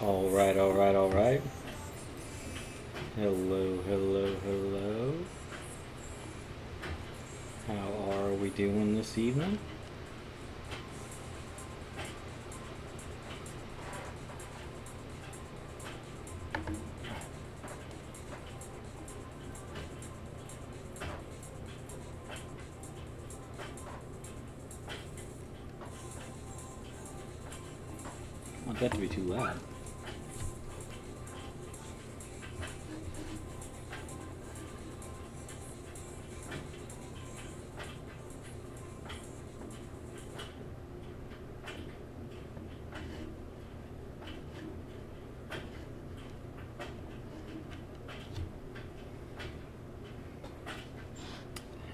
All right, all right, all right. Hello, hello, hello. How are we doing this evening? I want that to be too loud.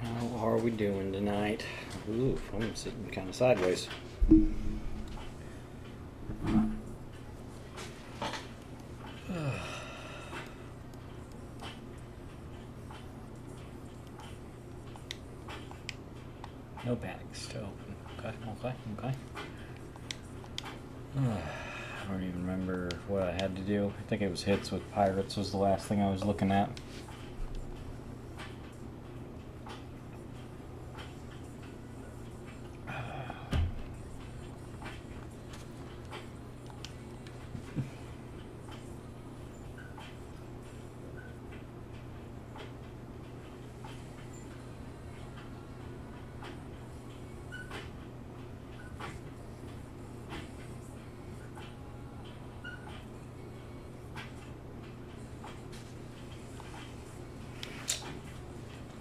How are we doing tonight? Oof, I'm sitting kind of sideways. No bags to open. Okay. I don't even remember what I had to do. I think it was hits with Pirates was the last thing I was looking at.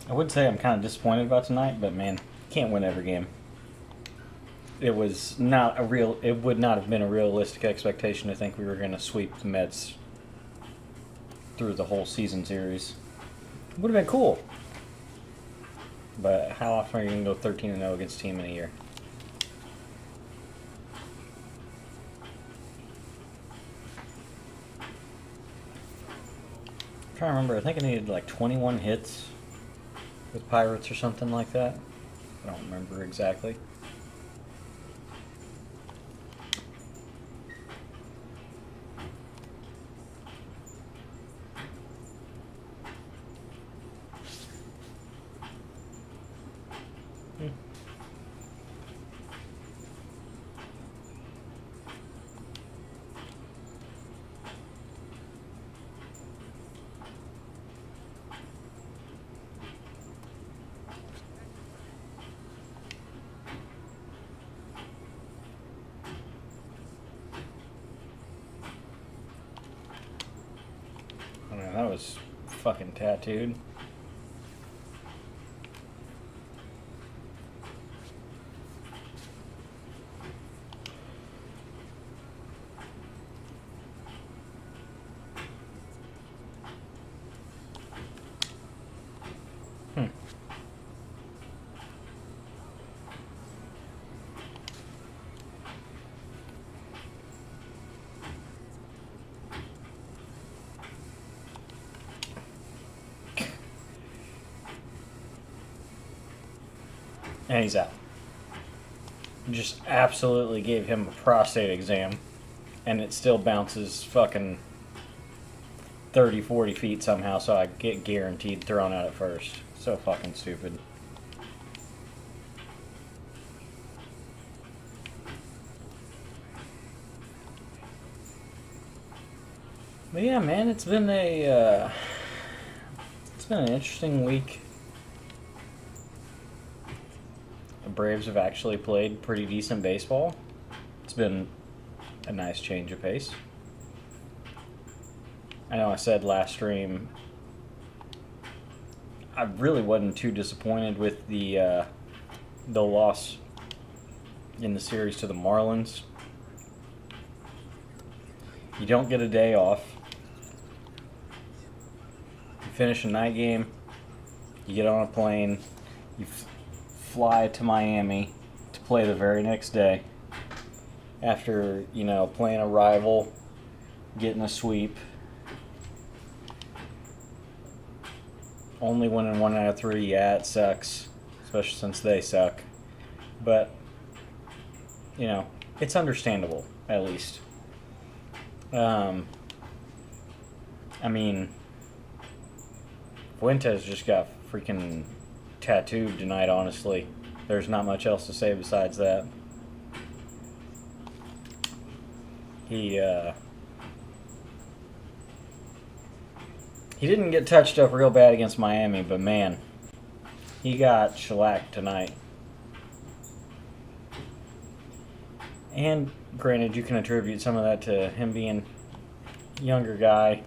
I would say I'm kind of disappointed about tonight, but man, can't win every game. It was not a real. It would not have been a realistic expectation to think we were going to sweep the Mets through the whole season series. It would have been cool, but how often are you going to go 13-0 against a team in a year? I'm trying to remember. I think I needed like 21 hits with Pirates or something like that. I don't remember exactly. That was fucking tattooed. And he's out. Just absolutely gave him a prostate exam, and it still bounces fucking 30, 40 feet somehow, so I get guaranteed thrown out at first. So fucking stupid. But yeah, man, it's been an interesting week. The Braves have actually played pretty decent baseball. It's been a nice change of pace. I know I said last stream I really wasn't too disappointed with the loss in the series to the Marlins. You don't get a day off. You finish a night game. You get on a plane. You fly to Miami to play the very next day. After, playing a rival, getting a sweep. Only winning 1 out of 3, yeah, it sucks. Especially since they suck. But, it's understandable, at least. I mean, Fuentes just got freaking tattooed tonight, honestly. There's not much else to say besides that. He didn't get touched up real bad against Miami, but man, he got shellacked tonight. And granted, you can attribute some of that to him being a younger guy,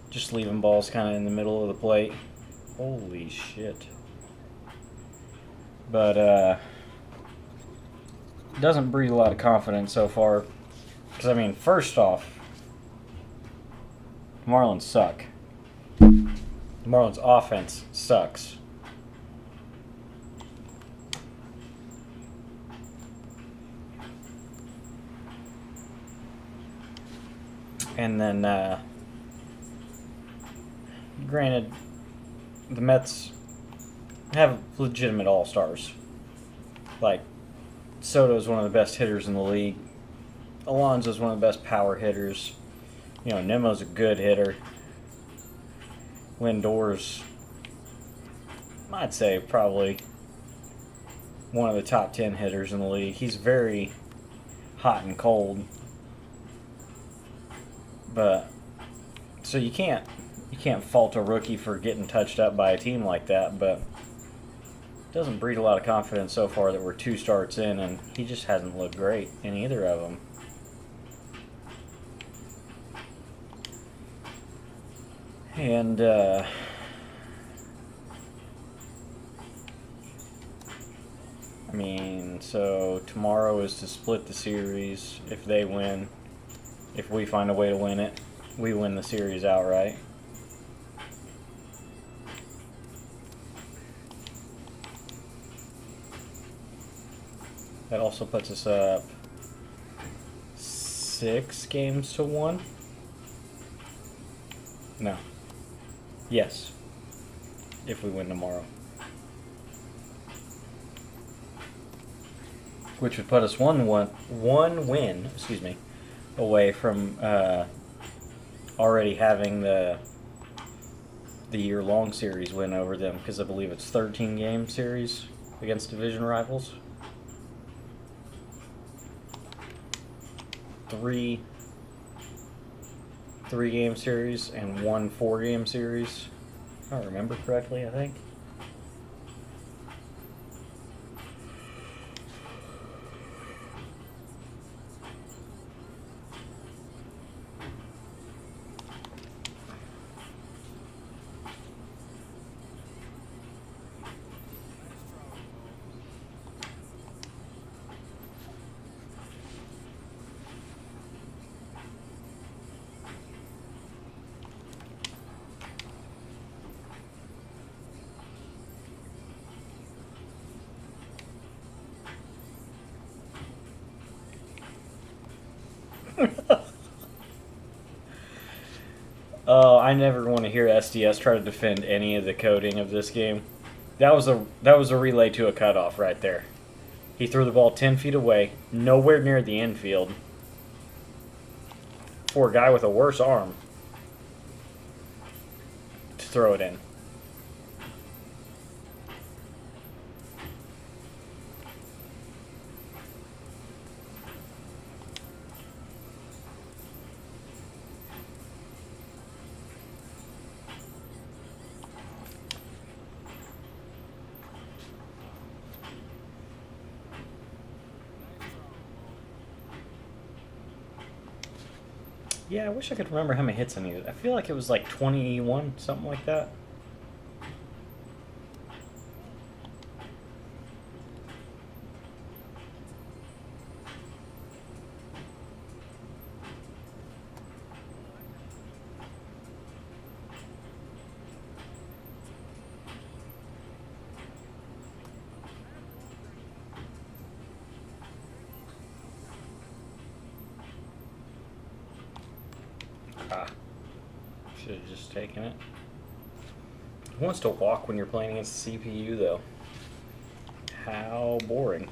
just leaving balls kind of in the middle of the plate. Holy shit. But, doesn't breed a lot of confidence so far. Because, I mean, first off, the Marlins suck. The Marlins' offense sucks. And then, granted, the Mets have legitimate all-stars. Like, Soto's one of the best hitters in the league. Alonso's one of the best power hitters. You know, Nemo's a good hitter. Lindor's, I'd say, probably one of the top 10 hitters in the league. He's very hot and cold. But, so you can't fault a rookie for getting touched up by a team like that, but it doesn't breed a lot of confidence so far that we're 2 starts in, and he just hasn't looked great in either of them. And, I mean, so tomorrow is to split the series. If they win, if we find a way to win it, we win the series outright. That also puts us up 6-1. No. Yes. If we win tomorrow. Which would put us one win, away from already having the year-long series win over them, because I believe it's 13-game series against division rivals. 3-game series and 1 4-game series. If I remember correctly, I think. Oh, I never want to hear SDS try to defend any of the coding of this game. That was a relay to a cutoff right there. He threw the ball 10 feet away, nowhere near the infield, for a guy with a worse arm to throw it in. Yeah, I wish I could remember how many hits I needed. I feel like it was like 21, something like that. Should have just taken it. Who wants to walk when you're playing against the CPU, though? How boring.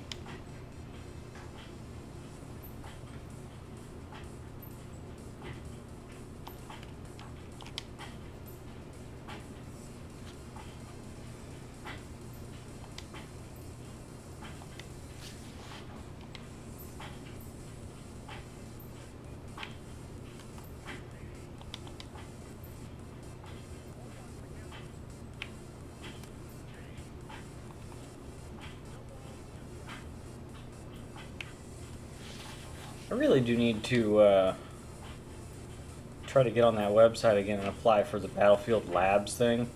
I really do need to try to get on that website again and apply for the Battlefield Labs thing.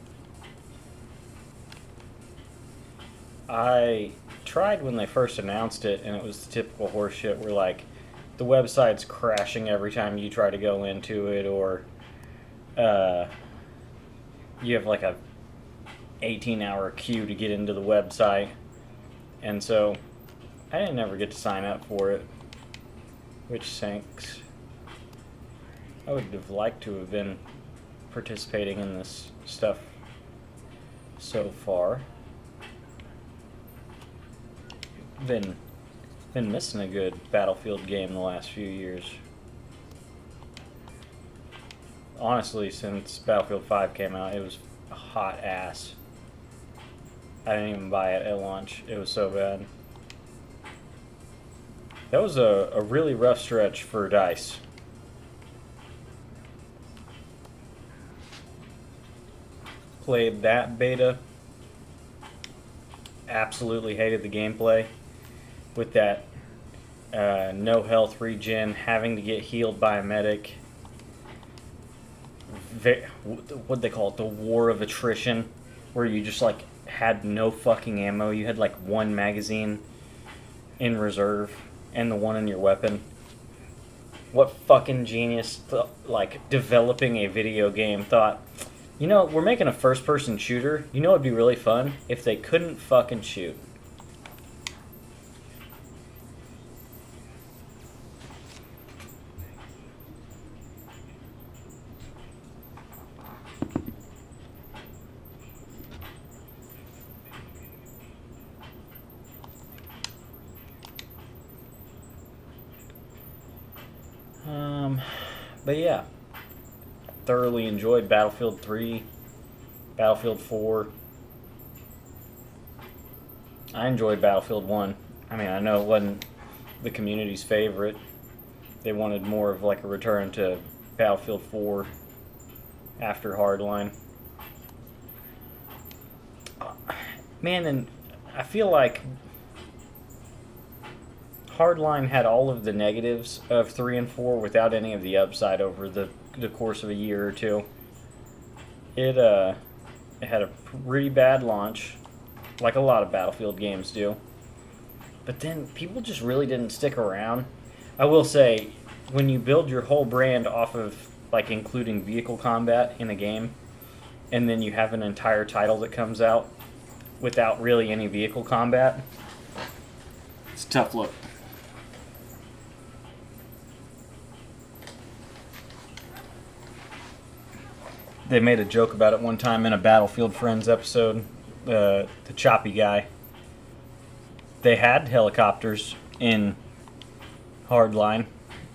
I tried when they first announced it, and it was the typical horseshit where, like, the website's crashing every time you try to go into it, or you have like a 18-hour queue to get into the website, and so I didn't ever get to sign up for it, which sinks. I would have liked to have been participating in this stuff so far. Been missing a good Battlefield game the last few years. Honestly, since Battlefield 5 came out, it was a hot ass. I didn't even buy it at launch. It was so bad. That was a really rough stretch for DICE. Played that beta. Absolutely hated the gameplay. With that no health regen, having to get healed by a medic. What'd they call it? The war of attrition, where you just like had no fucking ammo. You had like one magazine in reserve and the one in your weapon. What fucking genius, like, developing a video game thought, you know, we're making a first-person shooter. You know, it'd be really fun if they couldn't fucking shoot. But yeah, thoroughly enjoyed Battlefield 3, Battlefield 4. I enjoyed Battlefield 1. I mean, I know it wasn't the community's favorite. They wanted more of like a return to Battlefield 4 after Hardline. Man, and I feel like Hardline had all of the negatives of 3 and 4 without any of the upside over the course of a year or two. It had a pretty bad launch, like a lot of Battlefield games do. But then people just really didn't stick around. I will say, when you build your whole brand off of like including vehicle combat in a game, and then you have an entire title that comes out without really any vehicle combat, it's a tough look. They made a joke about it one time in a Battlefield Friends episode. The choppy guy. They had helicopters in Hardline.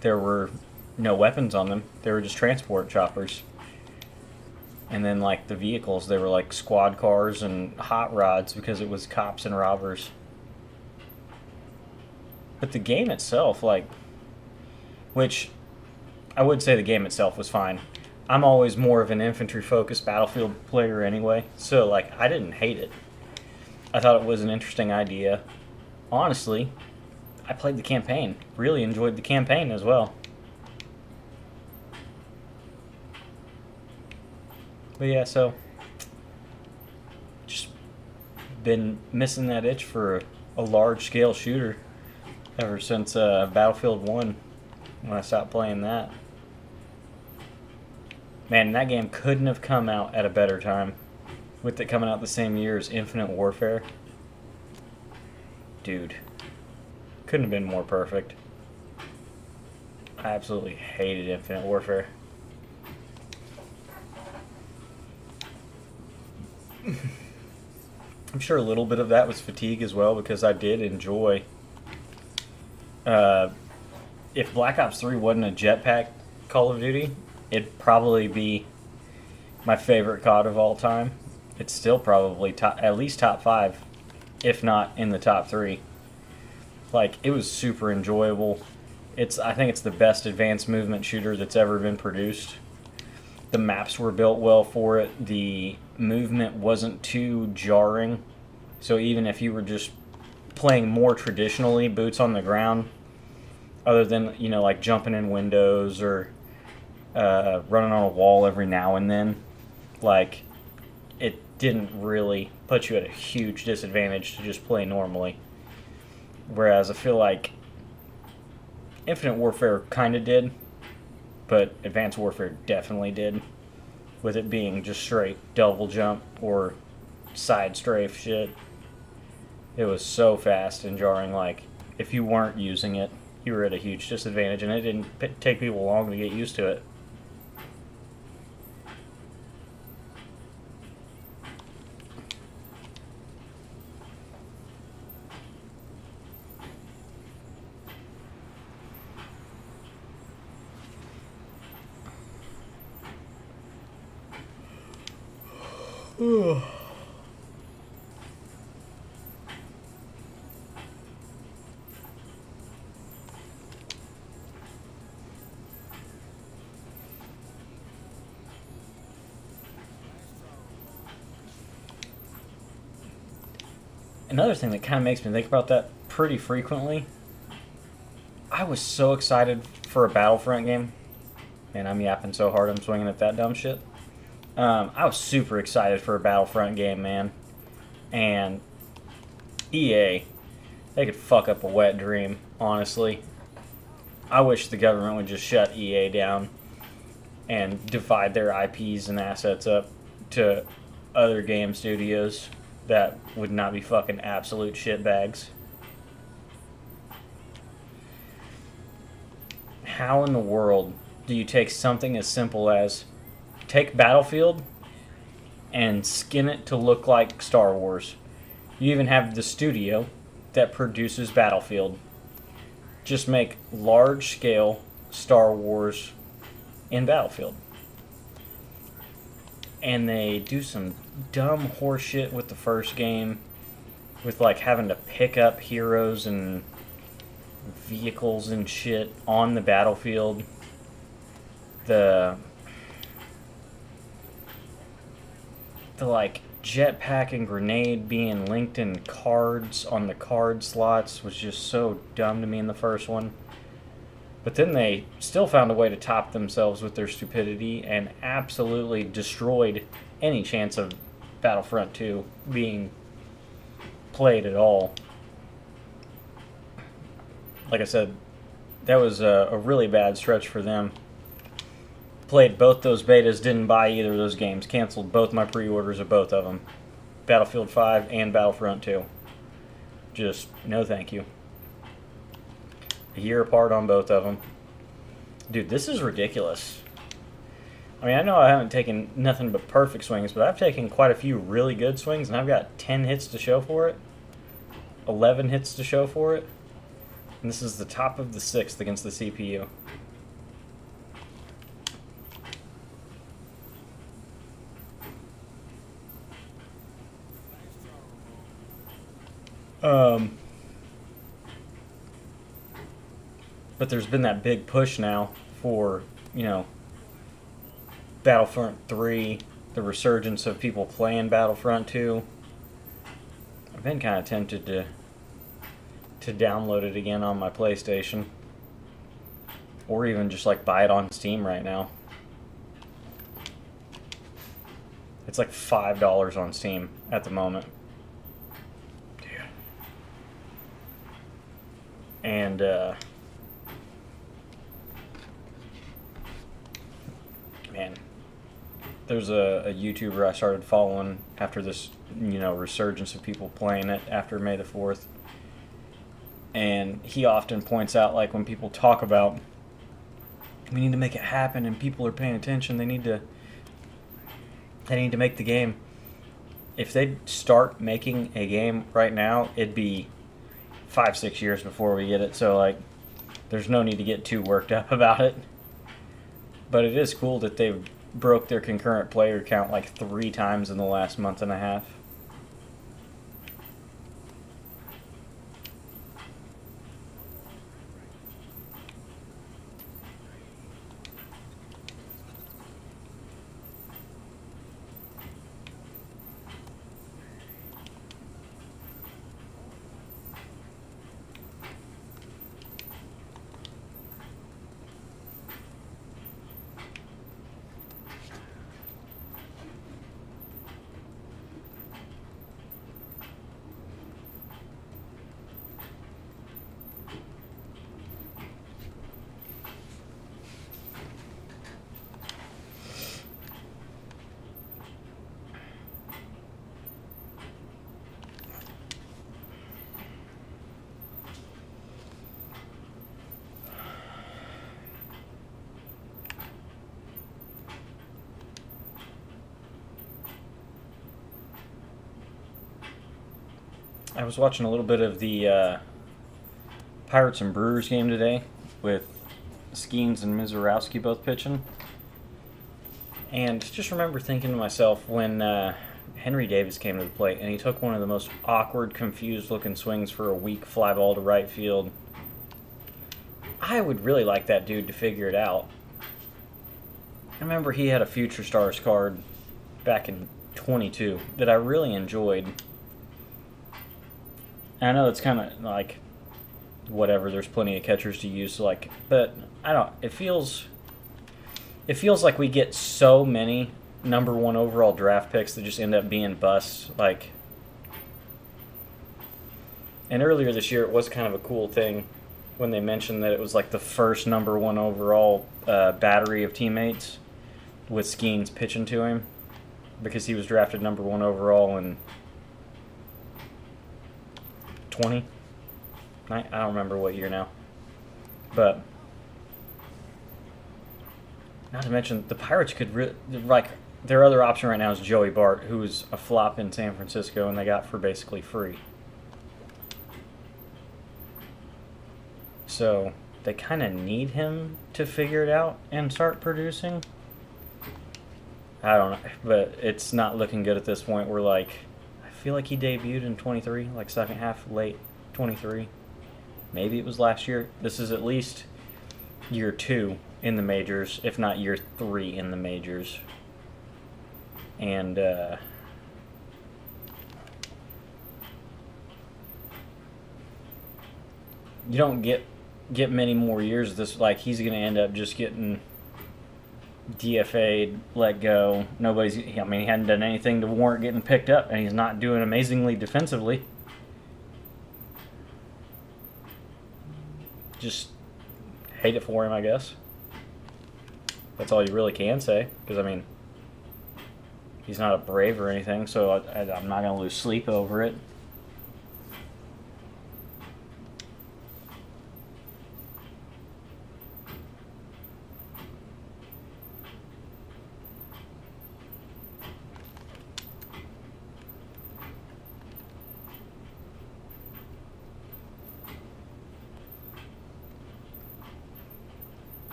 There were no weapons on them. They were just transport choppers. And then, like, the vehicles, they were like squad cars and hot rods because it was cops and robbers. But the game itself, like, which I would say the game itself was fine. I'm always more of an infantry-focused Battlefield player anyway, so, like, I didn't hate it. I thought it was an interesting idea. Honestly, I played the campaign. Really enjoyed the campaign as well. But yeah, so just been missing that itch for a large-scale shooter ever since Battlefield 1, when I stopped playing that. Man, that game couldn't have come out at a better time. With it coming out the same year as Infinite Warfare. Dude. Couldn't have been more perfect. I absolutely hated Infinite Warfare. I'm sure a little bit of that was fatigue as well, because I did enjoy... if Black Ops 3 wasn't a jetpack Call of Duty, it'd probably be my favorite COD of all time. It's still probably at least top 5, if not in the top 3. Like, it was super enjoyable. I think it's the best advanced movement shooter that's ever been produced. The maps were built well for it. The movement wasn't too jarring. So even if you were just playing more traditionally, boots on the ground, other than, you know, like jumping in windows or running on a wall every now and then. Like, it didn't really put you at a huge disadvantage to just play normally. Whereas I feel like Infinite Warfare kind of did, but Advanced Warfare definitely did, with it being just straight double jump or side strafe shit. It was so fast and jarring, like, if you weren't using it, you were at a huge disadvantage, and it didn't take people long to get used to it. Another thing that kind of makes me think about that pretty frequently, I was so excited for a Battlefront game. Man, I'm yapping so hard I'm swinging at that dumb shit. I was super excited for a Battlefront game, man. And EA, they could fuck up a wet dream, honestly. I wish the government would just shut EA down and divide their IPs and assets up to other game studios that would not be fucking absolute shitbags. How in the world do you take something as simple as take Battlefield and skin it to look like Star Wars? You even have the studio that produces Battlefield just make large-scale Star Wars in Battlefield. And they do some dumb horse shit with the first game, with like having to pick up heroes and vehicles and shit on the battlefield. The like jetpack and grenade being linked in cards on the card slots was just so dumb to me in the first one. But then they still found a way to top themselves with their stupidity and absolutely destroyed any chance of Battlefront 2 being played at all. Like I said, that was a really bad stretch for them. Played both those betas, didn't buy either of those games. Canceled both my pre-orders of both of them. Battlefield 5 and Battlefront 2. Just, no thank you. A year apart on both of them. Dude, this is ridiculous. I mean, I know I haven't taken nothing but perfect swings, but I've taken quite a few really good swings, and I've got 10 hits to show for it. 11 hits to show for it. And this is the top of the 6th against the CPU. But there's been that big push now for, you know, Battlefront 3, the resurgence of people playing Battlefront 2. I've been kind of tempted to download it again on my PlayStation. Or even just like buy it on Steam right now. It's like $5 on Steam at the moment. And man, there's a YouTuber I started following after this, you know, resurgence of people playing it after May the 4th. And he often points out, like, when people talk about we need to make it happen and people are paying attention, they need to make the game. If they start making a game right now, it'd be 5-6 years before we get it, so like there's no need to get too worked up about it. But it is cool that they've broke their concurrent player count like 3 times in the last month and a half. I was watching a little bit of the Pirates and Brewers game today with Skeens and Mizorowski both pitching. And just remember thinking to myself when Henry Davis came to the plate and he took one of the most awkward, confused looking swings for a weak fly ball to right field. I would really like that dude to figure it out. I remember he had a Future Stars card back in 22 that I really enjoyed. And I know it's kind of like whatever. There's plenty of catchers to use, but I don't. It feels like we get so many number one overall draft picks that just end up being busts. And earlier this year, it was kind of a cool thing when they mentioned that it was like the first number one overall battery of teammates with Skeens pitching to him because he was drafted number one overall in 20. I don't remember what year now. But not to mention the Pirates could their other option right now is Joey Bart, who's a flop in San Francisco and they got for basically free. So they kind of need him to figure it out and start producing. I don't know, but it's not looking good at this point. I feel like he debuted in 23, like second half, late 23. Maybe it was last year. This is at least year 2 in the majors, if not year 3 in the majors. And you don't get many more years of this. Like, he's going to end up just getting DFA'd, let go. He hadn't done anything to warrant getting picked up, and he's not doing amazingly defensively. Just hate it for him, I guess. That's all you really can say, because, he's not a Brave or anything, so I'm not going to lose sleep over it.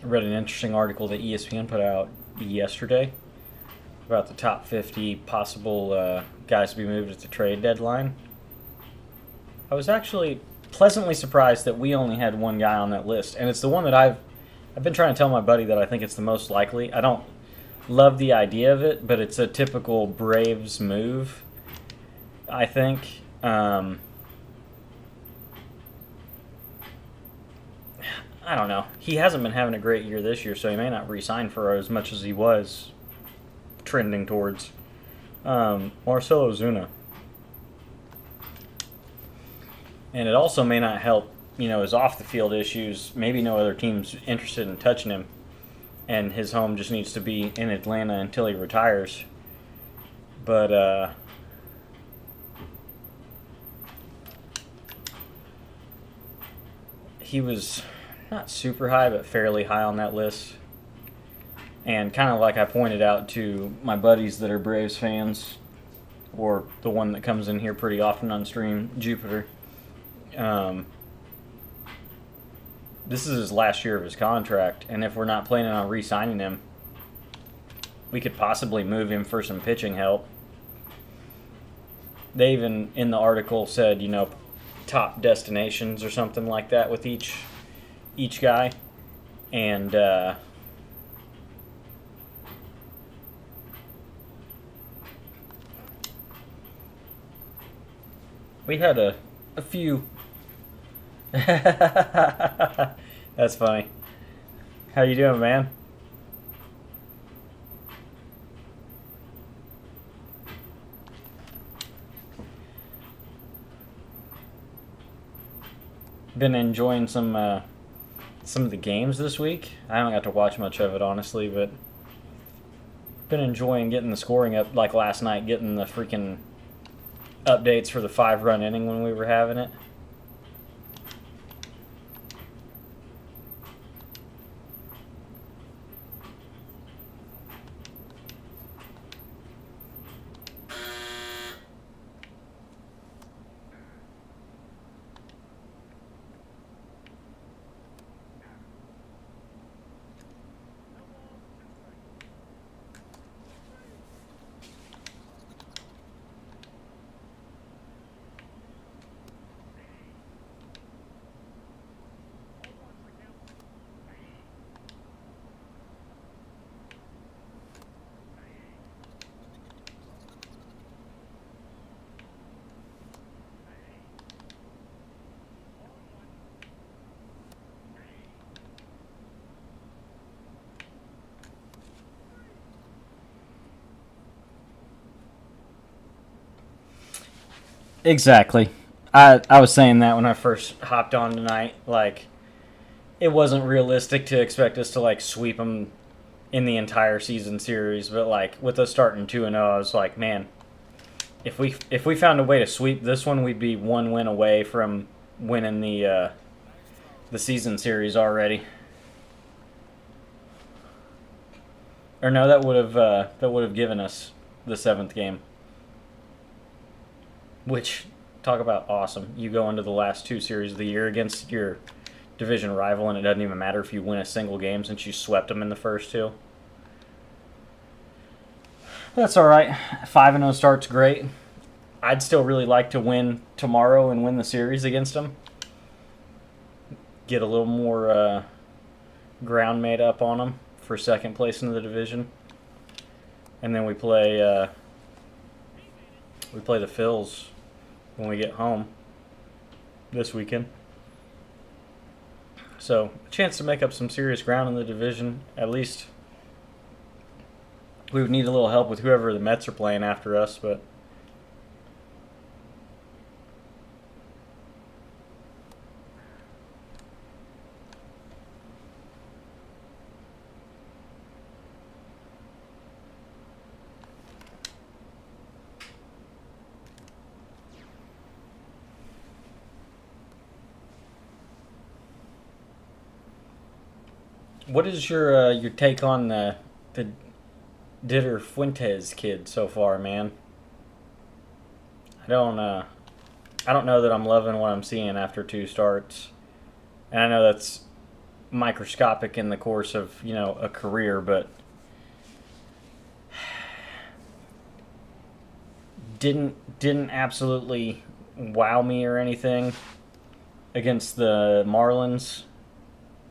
I read an interesting article that ESPN put out yesterday about the top 50 possible guys to be moved at the trade deadline. I was actually pleasantly surprised that we only had one guy on that list, and it's the one that I've been trying to tell my buddy that I think it's the most likely. I don't love the idea of it, but it's a typical Braves move, I think. I don't know. He hasn't been having a great year this year, so he may not re-sign for as much as he was trending towards. Marcelo Zuna. And it also may not help, his off-the-field issues. Maybe no other team's interested in touching him, and his home just needs to be in Atlanta until he retires. But, he was not super high, but fairly high on that list. And kind of like I pointed out to my buddies that are Braves fans, or the one that comes in here pretty often on stream, Jupiter, this is his last year of his contract, and if we're not planning on re-signing him, we could possibly move him for some pitching help. They even, in the article, said, top destinations or something like that with each guy. And we had a few. That's funny. How you doing, man? Been enjoying some of the games this week. I haven't got to watch much of it, honestly, but been enjoying getting the scoring up, like last night, getting the freaking updates for the 5-run inning when we were having it. Exactly. I was saying that when I first hopped on tonight. Like, it wasn't realistic to expect us to like sweep them in the entire season series, but like with us starting 2-0, I was like, man, if we found a way to sweep this one, we'd be one win away from winning the season series already. Or no, that would have given us the seventh game. Which, talk about awesome. You go into the last two series of the year against your division rival, and it doesn't even matter if you win a single game since you swept them in the first two. That's all right. 5-0 start's great. I'd still really like to win tomorrow and win the series against them. Get a little more ground made up on them for second place in the division, and then we play the Phils when we get home this weekend. So a chance to make up some serious ground in the division. At least we would need a little help with whoever the Mets are playing after us, but what is your take on the Ditter Fuentes kid so far, man? I don't uh I don't know that I'm loving what I'm seeing after two starts, and I know that's microscopic in the course of a career, but didn't absolutely wow me or anything against the Marlins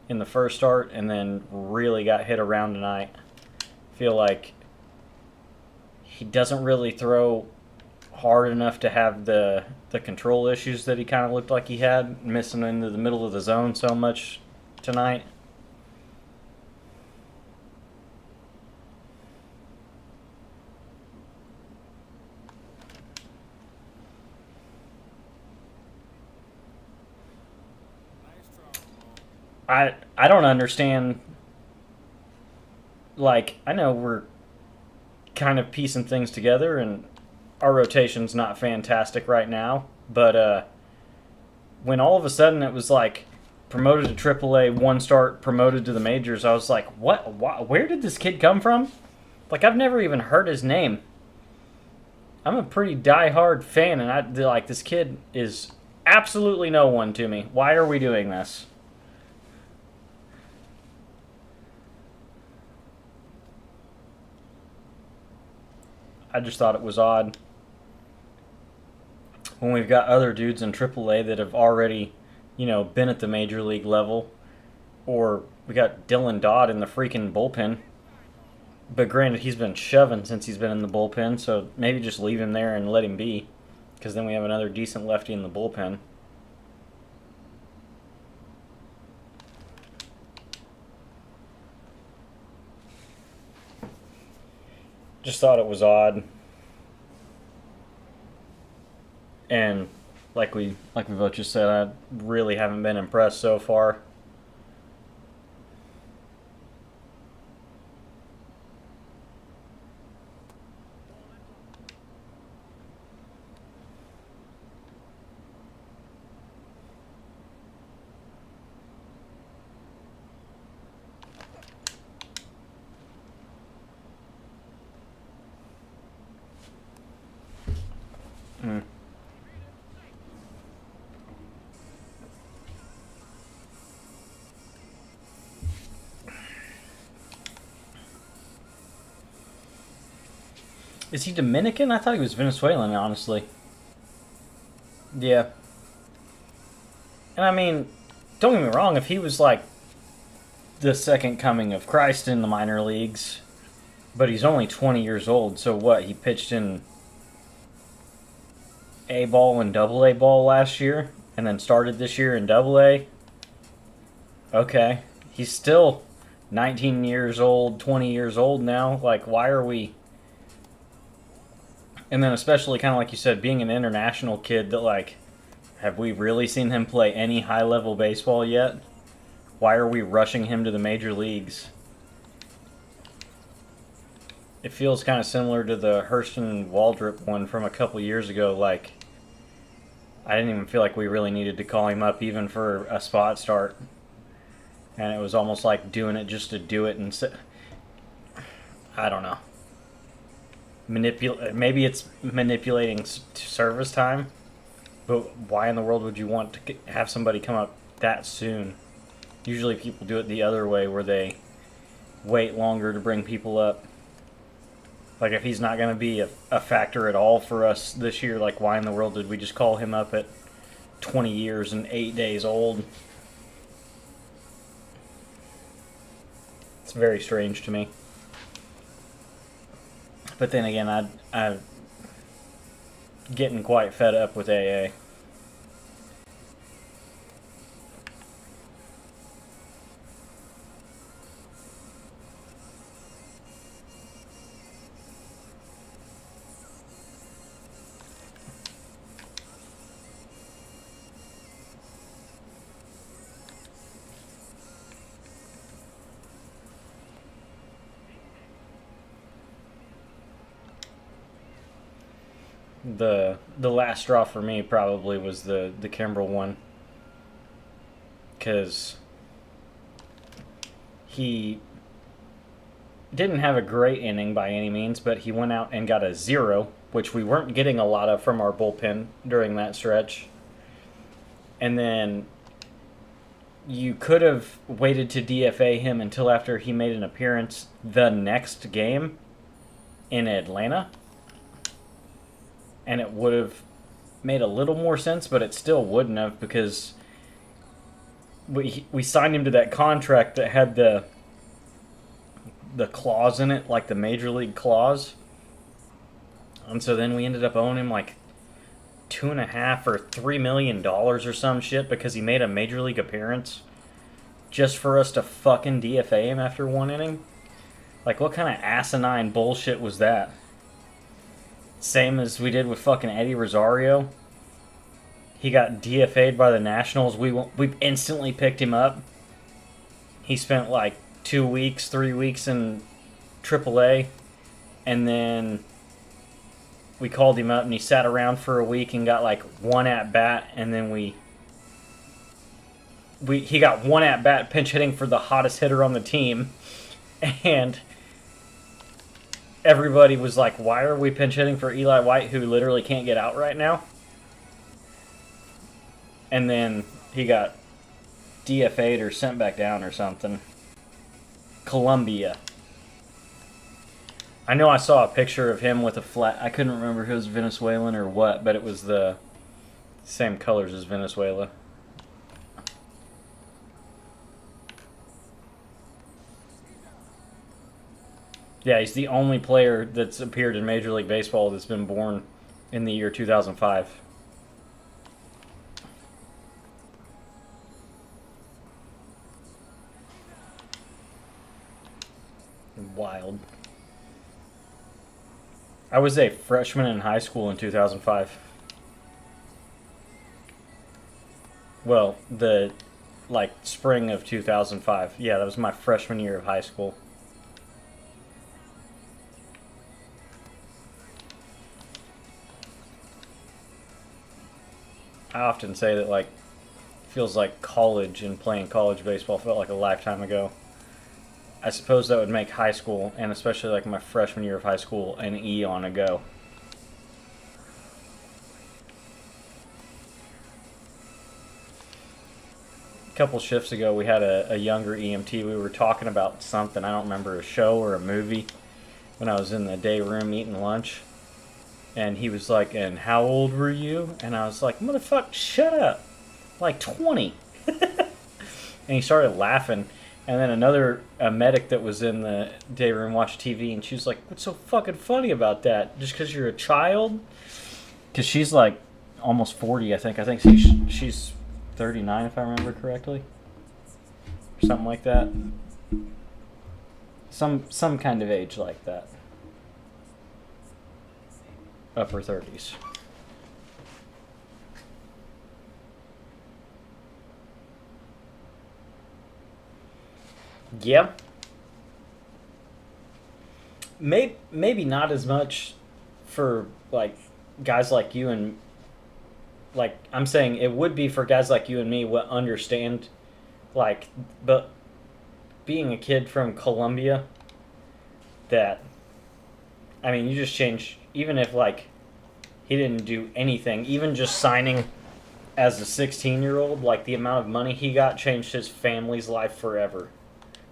in the first start, and then really got hit around tonight. Feel like he doesn't really throw hard enough to have the control issues that he kind of looked like he had, missing into the middle of the zone so much tonight. I don't understand. Like, I know we're kind of piecing things together, and our rotation's not fantastic right now, but when all of a sudden it was like promoted to AAA, one start, promoted to the majors, I was like, what? Where did this kid come from? Like, I've never even heard his name. I'm a pretty die-hard fan, and I like this kid is absolutely no one to me. Why are we doing this? I just thought it was odd when we've got other dudes in AAA that have already, been at the major league level, or we got Dylan Dodd in the freaking bullpen. But granted, he's been shoving since he's been in the bullpen, so maybe just leave him there and let him be, because then we have another decent lefty in the bullpen. Just thought it was odd, and like we both just said, I really haven't been impressed so far. Mm. Is he Dominican? I thought he was Venezuelan, honestly. Yeah. And I mean, don't get me wrong, if he was like the second coming of Christ in the minor leagues, but he's only 20 years old, so what? He pitched in A ball and double A ball last year, and then started this year in double A. Okay. He's still 19 years old, 20 years old now. Like, And then especially kind of like you said, being an international kid that like, have we really seen him play any high level baseball yet? Why are we rushing him to the major leagues? It feels kind of similar to the Hurston Waldrop one from a couple years ago. Like, I didn't even feel like we really needed to call him up even for a spot start. And it was almost like doing it just to do it. And I don't know. Maybe it's manipulating service time, but why in the world would you want to have somebody come up that soon? Usually people do it the other way, where they wait longer to bring people up. Like, if he's not going to be a factor at all for us this year, like, why in the world did we just call him up at 20 years and 8 days old? It's very strange to me. But then again, I'm getting quite fed up with AA. The last straw for me probably was the Kimbrel one, because he didn't have a great inning by any means, but he went out and got a 0, which we weren't getting a lot of from our bullpen during that stretch. And then you could have waited to DFA him until after he made an appearance the next game in Atlanta, and it would have made a little more sense, but it still wouldn't have, because we signed him to that contract that had the clause in it, like the major league clause. And so then we ended up owing him like $2.5 or $3 million or some shit because he made a major league appearance just for us to fucking DFA him after one inning. Like, what kind of asinine bullshit was that? Same as we did with fucking Eddie Rosario. He got DFA'd by the Nationals. We instantly picked him up. He spent like 2 weeks, 3 weeks in AAA, and then we called him up and he sat around for a week and got like one at bat, and then he got one at bat pinch hitting for the hottest hitter on the team, and everybody was like, why are we pinch hitting for Eli White, who literally can't get out right now? And then he got DFA'd or sent back down or something. Colombia. I know I saw a picture of him with a flag. I couldn't remember if it was Venezuelan or what, but it was the same colors as Venezuela. Yeah, he's the only player that's appeared in Major League Baseball that's been born in the year 2005. Wild. I was a freshman in high school in 2005. Well, the spring of 2005. Yeah, that was my freshman year of high school. I often say that feels like college and playing college baseball felt like a lifetime ago. I suppose that would make high school, and especially like my freshman year of high school, an eon ago. A couple shifts ago, we had a younger EMT. We were talking about something. I don't remember, a show or a movie, when I was in the day room eating lunch. And he was like, and how old were you? And I was like, motherfucker, shut up. Like 20. And he started laughing. And then a medic that was in the day room watched TV, and she was like, what's so fucking funny about that? Just because you're a child? Because she's like almost 40, I think. I think she's 39, if I remember correctly. Or something like that. Some kind of age like that. upper 30s. Yeah. Maybe not as much for like guys like you and like I'm saying it would be for guys like you and me what understand like but being a kid from Colombia that I mean you just change even if like he didn't do anything even just signing as a 16-year-old like the amount of money he got changed his family's life forever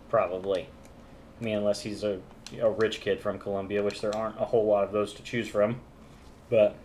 probably. I mean unless he's a rich kid from Colombia which there aren't a whole lot of those to choose from but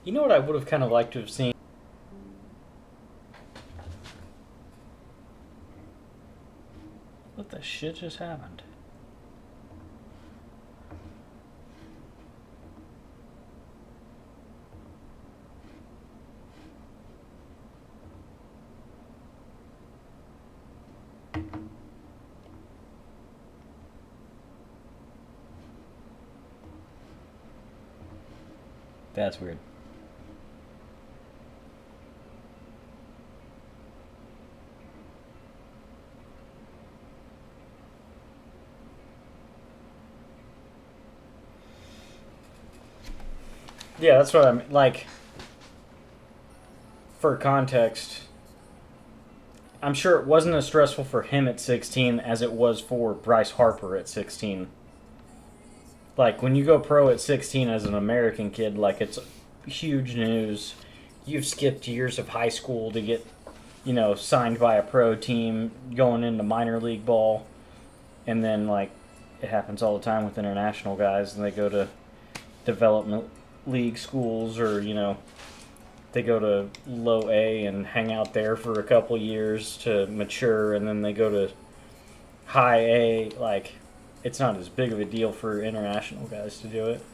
you know what I would have kind of liked to have seen. What the shit just happened? That's weird. Yeah, that's what I mean. Like, for context, I'm sure it wasn't as stressful for him at 16 as it was for Bryce Harper at 16. Like, when you go pro at 16 as an American kid, like, it's huge news. You've skipped years of high school to get, signed by a pro team, going into minor league ball. And then, like, it happens all the time with international guys, and they go to development league schools or, they go to low A and hang out there for a couple years to mature, and then they go to high A. Like, it's not as big of a deal for international guys to do it.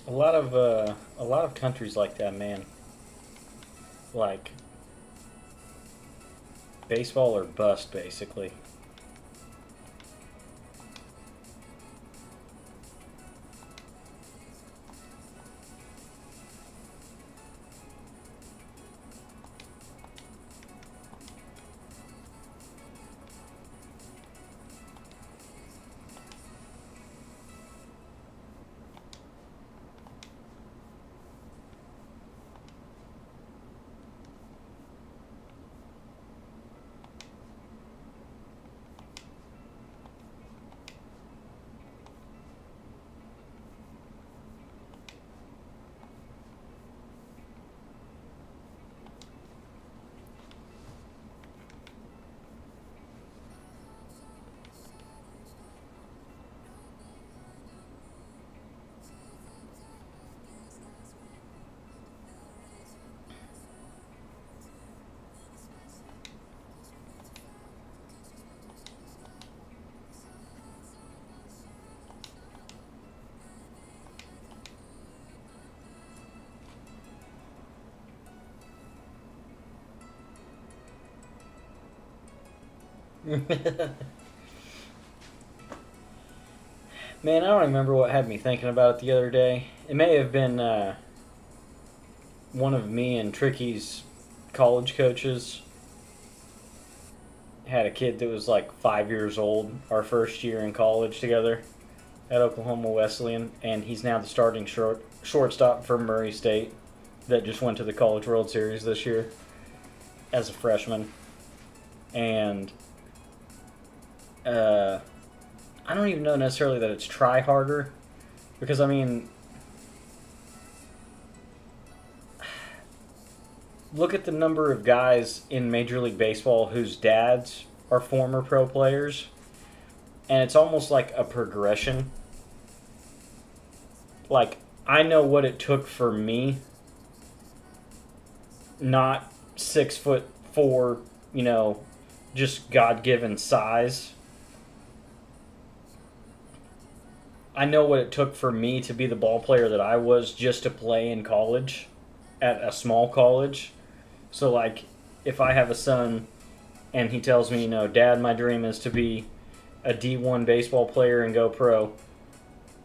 A lot of countries like that, man. Like baseball or bust, basically. Man, I don't remember what had me thinking about it the other day. It may have been one of me and Tricky's college coaches had a kid that was like 5 years old our first year in college together at Oklahoma Wesleyan, and he's now the starting shortstop for Murray State that just went to the College World Series this year as a freshman. And I don't even know necessarily that it's try harder, because I mean, look at the number of guys in Major League Baseball whose dads are former pro players, and it's almost like a progression. Like, I know what it took for me, not 6'4", just God-given size. I know what it took for me to be the ball player that I was just to play in college, at a small college. So, like, if I have a son and he tells me, Dad, my dream is to be a D1 baseball player and go pro,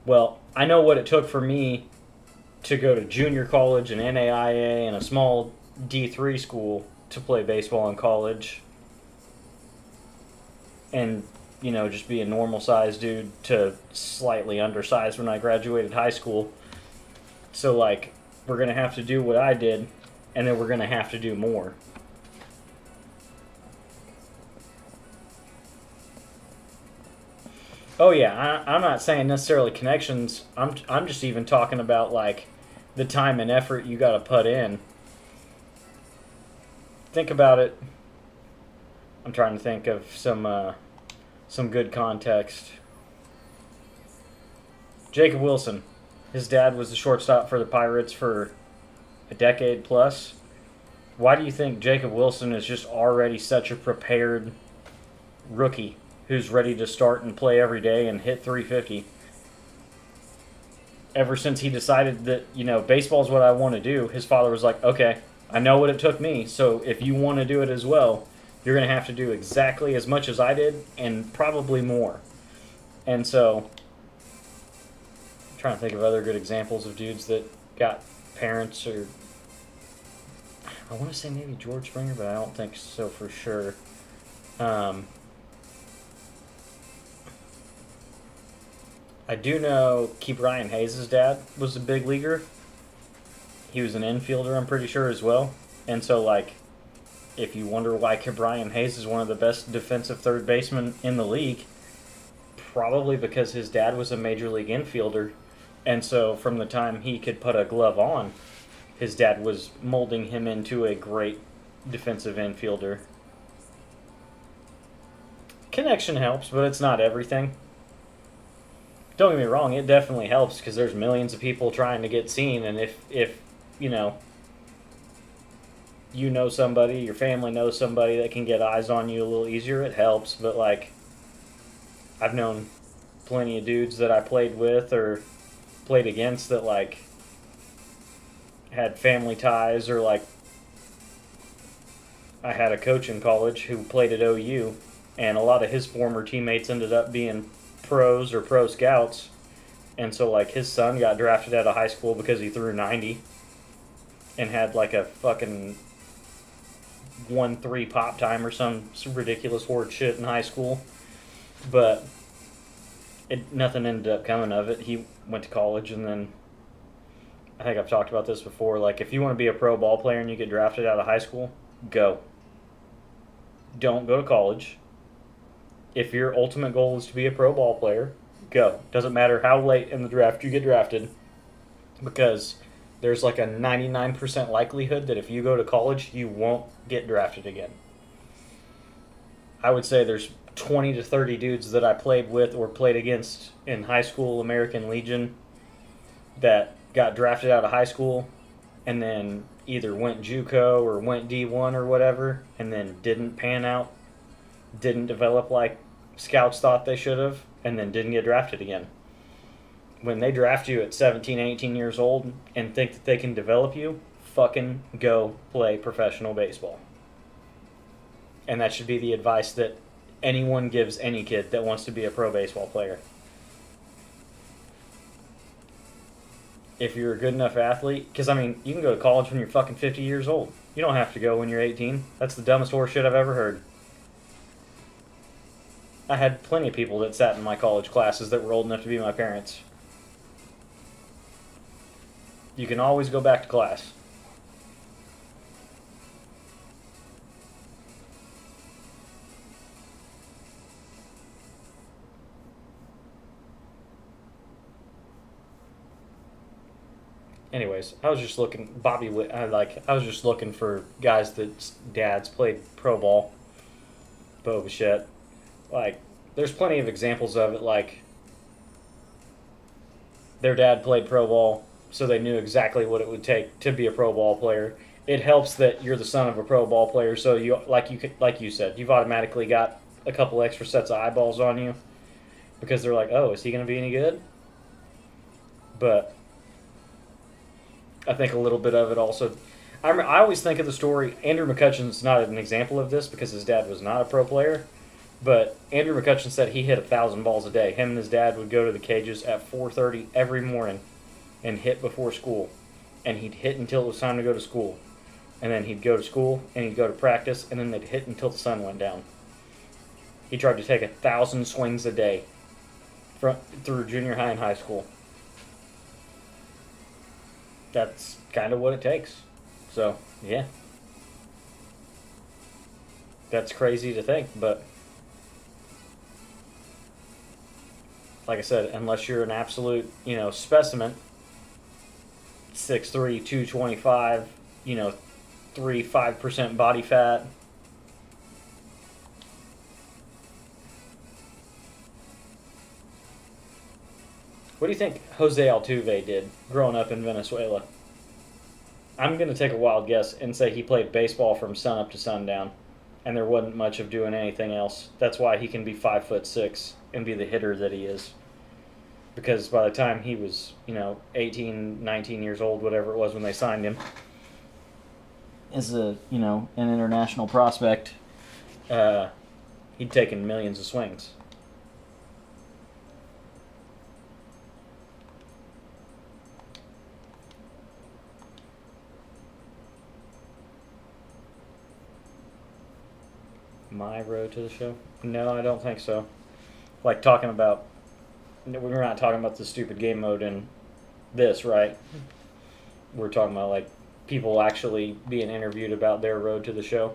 well, I know what it took for me to go to junior college and NAIA and a small D3 school to play baseball in college, and just be a normal sized dude to slightly undersized when I graduated high school. So, like, we're going to have to do what I did, and then we're going to have to do more. Oh, yeah, I'm not saying necessarily connections. I'm just even talking about, like, the time and effort you got to put in. Think about it. I'm trying to think of some good context. Jacob Wilson. His dad was the shortstop for the Pirates for a decade plus. Why do you think Jacob Wilson is just already such a prepared rookie who's ready to start and play every day and hit 350? Ever since he decided that, baseball's what I want to do, his father was like, okay, I know what it took me, so if you want to do it as well, you're going to have to do exactly as much as I did, and probably more. And so, I'm trying to think of other good examples of dudes that got parents, or I want to say maybe George Springer, but I don't think so for sure. I do know Keith Ryan Hayes' dad was a big leaguer. He was an infielder, I'm pretty sure, as well. And so, like, if you wonder why Brian Hayes is one of the best defensive third basemen in the league, probably because his dad was a major league infielder. And so from the time he could put a glove on, his dad was molding him into a great defensive infielder. Connection helps, but it's not everything. Don't get me wrong, it definitely helps, because there's millions of people trying to get seen, and if you know somebody, your family knows somebody that can get eyes on you a little easier, it helps. But, like, I've known plenty of dudes that I played with or played against that, like, had family ties, or, like, I had a coach in college who played at OU, and a lot of his former teammates ended up being pros or pro scouts. And so, like, his son got drafted out of high school because he threw 90 and had, like, a fucking 1-3 pop time or some ridiculous horde shit in high school. But nothing ended up coming of it. He went to college, and then I think I've talked about this before. Like, if you want to be a pro ball player and you get drafted out of high school, go. Don't go to college. If your ultimate goal is to be a pro ball player, go. Doesn't matter how late in the draft you get drafted, because there's like a 99% likelihood that if you go to college, you won't get drafted again. I would say there's 20 to 30 dudes that I played with or played against in high school American Legion that got drafted out of high school and then either went JUCO or went D1 or whatever, and then didn't pan out, didn't develop like scouts thought they should have, and then didn't get drafted again. When they draft you at 17, 18 years old and think that they can develop you, fucking go play professional baseball. And that should be the advice that anyone gives any kid that wants to be a pro baseball player. If you're a good enough athlete, because I mean, you can go to college when you're fucking 50 years old. You don't have to go when you're 18. That's the dumbest horse shit I've ever heard. I had plenty of people that sat in my college classes that were old enough to be my parents. You can always go back to class. Anyways, I was just looking. I was just looking for guys that dads played pro ball. Boba shit. Like, there's plenty of examples of it. Like, their dad played pro ball, so they knew exactly what it would take to be a pro ball player. It helps that you're the son of a pro ball player, so like you said, you've automatically got a couple extra sets of eyeballs on you because they're like, oh, is he going to be any good? But I think a little bit of it also. I always think of the story. Andrew McCutcheon's not an example of this because his dad was not a pro player, but Andrew McCutcheon said he hit 1,000 balls a day. Him and his dad would go to the cages at 4:30 every morning and hit before school, and he'd hit until it was time to go to school, and then he'd go to school and he'd go to practice, and then they'd hit until the sun went down. He tried to take 1,000 swings a day through junior high and high school. That's kind of what it takes. So, yeah. That's crazy to think, but like I said, unless you're an absolute, specimen, 6'3", 225, 5% body fat. What do you think Jose Altuve did growing up in Venezuela? I'm going to take a wild guess and say he played baseball from sun up to sundown, and there wasn't much of doing anything else. That's why he can be 5'6" and be the hitter that he is. Because by the time he was, 18, 19 years old, whatever it was when they signed him, as an international prospect, he'd taken millions of swings. My road to the show? No, I don't think so. Like talking about, we're not talking about the stupid game mode in this, right? We're talking about like people actually being interviewed about their road to the show.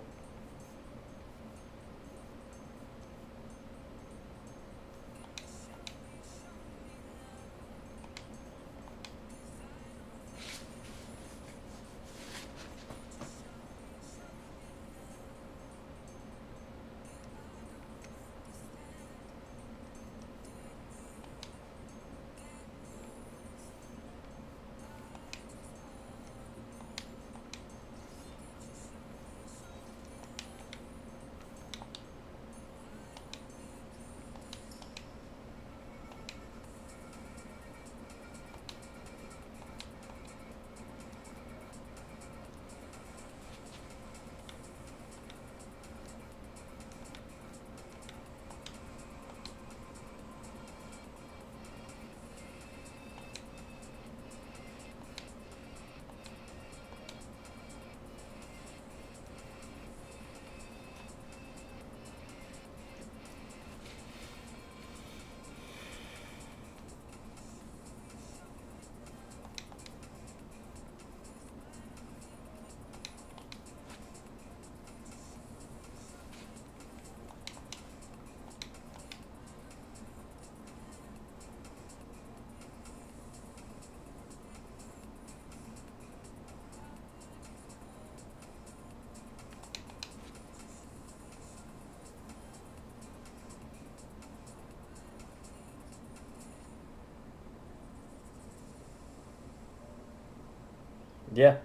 Yeah.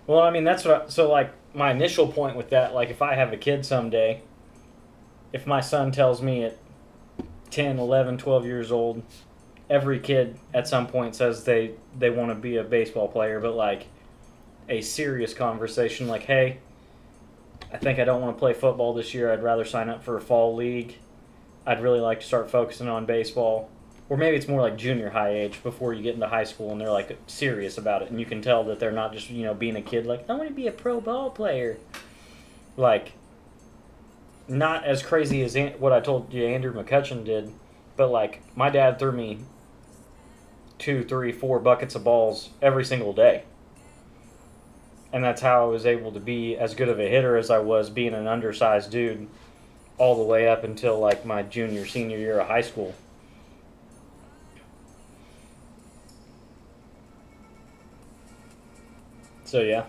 Well, I mean, that's so like my initial point with that, like if I have a kid someday, if my son tells me at 10, 11, 12 years old, every kid at some point says they want to be a baseball player, but like a serious conversation like, hey, I think I don't want to play football this year. I'd rather sign up for a fall league. I'd really like to start focusing on baseball. Or maybe it's more like junior high age before you get into high school and they're like serious about it and you can tell that they're not just, being a kid like, I want to be a pro ball player. Like, not as crazy as what I told you Andrew McCutcheon did, but like my dad threw me 2, 3, 4 buckets of balls every single day. And that's how I was able to be as good of a hitter as I was being an undersized dude all the way up until like my senior year of high school. So yeah,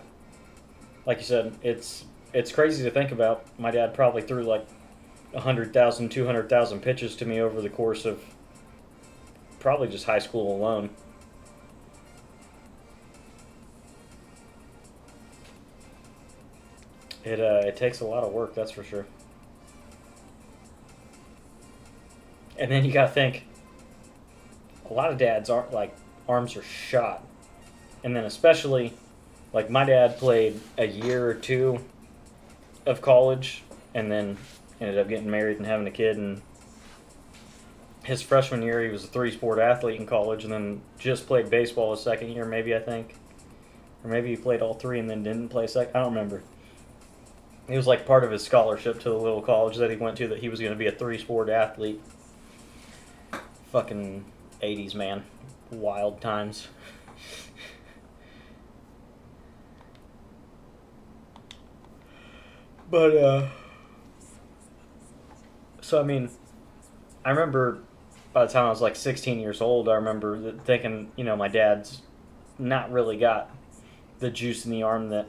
like you said, it's crazy to think about. My dad probably threw like 100,000, 200,000 pitches to me over the course of probably just high school alone. It takes a lot of work, that's for sure. And then you gotta think, a lot of dads aren't like arms are shot, and then especially like my dad played a year or two of college, and then ended up getting married and having a kid. And his freshman year, he was a 3-sport athlete in college, and then just played baseball his second year, maybe I think, or maybe he played all 3 and then didn't play second. I don't remember. It was like part of his scholarship to the little college that he went to that he was going to be a 3-sport athlete. Fucking 80s, man. Wild times. But, so I mean, I remember by the time I was like 16 years old, I remember thinking, my dad's not really got the juice in the arm that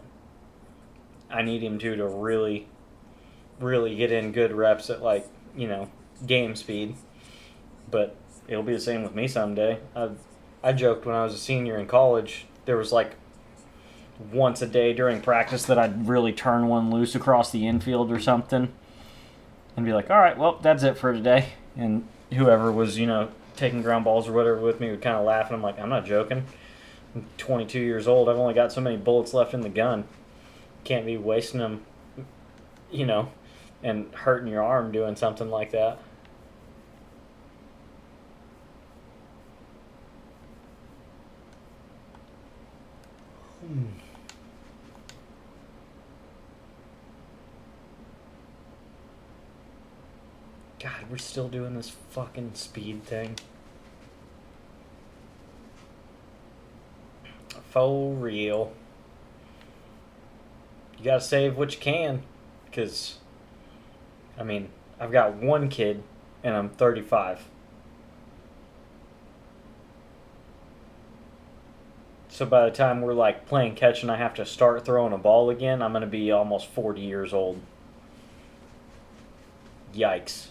I need him to really, really get in good reps at like, game speed. But it'll be the same with me someday. I joked when I was a senior in college, there was like once a day during practice that I'd really turn one loose across the infield or something and be like, all right, well, that's it for today. And whoever was, taking ground balls or whatever with me would kind of laugh, and I'm like, I'm not joking. I'm 22 years old. I've only got so many bullets left in the gun. Can't be wasting them, and hurting your arm doing something like that. God, we're still doing this fucking speed thing. For real. You gotta save what you can. Because, I've got one kid and I'm 35. So by the time we're like playing catch and I have to start throwing a ball again, I'm gonna be almost 40 years old. Yikes.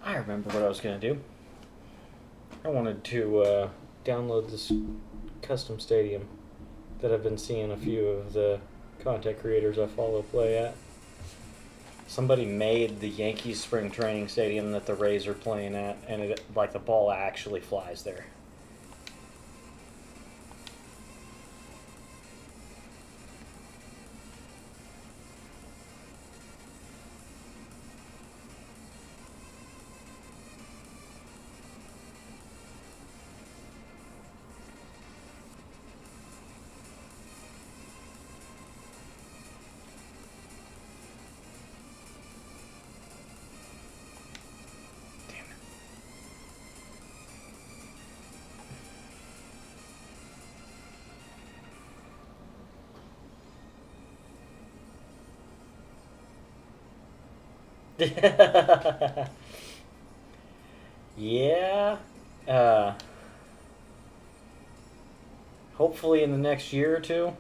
I remember what I was going to do. I wanted to download this custom stadium that I've been seeing a few of the content creators I follow play at. Somebody made the Yankees spring training stadium that the Rays are playing at, and the ball actually flies there. Yeah. Uh, Hopefully in the next year or two,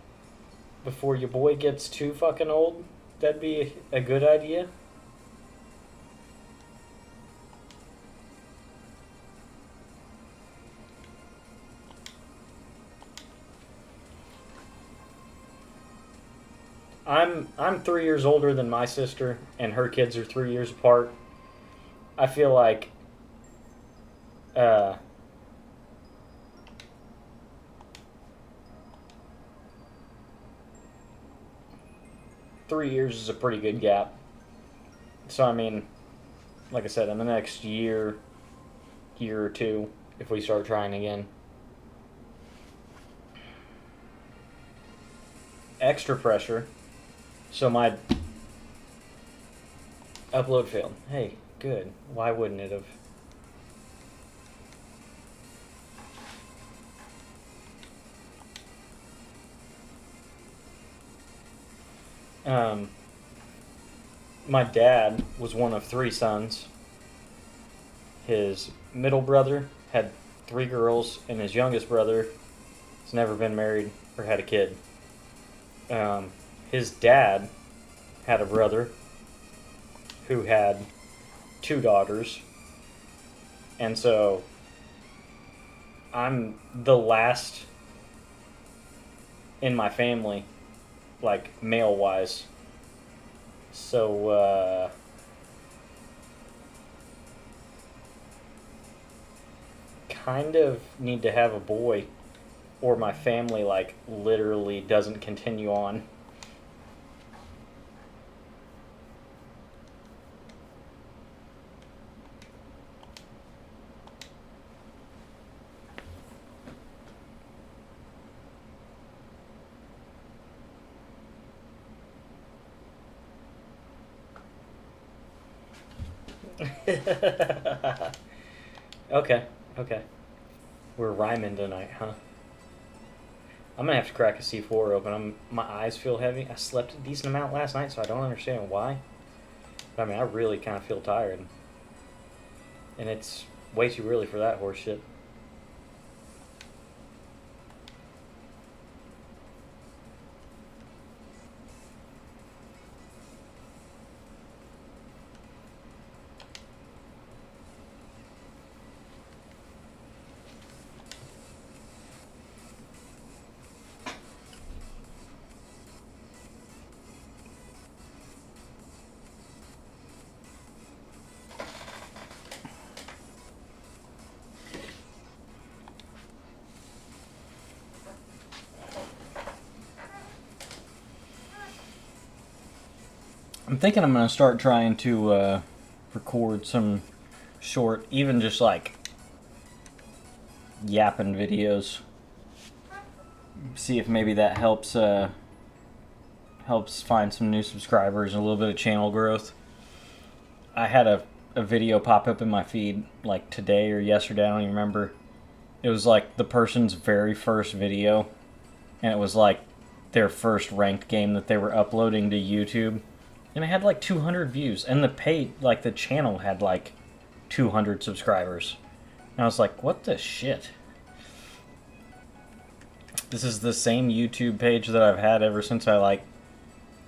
before your boy gets too fucking old, that'd be a good idea. I'm 3 years older than my sister, and her kids are 3 years apart. I feel like uh, 3 years is a pretty good gap. So I mean, like I said, in the next year or two, if we start trying again. Extra pressure. So my upload failed. Hey, good. Why wouldn't it have? My dad was one of 3 sons. His middle brother had 3 girls, and his youngest brother has never been married or had a kid. His dad had a brother who had 2 daughters, and so I'm the last in my family, like male wise. So kind of need to have a boy, or my family like literally doesn't continue on. Okay, okay. We're rhyming tonight, huh? I'm gonna have to crack a C4 open. My eyes feel heavy. I slept a decent amount last night, so I don't understand why. But I mean, I really kind of feel tired. And it's way too early for that horse shit. I'm thinking I'm gonna start trying to record some short, even just like yapping videos. See if maybe that helps helps find some new subscribers and a little bit of channel growth. I had a video pop up in my feed like today or yesterday, I don't even remember. It was like the person's very first video, and it was like their first ranked game that they were uploading to YouTube. And it had like 200 views, and the channel had like 200 subscribers. And I was like, what the shit? This is the same YouTube page that I've had ever since I like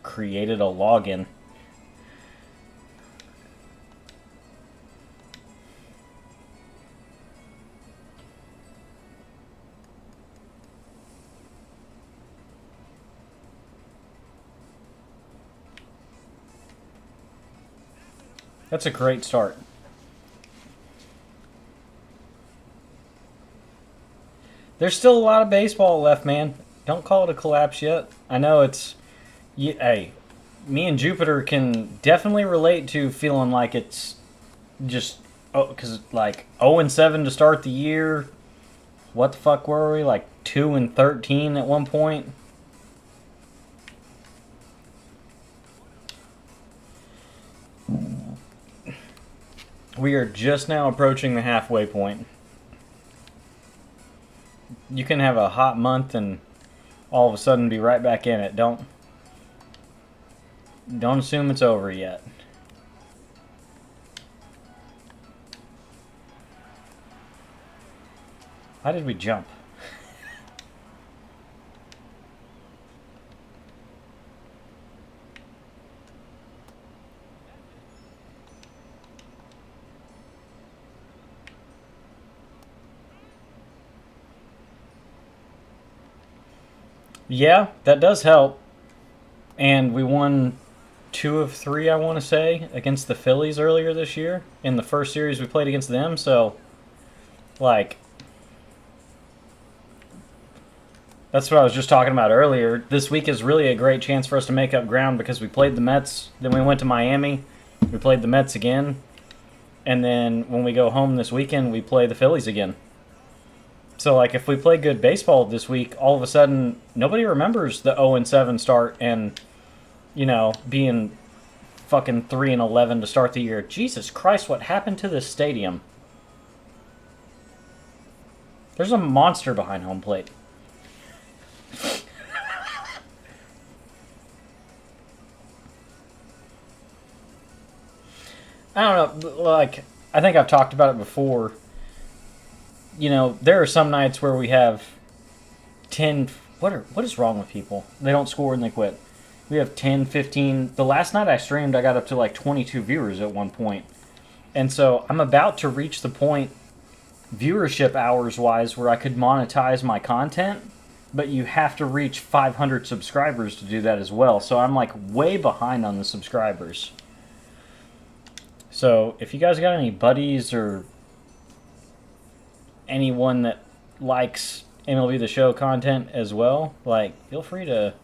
created a login. That's a great start. There's still a lot of baseball left, man. Don't call it a collapse yet. I know it's... Hey, me and Jupiter can definitely relate to feeling like it's just... Oh, because like 0-7 to start the year. What the fuck were we? Like 2-13 at one point? We are just now approaching the halfway point. You can have a hot month and all of a sudden be right back in it. Don't assume it's over yet. Why did we jump? Yeah, that does help. And we won 2 of 3, I want to say, against the Phillies earlier this year in the first series we played against them. So, like, that's what I was just talking about earlier. This week is really a great chance for us to make up ground because we played the Mets, then we went to Miami, we played the Mets again, and then when we go home this weekend, we play the Phillies again. So, like, if we play good baseball this week, all of a sudden, nobody remembers the 0-7 start and, being fucking 3-11 to start the year. Jesus Christ, what happened to this stadium? There's a monster behind home plate. I don't know, like, I think I've talked about it before. There are some nights where we have 10. What is wrong with people? They don't score and they quit. We have 10, 15. The last night I streamed, I got up to like 22 viewers at one point. And so I'm about to reach the point, viewership hours wise, where I could monetize my content, but you have to reach 500 subscribers to do that as well. So I'm like way behind on the subscribers. So if you guys got any buddies or anyone that likes MLB The Show content as well, like, feel free to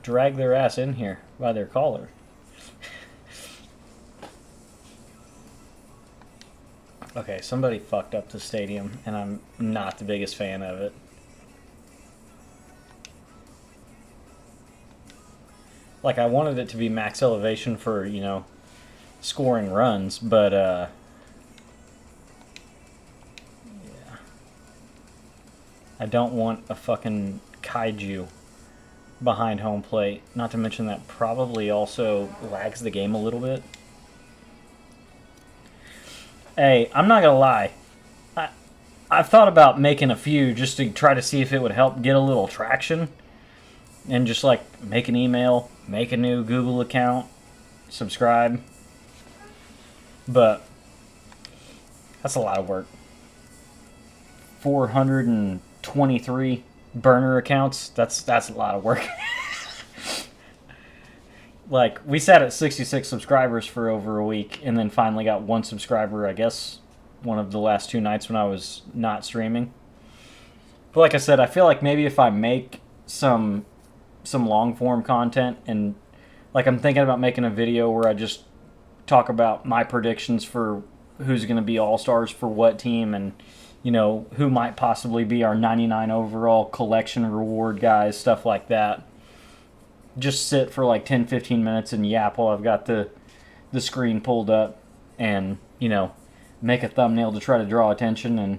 drag their ass in here by their collar. Okay, somebody fucked up the stadium, and I'm not the biggest fan of it. Like, I wanted it to be max elevation for, scoring runs, but, yeah. I don't want a fucking kaiju behind home plate. Not to mention that probably also lags the game a little bit. Hey, I'm not gonna lie. I've thought about making a few just to try to see if it would help get a little traction. And just like make an email, make a new Google account, subscribe. But that's a lot of work. 423 burner accounts. That's a lot of work. Like, we sat at 66 subscribers for over a week and then finally got one subscriber, I guess, one of the last 2 nights when I was not streaming. But like I said, I feel like maybe if I make some long form content, and like I'm thinking about making a video where I just talk about my predictions for who's going to be all-stars for what team, and who might possibly be our 99 overall collection reward guys, stuff like that. Just sit for like 10-15 minutes and yap while I've got the screen pulled up, and make a thumbnail to try to draw attention, and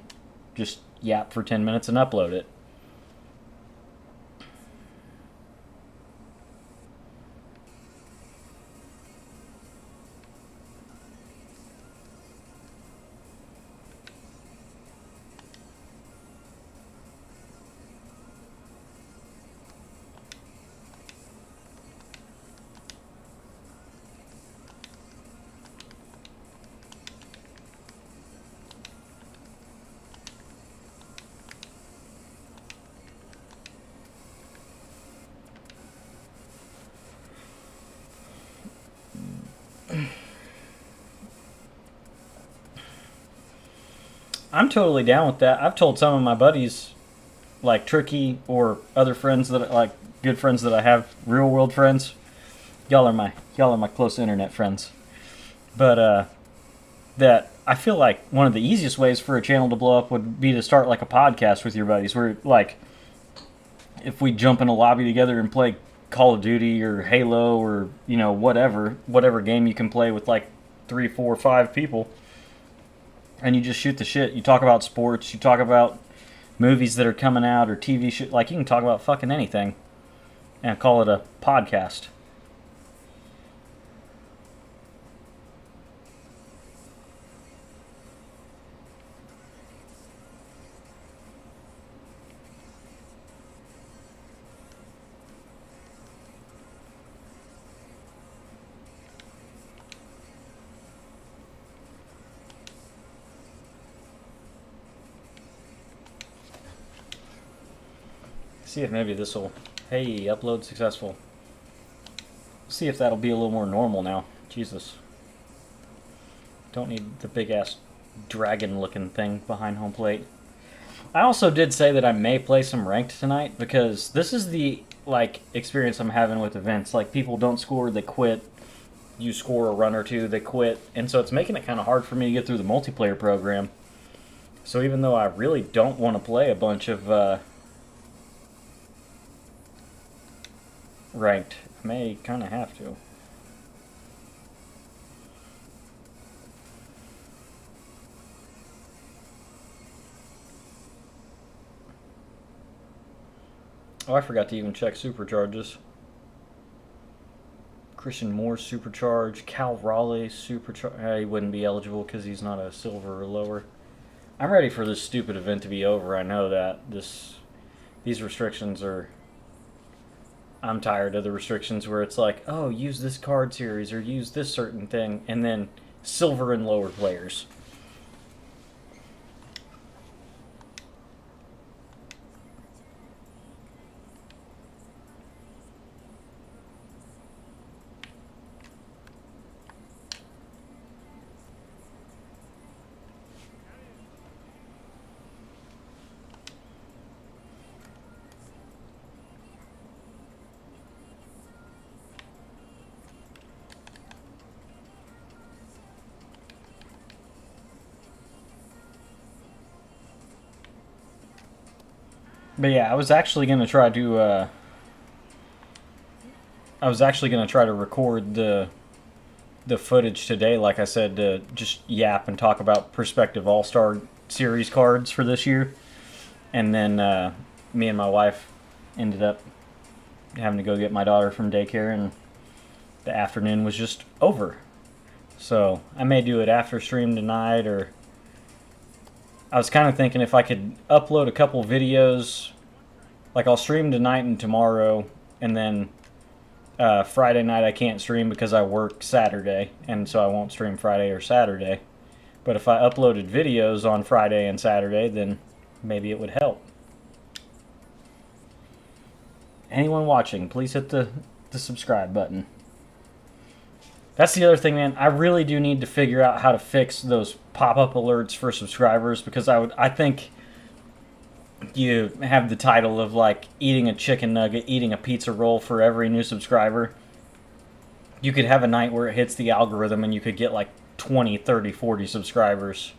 just yap for 10 minutes and upload it. I'm totally down with that. I've told some of my buddies, like Tricky or other friends that like good friends that I have, real world friends. Y'all are my close internet friends. But that I feel like one of the easiest ways for a channel to blow up would be to start like a podcast with your buddies, where like if we jump in a lobby together and play Call of Duty or Halo or whatever game you can play with like 3, 4, 5 people, and you just shoot the shit. You talk about sports, you talk about movies that are coming out or TV shit. Like, you can talk about fucking anything and call it a podcast. See if maybe this will Hey, upload successful. See if that'll be a little more normal now. Jesus. Don't need the big ass dragon looking thing behind home plate. I also did say that I may play some ranked tonight because this is the experience I'm having with events. Like, people don't score, they quit. You score a run or two, they quit. And so it's making it kind of hard for me to get through the multiplayer program. So even though I really don't want to play a bunch of ranked, I may kind of have to. Oh, I forgot to even check supercharges. Christian Moore supercharge, Cal Raleigh supercharge. He wouldn't be eligible because he's not a silver or lower. I'm ready for this stupid event to be over. I know that these restrictions are. I'm tired of the restrictions where it's like, oh, use this card series or use this certain thing, and then silver and lower players. But yeah, I was actually gonna try to. I was actually gonna try to record the footage today, like I said, to just yap and talk about prospective All-Star Series cards for this year. And then me and my wife ended up having to go get my daughter from daycare, and the afternoon was just over. So I may do it after stream tonight, or I was kind of thinking if I could upload a couple videos, like I'll stream tonight and tomorrow, and then Friday night I can't stream because I work Saturday, and so I won't stream Friday or Saturday. But if I uploaded videos on Friday and Saturday, then maybe it would help. Anyone watching, please hit the subscribe button. That's the other thing, man. I really do need to figure out how to fix those pop-up alerts for subscribers, because I think you have the title of like eating a chicken nugget, eating a pizza roll for every new subscriber. You could have a night where it hits the algorithm and you could get like 20, 30, 40 subscribers.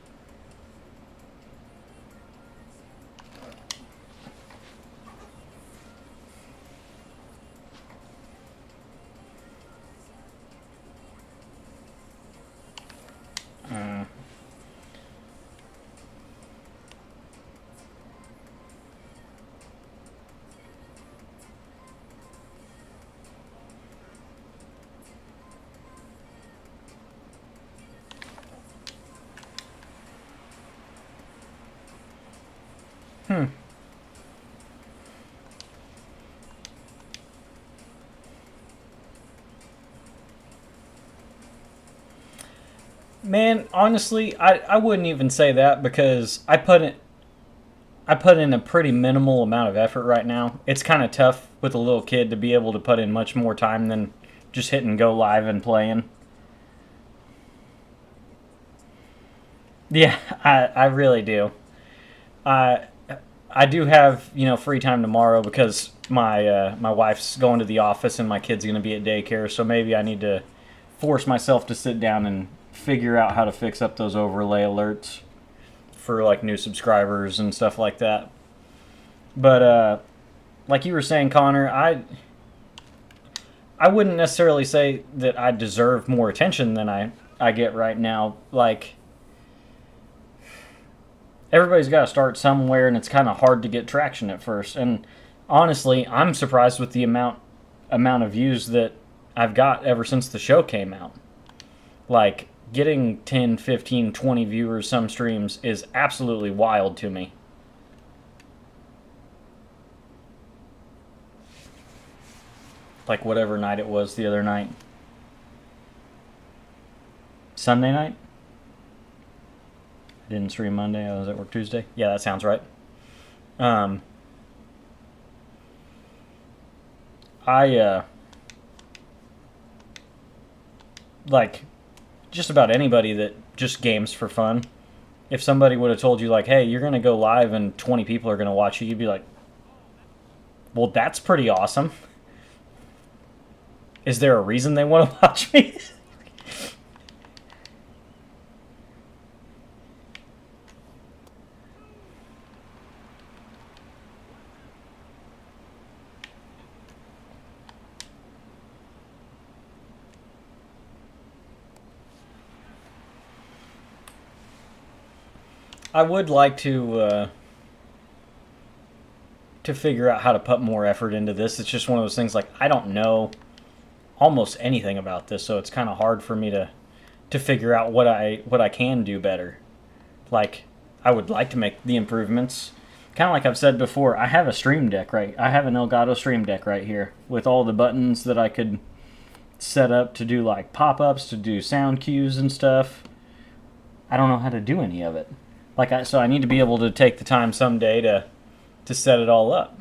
Man, honestly, I wouldn't even say that, because I put in a pretty minimal amount of effort right now. It's kind of tough with a little kid to be able to put in much more time than just hitting go live and playing. Yeah, I really do. I I do have free time tomorrow because my wife's going to the office and my kid's going to be at daycare. So maybe I need to force myself to sit down and figure out how to fix up those overlay alerts for like new subscribers and stuff like that. But like you were saying, Connor, I wouldn't necessarily say that I deserve more attention than I get right now. Like, everybody's got to start somewhere, and it's kind of hard to get traction at first. And honestly, I'm surprised with the amount of views that I've got ever since the show came out. Like, getting 10, 15, 20 viewers some streams is absolutely wild to me. Like whatever night it was the other night. Sunday night? I didn't stream Monday. I was at work Tuesday. Yeah, that sounds right. I like just about anybody that just games for fun. If somebody would have told you like, "Hey, you're gonna go live and 20 people are gonna watch you," you'd be like, "Well, that's pretty awesome. Is there a reason they want to watch me?" I would like to figure out how to put more effort into this. It's just one of those things like I don't know almost anything about this, so it's kind of hard for me to figure out what I can do better. Like I would like to make the improvements. Kind of like I've said before, I have a Stream Deck I have an Elgato Stream Deck right here with all the buttons that I could set up to do like pop-ups, to do sound cues and stuff. I don't know how to do any of it. So I need to be able to take the time someday to set it all up.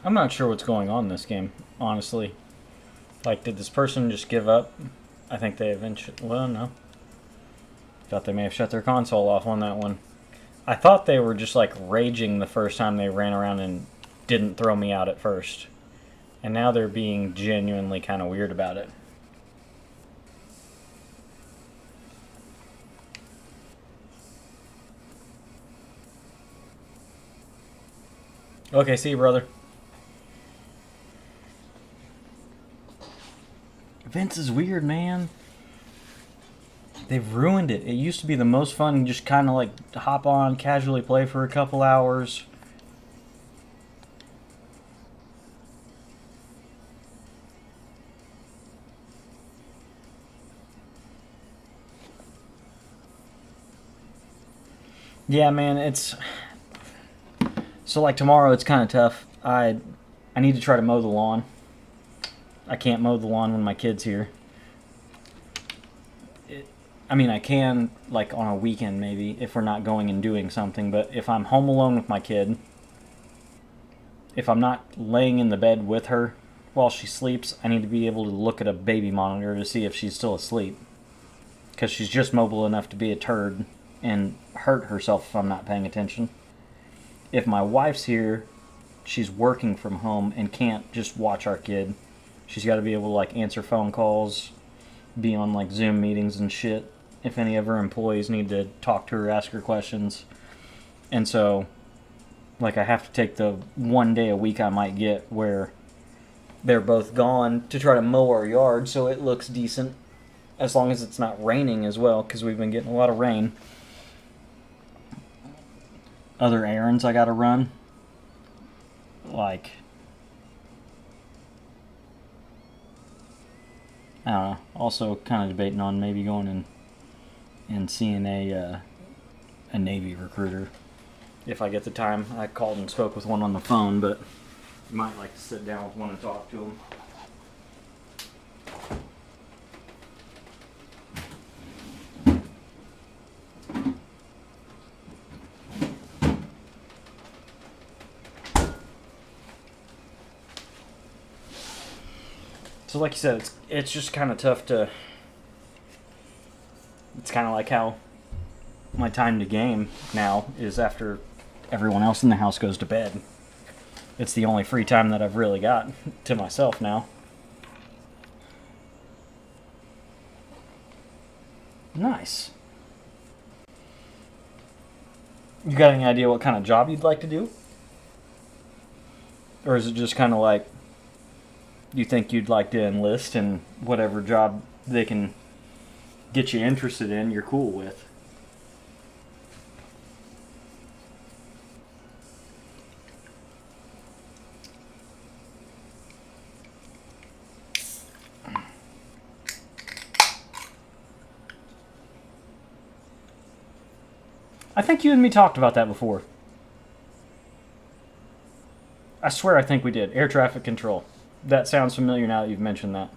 I'm not sure what's going on in this game, honestly. Like, did this person just give up? I think they eventually... Well, no. Thought they may have shut their console off on that one. I thought they were just, like, raging the first time they ran around and didn't throw me out at first. And now they're being genuinely kind of weird about it. Okay, see you, brother. Vince is weird, man. They've ruined it. It used to be the most fun, just kind of like hop on, casually play for a couple hours. Yeah, man, it's... So, like, tomorrow it's kind of tough. I need to try to mow the lawn. I can't mow the lawn when my kid's here. I mean, I can, like, on a weekend maybe, if we're not going and doing something, but if I'm home alone with my kid, if I'm not laying in the bed with her while she sleeps, I need to be able to look at a baby monitor to see if she's still asleep. Because she's just mobile enough to be a turd and hurt herself if I'm not paying attention. If my wife's here, she's working from home and can't just watch our kid. She's got to be able to, like, answer phone calls, be on, like, Zoom meetings and shit if any of her employees need to talk to her, ask her questions. And so, like, I have to take the one day a week I might get where they're both gone to try to mow our yard so it looks decent, as long as it's not raining as well, because we've been getting a lot of rain. Other errands I gotta run, like, I don't know, also kind of debating on maybe going and seeing a Navy recruiter if I get the time. I called and spoke with one on the phone, but you might like to sit down with one and talk to him. So like you said, it's just kind of tough to... It's kind of like how my time to game now is after everyone else in the house goes to bed. It's the only free time that I've really got to myself now. Nice. You got any idea what kind of job you'd like to do? Or is it just kind of like you think you'd like to enlist and whatever job they can get you interested in, you're cool with? I think you and me talked about that before. I swear I think we did. Air traffic control. That sounds familiar now that you've mentioned that.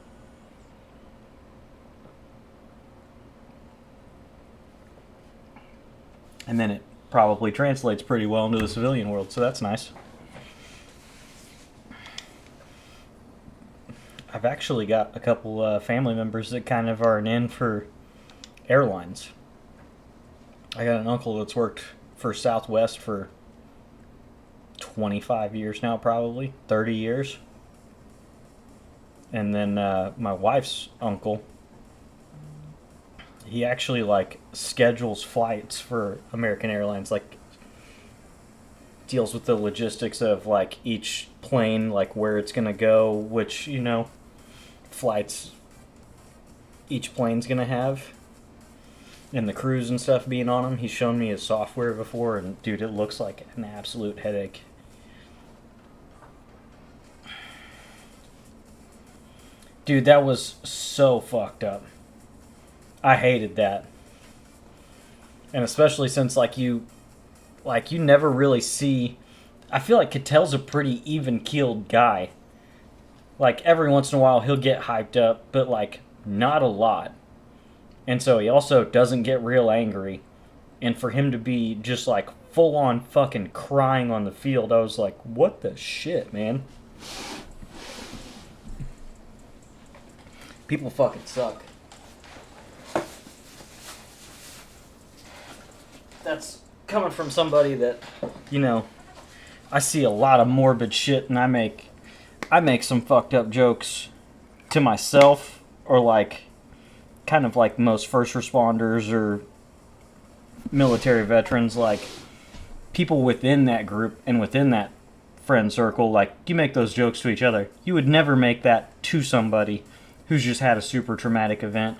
And then it probably translates pretty well into the civilian world, so that's nice. I've actually got a couple family members that kind of are an in for airlines. I got an uncle that's worked for Southwest for 25 years now, probably 30 years. And then my wife's uncle, he actually like schedules flights for American Airlines, like deals with the logistics of like each plane, like where it's gonna go, which, you know, flights each plane's gonna have, and the crews and stuff being on them. He's shown me his software before, and dude, it looks like an absolute headache. Dude, that was so fucked up. I hated that. And especially since you never really see... I feel like Catel's a pretty even-keeled guy. Like, every once in a while he'll get hyped up, but, like, not a lot. And so he also doesn't get real angry. And for him to be just, like, full-on fucking crying on the field, I was like, what the shit, man? People fucking suck. That's coming from somebody that, you know, I see a lot of morbid shit, and I make some fucked up jokes to myself, or like kind of like most first responders or military veterans, like people within that group and within that friend circle, like you make those jokes to each other. You would never make that to somebody who's just had a super traumatic event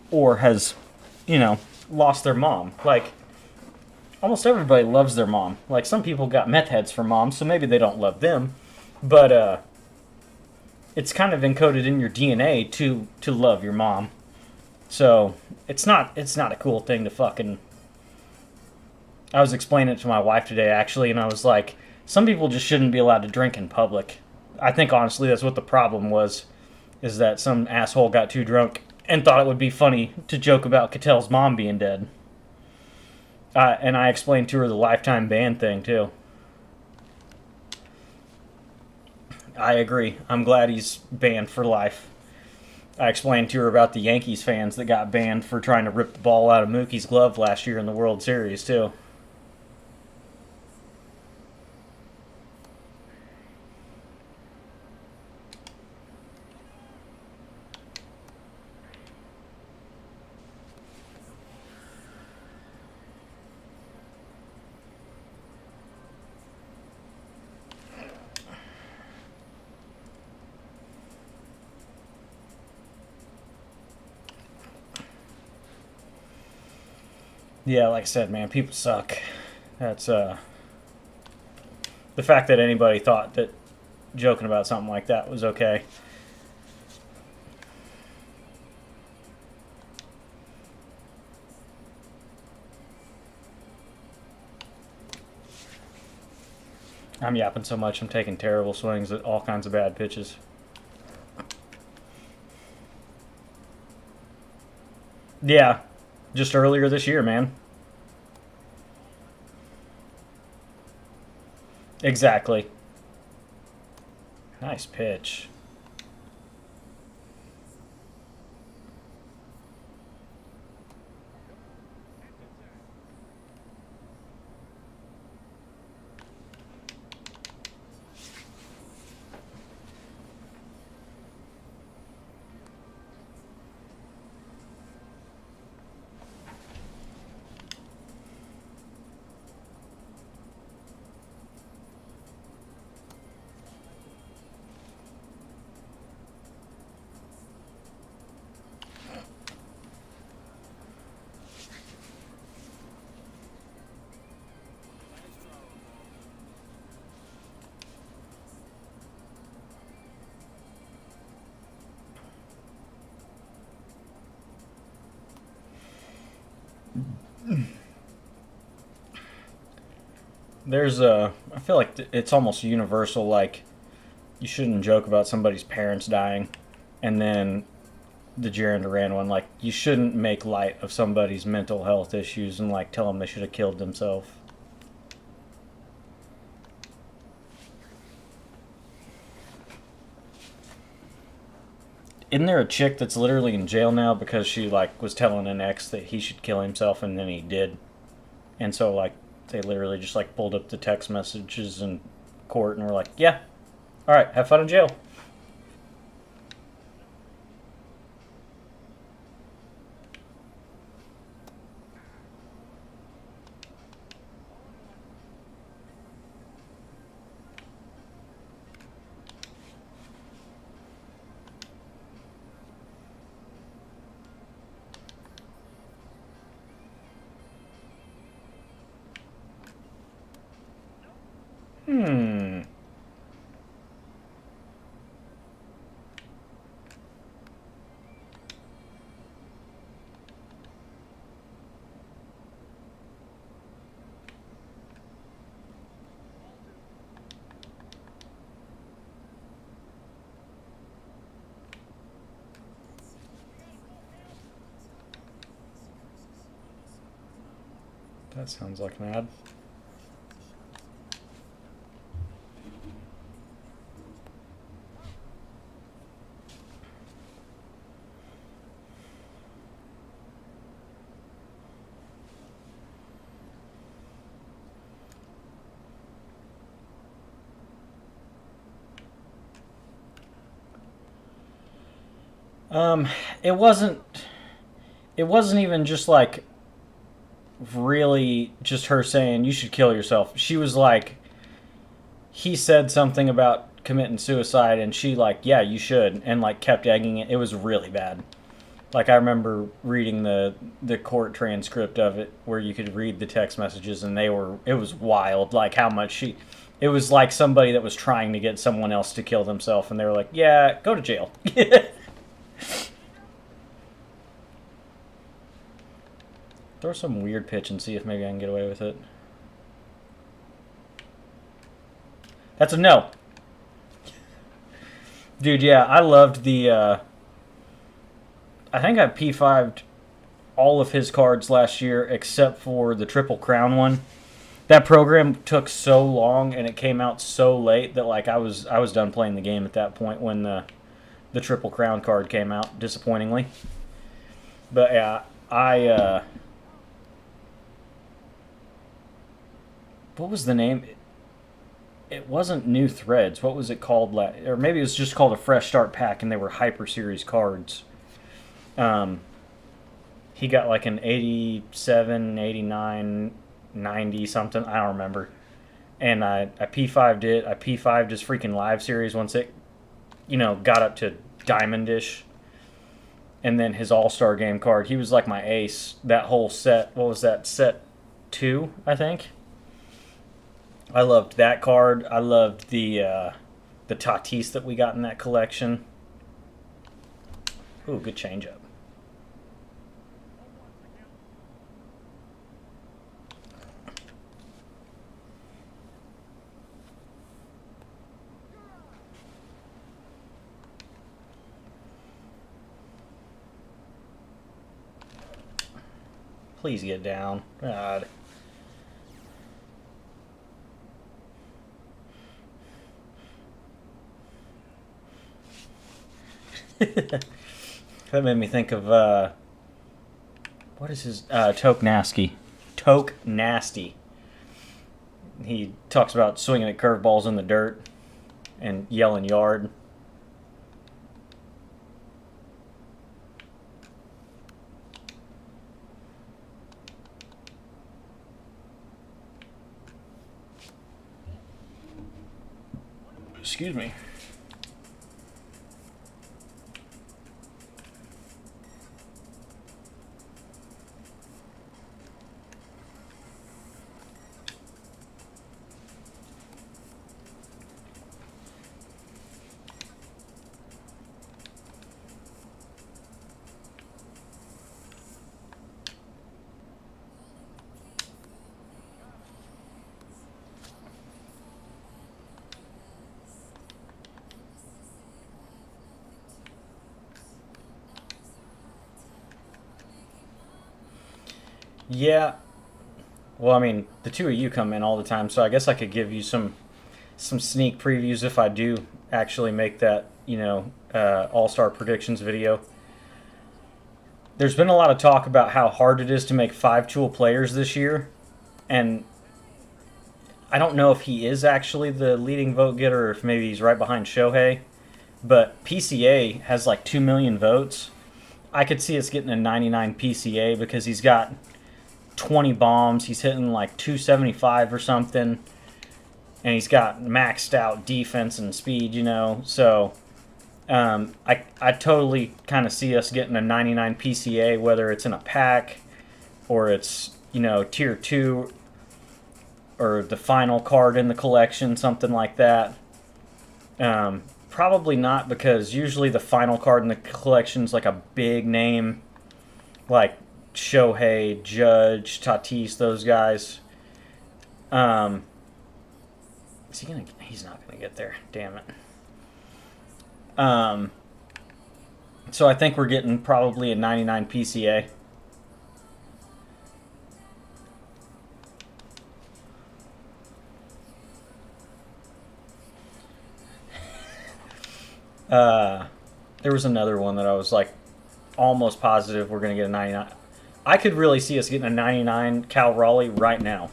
or has, you know, lost their mom. Like, almost everybody loves their mom. Like, some people got meth heads for moms, so maybe they don't love them. But, it's kind of encoded in your DNA to love your mom. So, it's not a cool thing to fucking... I was explaining it to my wife today, actually, and I was like, some people just shouldn't be allowed to drink in public. I think, honestly, that's what the problem was, is that some asshole got too drunk and thought it would be funny to joke about Catel's mom being dead. And I explained to her the lifetime ban thing, too. I agree. I'm glad he's banned for life. I explained to her about the Yankees fans that got banned for trying to rip the ball out of Mookie's glove last year in the World Series, too. Yeah, like I said, man, people suck. That's, the fact that anybody thought that joking about something like that was okay. I'm yapping so much, I'm taking terrible swings at all kinds of bad pitches. Yeah, just earlier this year, man. Exactly. Nice pitch. There's a, I feel like it's almost universal, like, you shouldn't joke about somebody's parents dying. And then the Jaron Duran one, like, you shouldn't make light of somebody's mental health issues and, like, tell them they should have killed themselves. Isn't there a chick that's literally in jail now because she, like, was telling an ex that he should kill himself and then he did? And so, like, they literally just, like, pulled up the text messages in court and were like, yeah, alright, have fun in jail. Hmm. That sounds like an ad. Um, it wasn't. It wasn't even just like really just her saying you should kill yourself. She was like, he said something about committing suicide, and she like, yeah, you should, and like kept egging it. It was really bad. Like I remember reading the court transcript of it, where you could read the text messages, and it was wild. Like how much she. It was like somebody that was trying to get someone else to kill themselves, and they were like, yeah, go to jail. Throw some weird pitch and see if maybe I can get away with it. That's a no. Dude, yeah, I loved the I think I P5'd all of his cards last year except for the Triple Crown one. That program took so long and it came out so late that like I was done playing the game at that point when the Triple Crown card came out, disappointingly. But yeah, what was the name? It wasn't New Threads. What was it called? Or maybe it was just called a Fresh Start Pack, and they were Hyper Series cards. He got like an 87, 89, 90 something. I don't remember. And I P5'd it. I P5'd his freaking live series once it, got up to Diamondish. And then his All-Star Game card. He was like my ace. That whole set. What was that? Set 2, I think. I loved that card. I loved the Tatis that we got in that collection. Ooh, good changeup. Please get down. God. That made me think of what is his Toke Nasty. Toke Nasty. He talks about swinging at curveballs in the dirt and yelling yard. Excuse me. Yeah. Well, I mean, the two of you come in all the time, so I guess I could give you some sneak previews if I do actually make that, All-Star predictions video. There's been a lot of talk about how hard it is to make 5-tool players this year, and I don't know if he is actually the leading vote getter or if maybe he's right behind Shohei, but PCA has like 2 million votes. I could see us getting a 99 PCA because he's got 20 bombs. He's hitting like 275 or something. And he's got maxed out defense and speed, So I totally kind of see us getting a 99 PCA, whether it's in a pack or it's, tier 2 or the final card in the collection, something like that. Probably not, because usually the final card in the collection is like a big name, like Shohei, Judge, Tatis, those guys. Is he gonna? He's not gonna get there. Damn it. So I think we're getting probably a 99 PCA. There was another one that I was like almost positive we're gonna get a 99. I could really see us getting a 99 Cal Raleigh right now.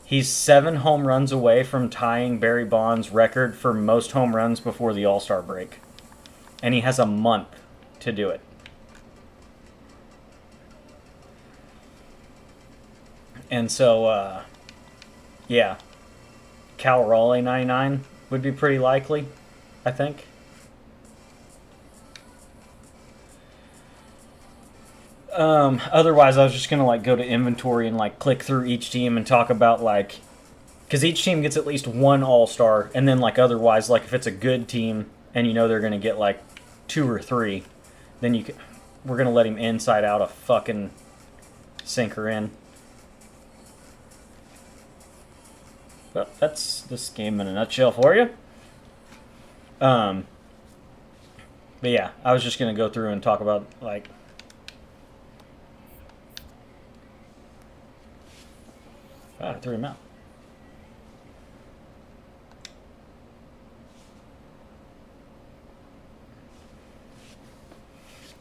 He's 7 home runs away from tying Barry Bonds' record for most home runs before the All-Star break. And he has a month to do it. And so, yeah. Cal Raleigh 99 would be pretty likely, I think. Otherwise, I was just gonna like go to inventory and like click through each team and talk about like, because each team gets at least one All-Star, and then like otherwise, like if it's a good team and they're gonna get like 2 or 3, then we're gonna let him inside out a fucking sinker in. Well, that's this game in a nutshell for you. But yeah, I was just gonna go through and talk about like. I threw him out.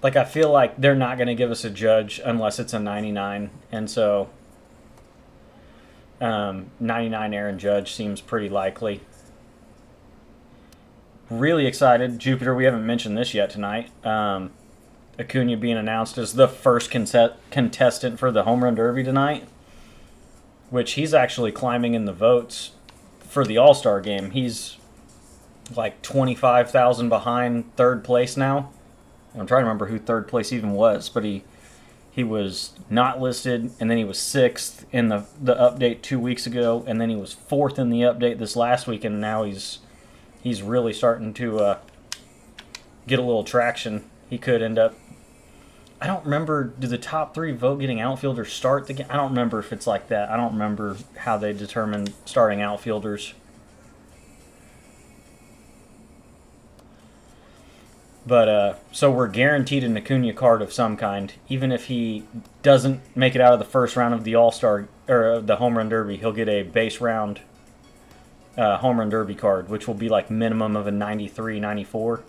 Like I feel like they're not going to give us a judge unless it's a 99, and so 99 Aaron Judge seems pretty likely. Really excited, Jupiter. We haven't mentioned this yet tonight. Acuna being announced as the first contestant for the home run derby tonight, which he's actually climbing in the votes for the All-Star game. He's like 25,000 behind third place now. I'm trying to remember who third place even was, but he was not listed, and then he was sixth in the update 2 weeks ago, and then he was fourth in the update this last week, and now he's really starting to get a little traction. He could end up. I don't remember. Do the top three vote getting outfielders start the game? I don't remember if it's like that. I don't remember how they determine starting outfielders. But so we're guaranteed an Acuna card of some kind. Even if he doesn't make it out of the first round of the All-Star or the Home Run Derby, he'll get a base round Home Run Derby card, which will be like minimum of a 93, 94.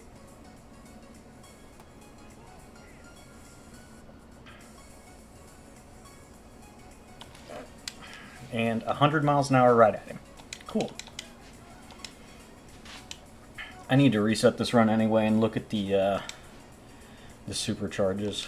And 100 miles an hour right at him. Cool. I need to reset this run anyway and look at the supercharges.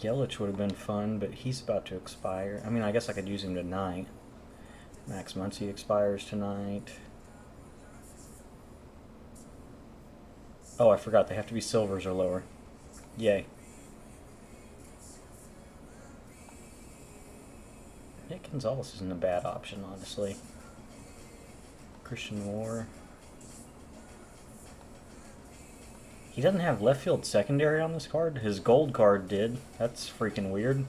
Yelich would have been fun, but he's about to expire. I mean, I guess I could use him tonight. Max Muncy expires tonight. Oh, I forgot. They have to be silvers or lower. Yay. Nick Gonzalez isn't a bad option, honestly. Christian Moore. He doesn't have left field secondary on this card. His gold card did. That's freaking weird.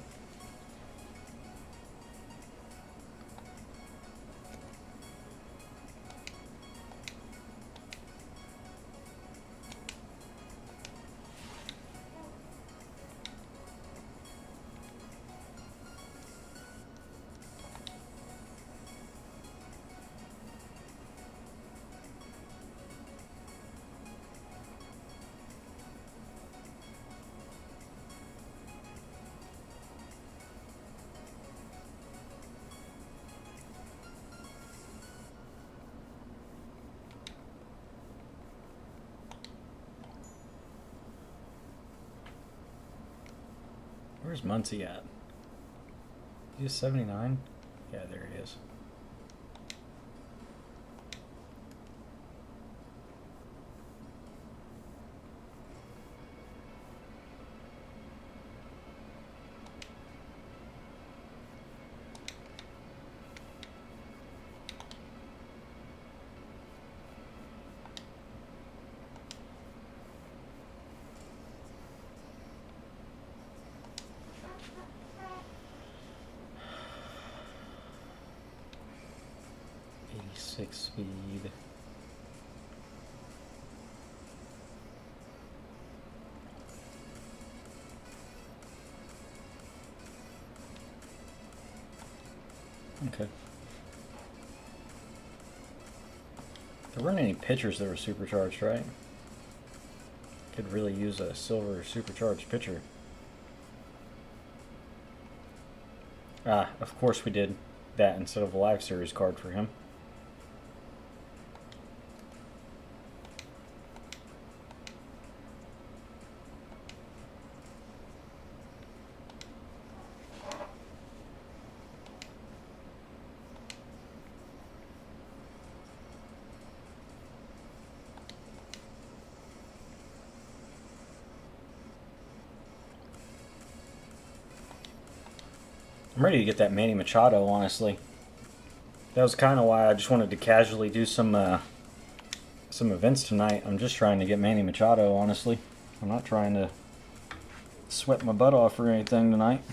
Where's Muncy at? He's 79? Yeah, there he is. Speed. Okay. There weren't any pitchers that were supercharged, right? Could really use a silver supercharged pitcher. Ah, of course we did that instead of a live series card for him. I'm ready to get that Manny Machado, honestly. That was kind of why I just wanted to casually do some events tonight. I'm just trying to get Manny Machado, honestly. I'm not trying to sweat my butt off or anything tonight.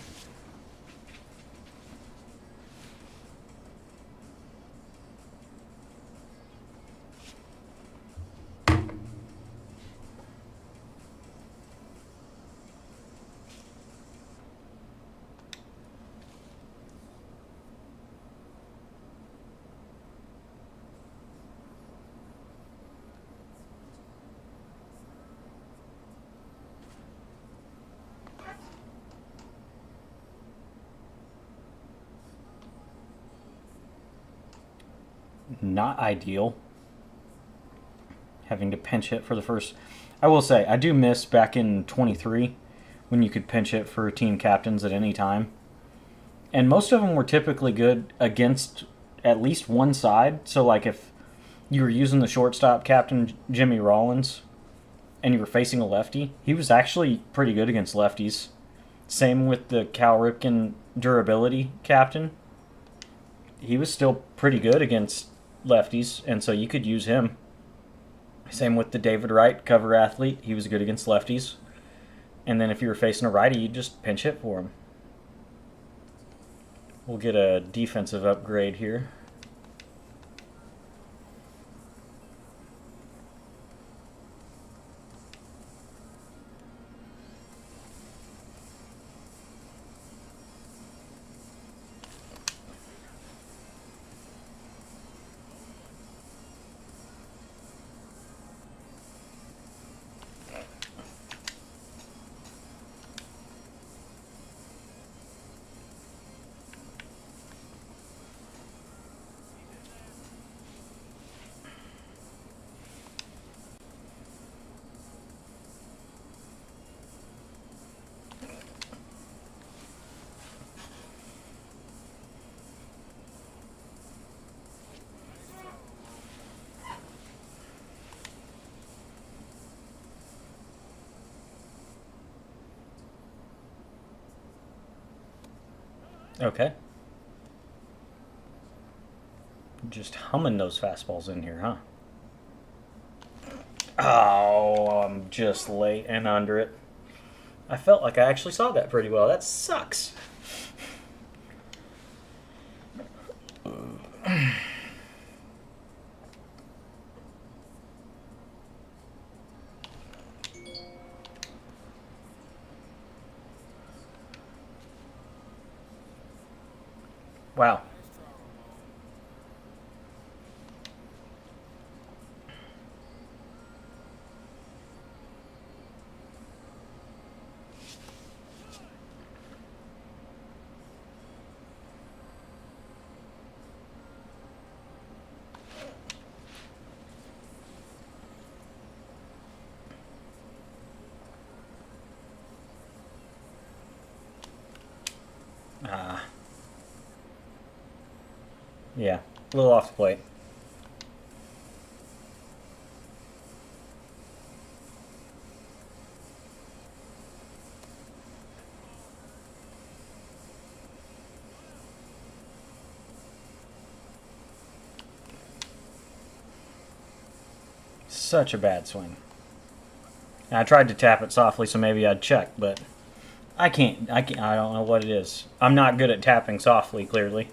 Not ideal. Having to pinch hit for the first. I will say, I do miss back in 23 when you could pinch hit for team captains at any time. And most of them were typically good against at least one side. So, like, if you were using the shortstop captain, Jimmy Rollins, and you were facing a lefty, he was actually pretty good against lefties. Same with the Cal Ripken durability captain. He was still pretty good against lefties, and so you could use him. Same with the David Wright cover athlete. He was good against lefties. And then if you were facing a righty, you'd just pinch hit for him. We'll get a defensive upgrade here. Okay. Just humming those fastballs in here, huh? Oh, I'm just late and under it. I felt like I actually saw that pretty well. That sucks. Wow. Yeah, a little off the plate. Such a bad swing. And I tried to tap it softly so maybe I'd check, but I can't. I don't know what it is. I'm not good at tapping softly, clearly.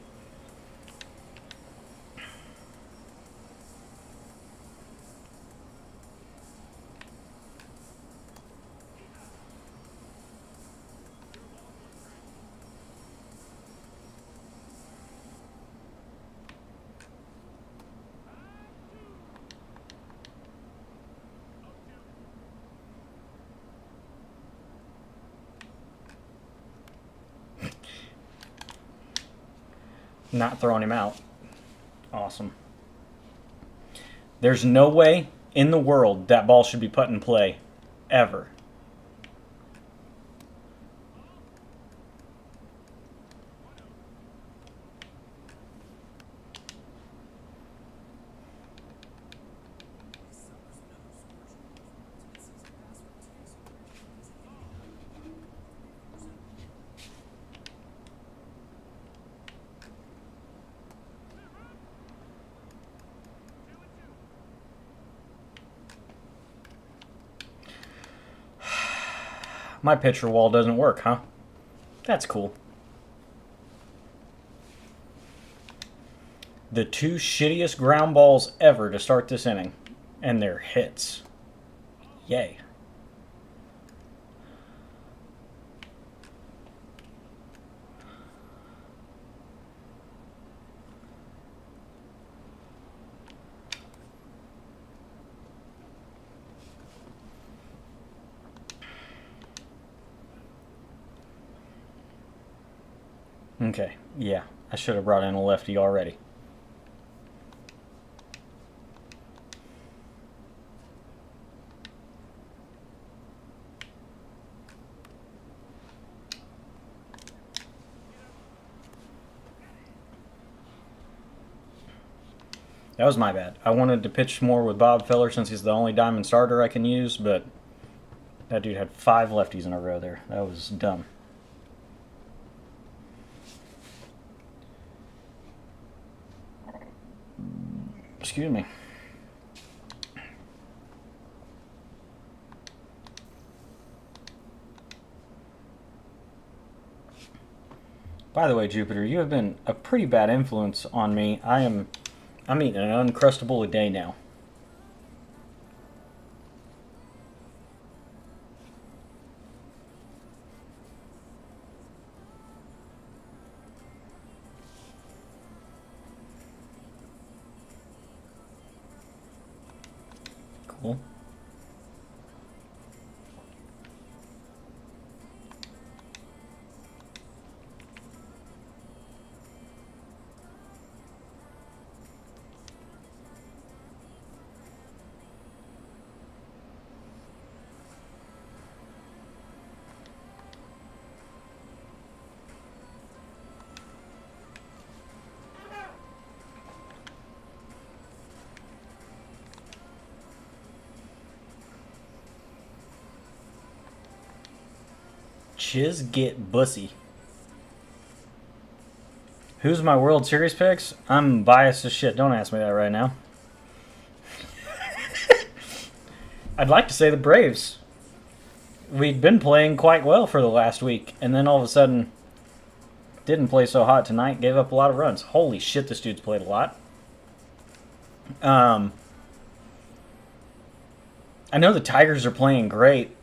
Not throwing him out. Awesome. There's no way in the world that ball should be put in play. Ever. my pitcher wall doesn't work, huh? That's cool. The two shittiest ground balls ever to start this inning. And they're hits. Yay. Okay, yeah. I should have brought in a lefty already. That was my bad. I wanted to pitch more with Bob Feller since he's the only diamond starter I can use, but that dude had 5 lefties in a row there. That was dumb. Excuse me. By the way, Jupiter, you have been a pretty bad influence on me. I'm eating an Uncrustable a day now. Cool. Chiz get bussy. Who's my World Series picks? I'm biased as shit. Don't ask me that right now. I'd like to say the Braves. We'd been playing quite well for the last week, and then all of a sudden, didn't play so hot tonight, gave up a lot of runs. Holy shit, this dude's played a lot. I know the Tigers are playing great.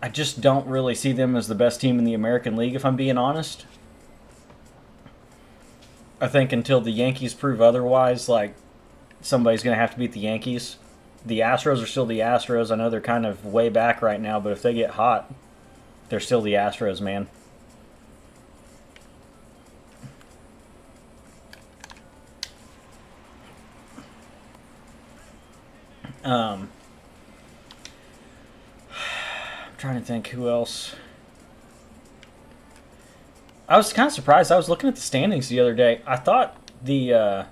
I just don't really see them as the best team in the American League, if I'm being honest. I think until the Yankees prove otherwise, like, somebody's going to have to beat the Yankees. The Astros are still the Astros. I know they're kind of way back right now, but if they get hot, they're still the Astros, man. I'm trying to think who else. I was kind of surprised. I was looking at the standings the other day. I thought the...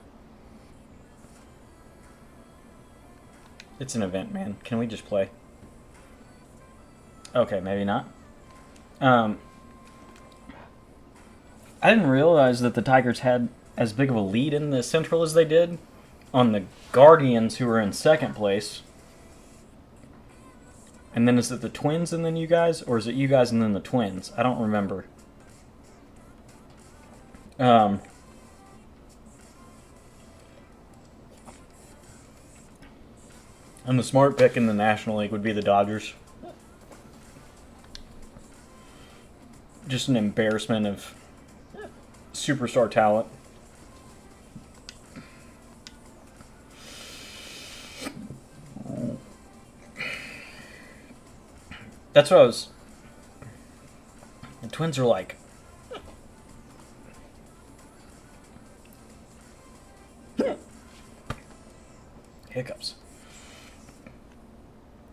It's an event, man. Can we just play? Okay, maybe not. I didn't realize that the Tigers had as big of a lead in the Central as they did on the Guardians, who were in second place. And then is it the Twins and then you guys? Or is it you guys and then the Twins? I don't remember. And the smart pick in the National League would be the Dodgers. Just an embarrassment of superstar talent. That's what I was... The Twins are like... Hiccups.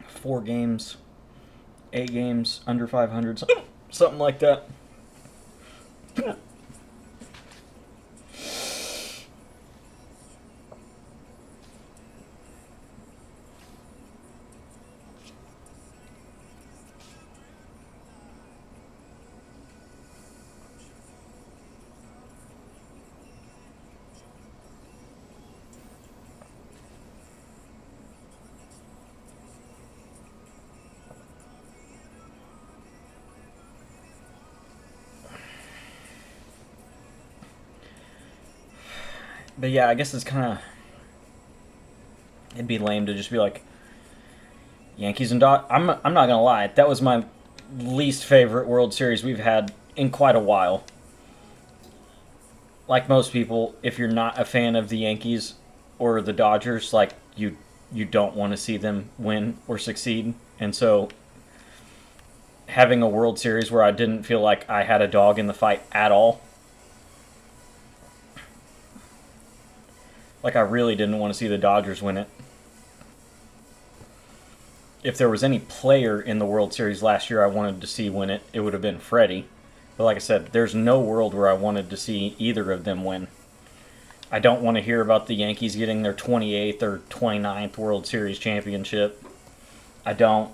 4 games, 8 games, under 500, something like that. But yeah, I guess it's kind of, it'd be lame to just be like Yankees and Dodgers. I'm not gonna lie, that was my least favorite World Series we've had in quite a while. Like most people, if you're not a fan of the Yankees or the Dodgers, like you don't want to see them win or succeed. And so having a World Series where I didn't feel like I had a dog in the fight at all, like I really didn't want to see the Dodgers win it. If there was any player in the World Series last year I wanted to see win it, it would have been Freddie. But like I said, there's no world where I wanted to see either of them win. I don't want to hear about the Yankees getting their 28th or 29th World Series championship. I don't.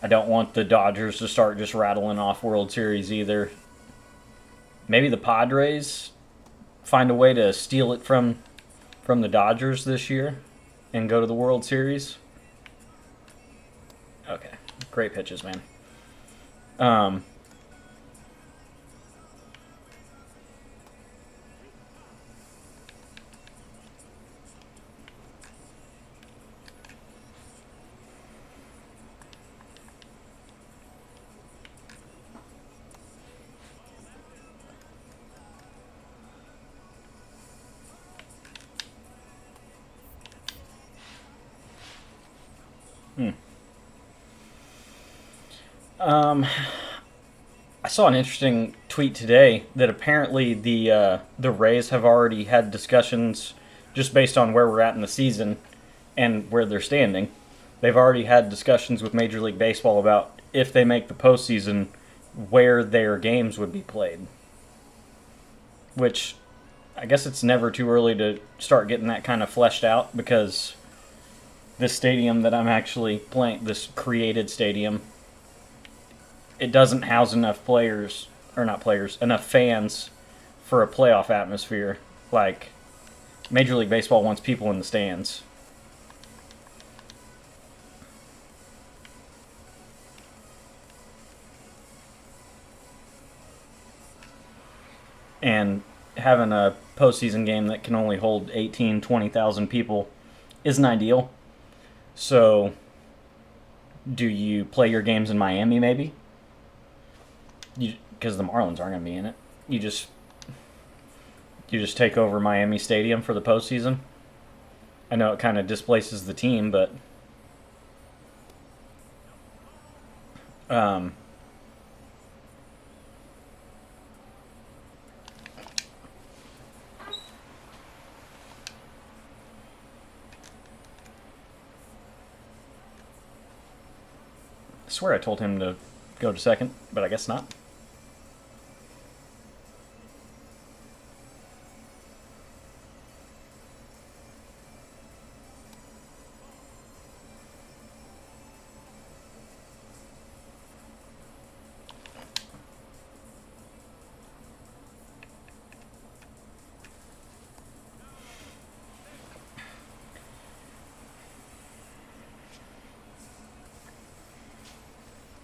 I don't want the Dodgers to start just rattling off World Series either. Maybe the Padres find a way to steal it from the Dodgers this year and go to the World Series. Okay, great pitches, man. Um, hmm. um, I saw an interesting tweet today that apparently the Rays have already had discussions just based on where we're at in the season and where they're standing. They've already had discussions with Major League Baseball about if they make the postseason, where their games would be played. Which I guess it's never too early to start getting that kind of fleshed out because this stadium that I'm actually playing, this created stadium, it doesn't house enough players, or not players, enough fans for a playoff atmosphere. Like, Major League Baseball wants people in the stands. And having a postseason game that can only hold 18, 20,000 people isn't ideal. So, do you play your games in Miami maybe? Because the Marlins aren't going to be in it. You just take over Miami Stadium for the postseason. I know it kind of displaces the team, but um, I swear I told him to go to second, but I guess not.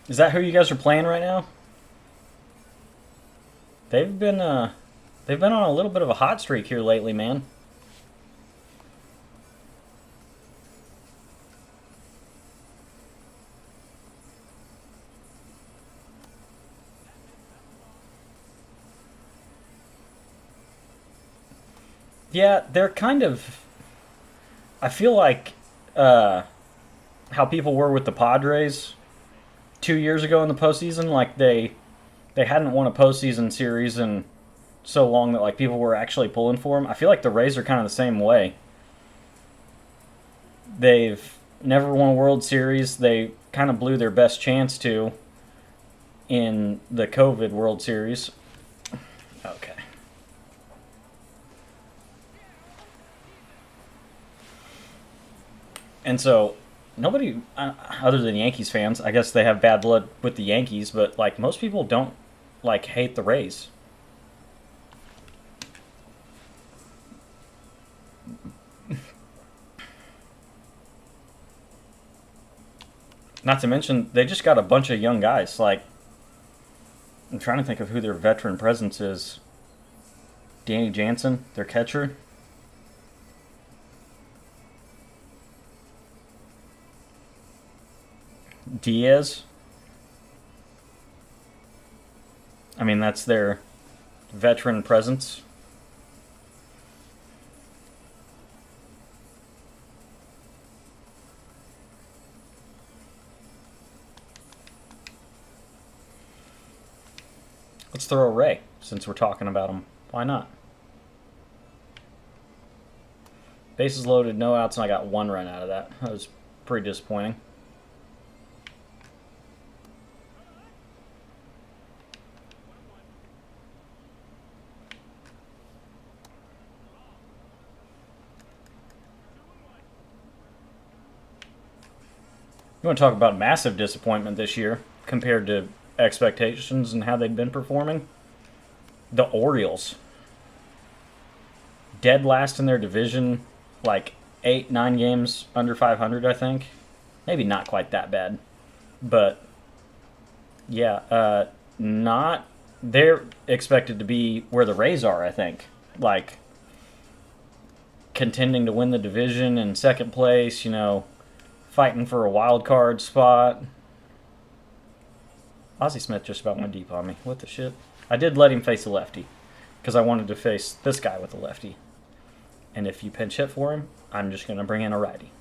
Is that who you guys are playing right now? They've been they've been on a little bit of a hot streak here lately, man. Yeah, they're kind of. I feel like how people were with the Padres 2 years ago in the postseason. Like they hadn't won a postseason series in so long that like people were actually pulling for them. I feel like the Rays are kind of the same way. They've never won a World Series. They kind of blew their best chance to in the COVID World Series. Okay. And so nobody other than Yankees fans, I guess they have bad blood with the Yankees, but like most people don't like hate the Rays. Not to mention they just got a bunch of young guys. Like I'm trying to think of who their veteran presence is. Danny Jansen, their catcher. Diaz. I mean, that's their veteran presence. Let's throw a Ray, since we're talking about him. Why not? Bases loaded, no outs, and I got 1 run out of that. That was pretty disappointing. You want to talk about massive disappointment this year compared to expectations and how they've been performing? The Orioles. Dead last in their division, like 8-9 games under 500, I think. Maybe not quite that bad. But, yeah, not... They're expected to be where the Rays are, I think. Like, contending to win the division in second place, you know, fighting for a wild card spot. Ozzie Smith just about went deep on me. What the shit? I did let him face a lefty because I wanted to face this guy with a lefty. And if you pinch hit for him, I'm just going to bring in a righty.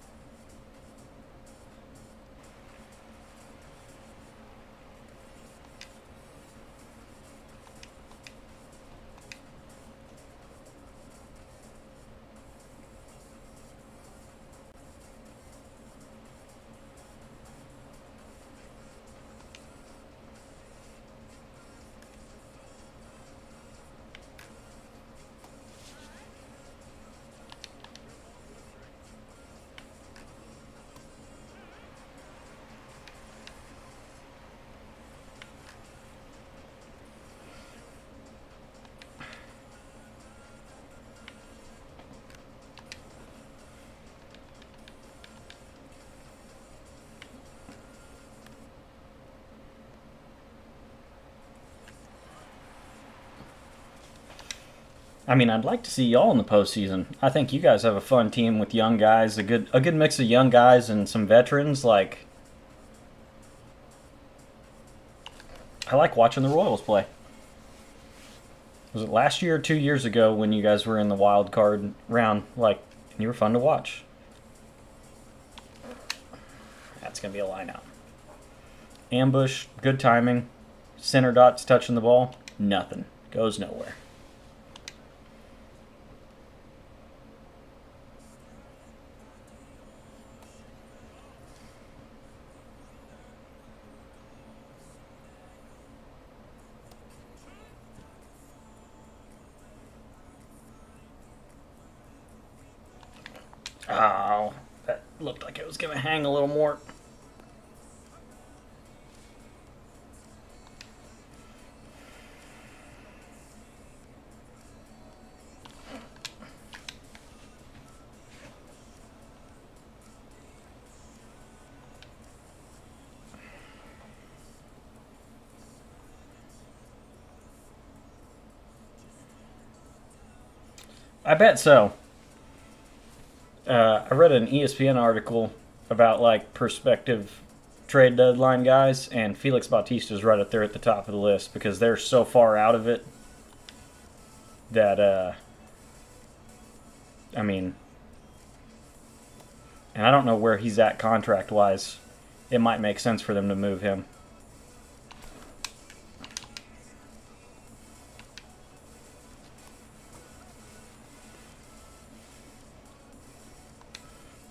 I mean, I'd like to see y'all in the postseason. I think you guys have a fun team with young guys, a good mix of young guys and some veterans. Like, I like watching the Royals play. Was it last year or 2 years ago when you guys were in the wild card round? Like, you were fun to watch. That's gonna be a line out. Ambush, good timing. Center dot's touching the ball. Nothing. Goes nowhere. Oh, that looked like it was going to hang a little more. I bet so. I read an ESPN article about like prospective trade deadline guys, and Felix Bautista's right up there at the top of the list because they're so far out of it that I mean, and I don't know where he's at contract wise. It might make sense for them to move him.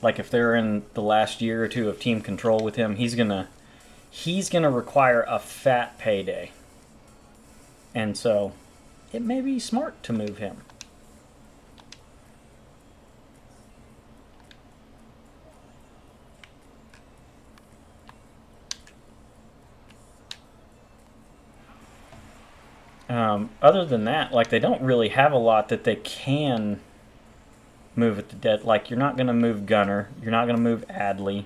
Like if they're in the last year or two of team control with him, he's gonna require a fat payday. And so it may be smart to move him. Other than that, like they don't really have a lot that they can move at the dead. Like you're not going to move Gunner. You're not going to move Adley.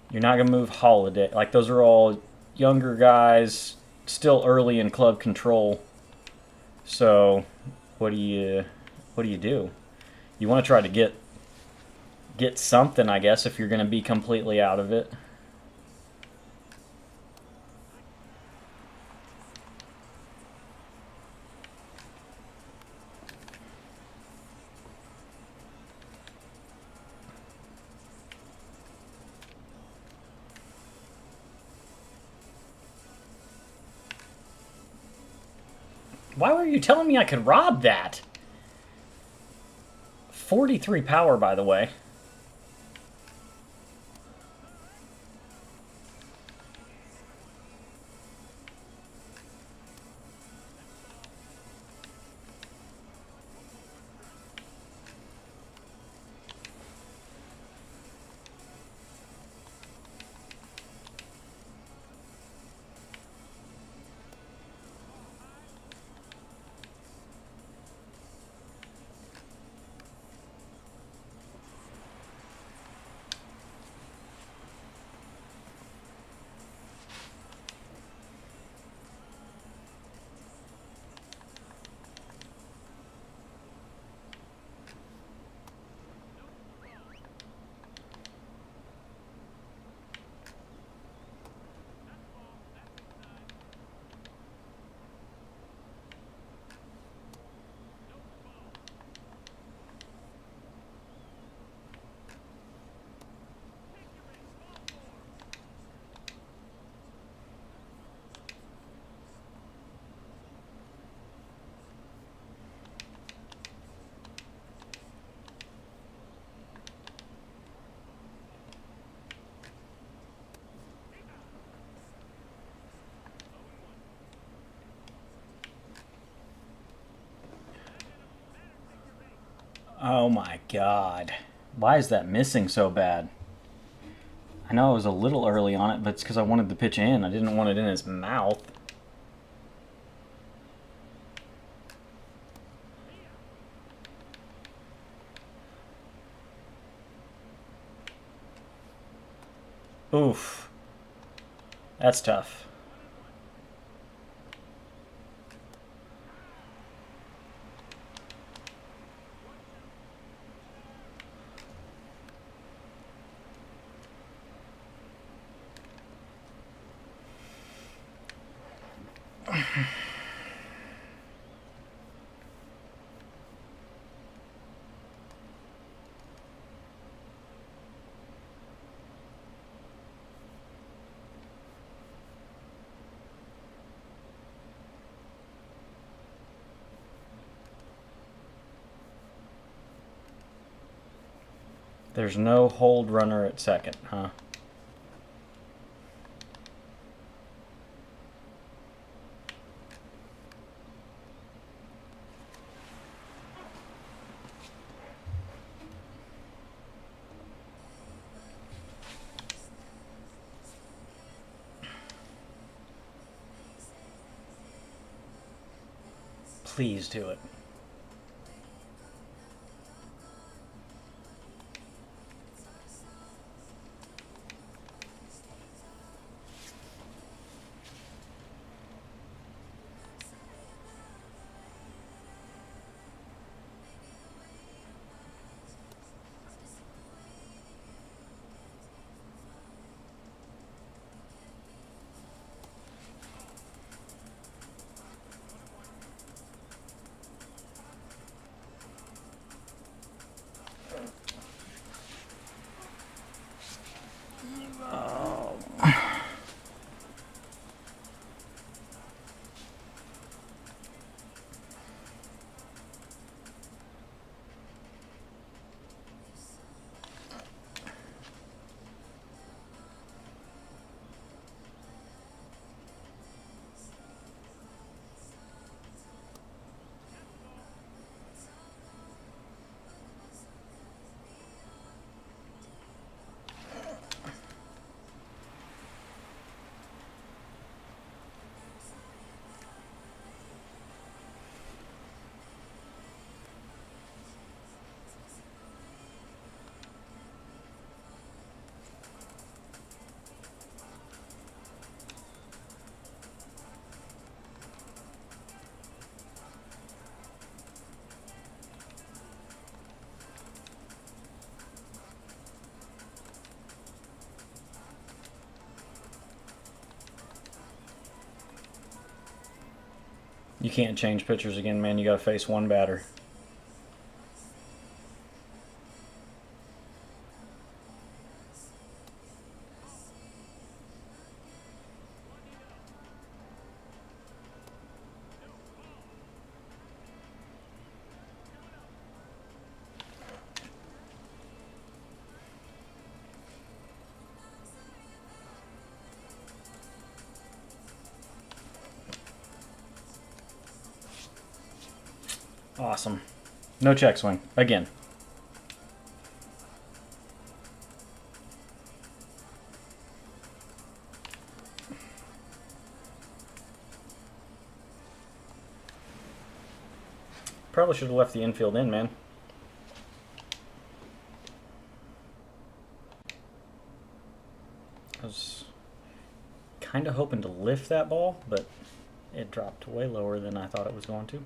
You're not going to move Holiday. Like those are all younger guys, still early in club control. So what do you do? You want to try to get something, I guess, if you're going to be completely out of it. Why were you telling me I could rob that? 43 power, by the way. Oh my god. Why is that missing so bad? I know I was a little early on it, but it's because I wanted the pitch in. I didn't want it in his mouth. Oof. That's tough. There's no hold runner at second, huh? Please do it. You can't change pitchers again, man. You gotta face one batter. Awesome. No check swing. Again. Probably should have left the infield in, man. I was kind of hoping to lift that ball, but it dropped way lower than I thought it was going to.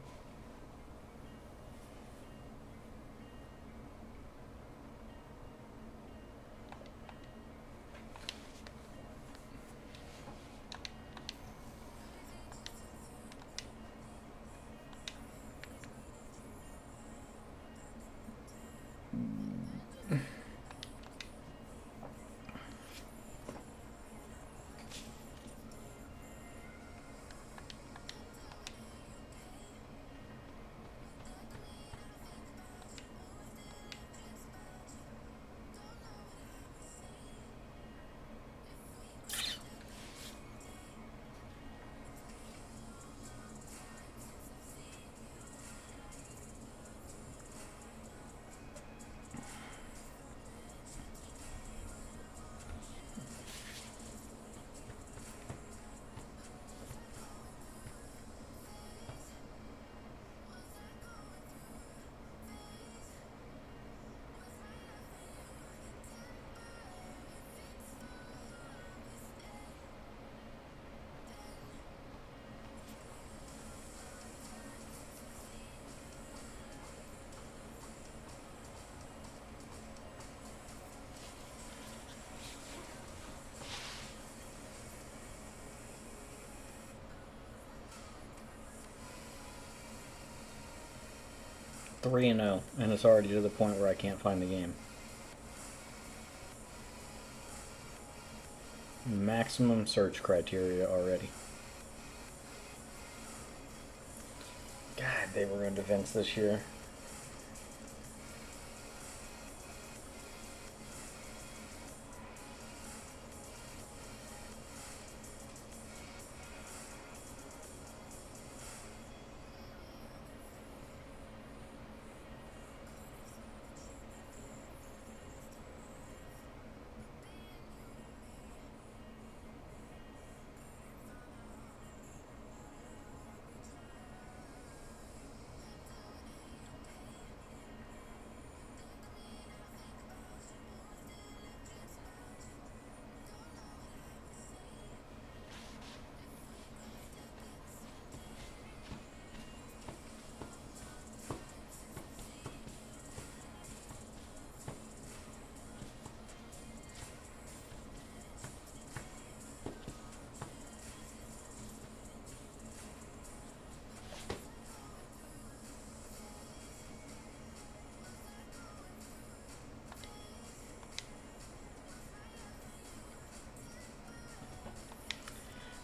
Three and 0, and it's already to the point where I can't find the game. Maximum search criteria already. God, they were in defense this year.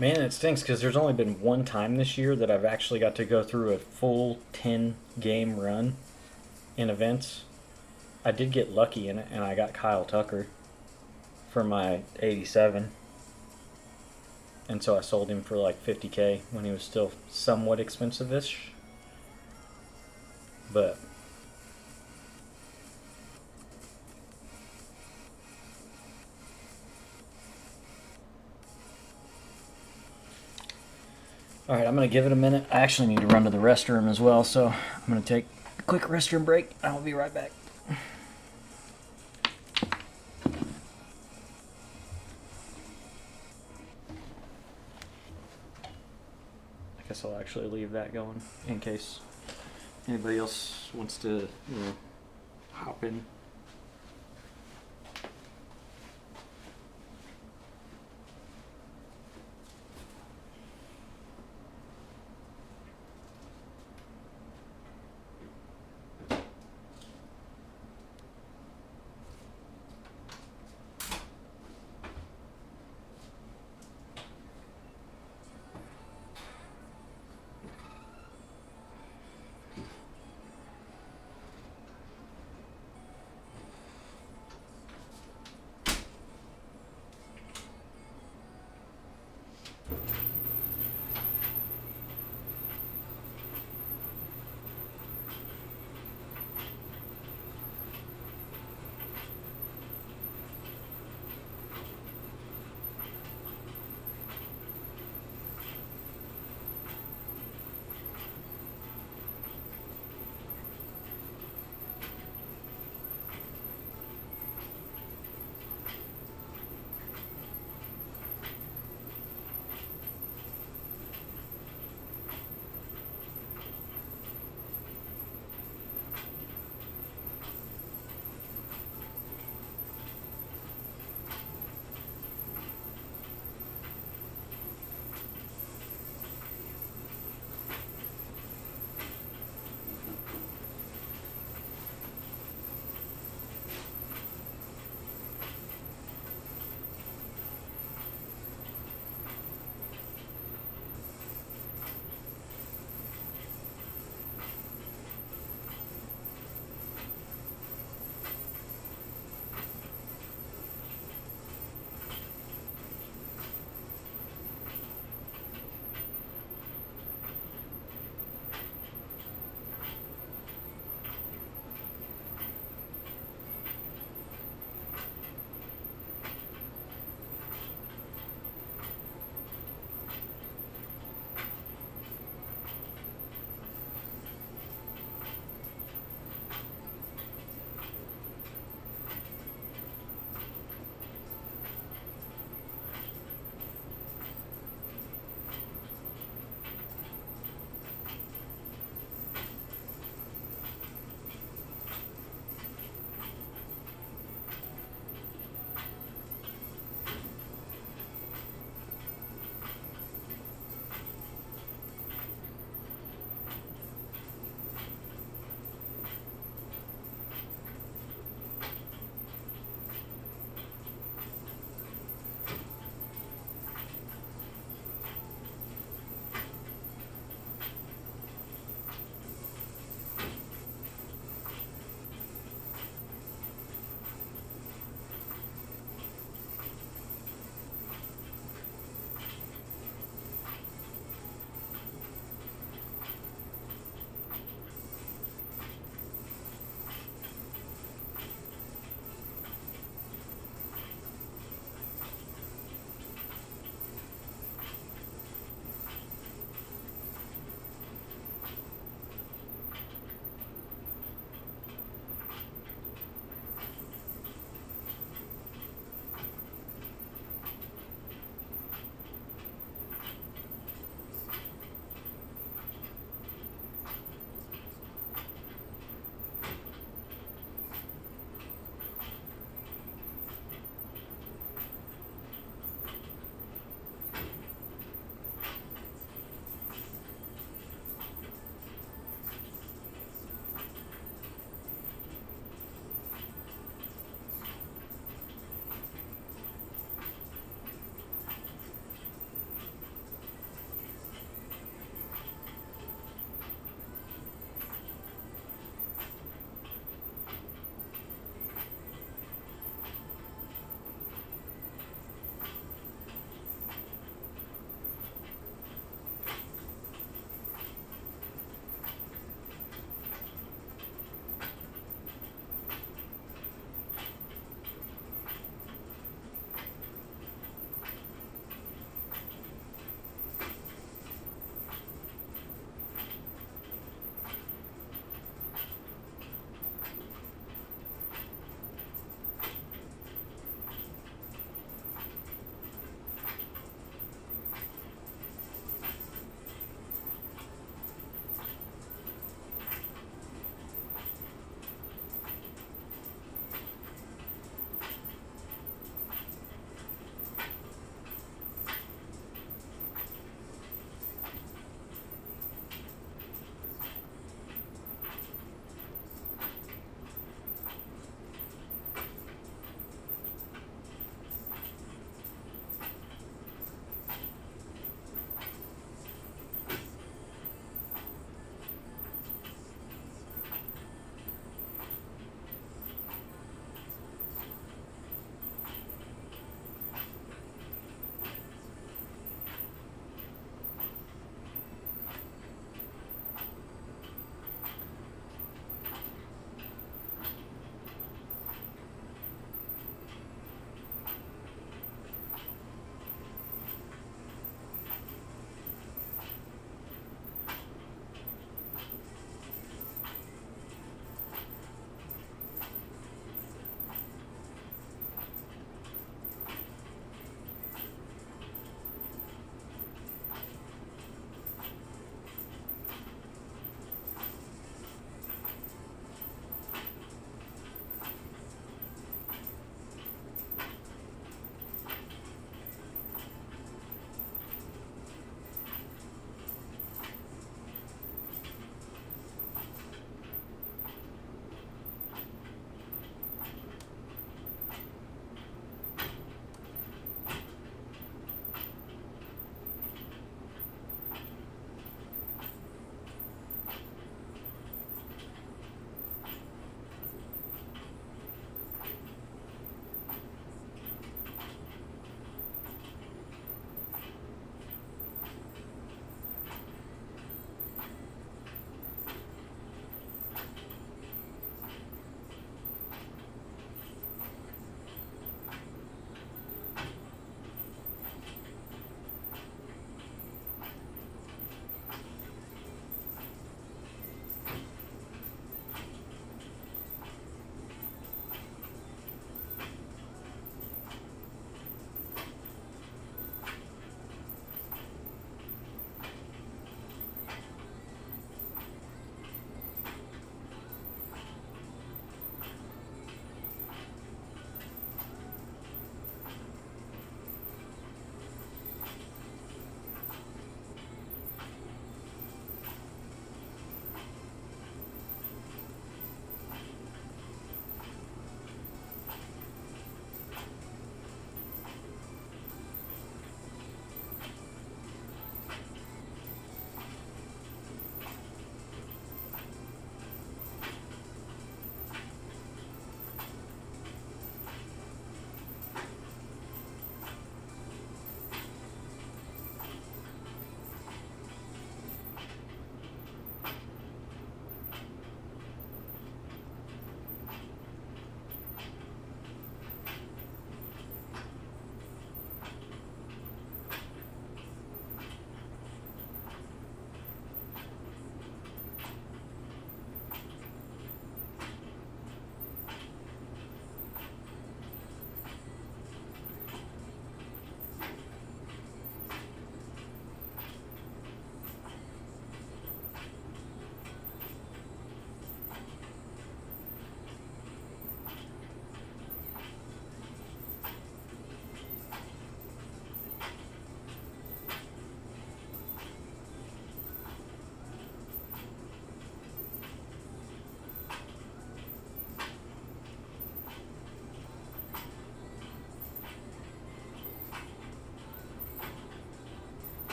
Man, it stinks because there's only been one time this year that I've actually got to go through a full 10 game run in events. I did get lucky in it, and I got Kyle Tucker for my 87. And so I sold him for like $50K when he was still somewhat expensive-ish. But alright, I'm going to give it a minute. I actually need to run to the restroom as well, so I'm going to take a quick restroom break. I'll be right back. I guess I'll actually leave that going in case anybody else wants to, hop in.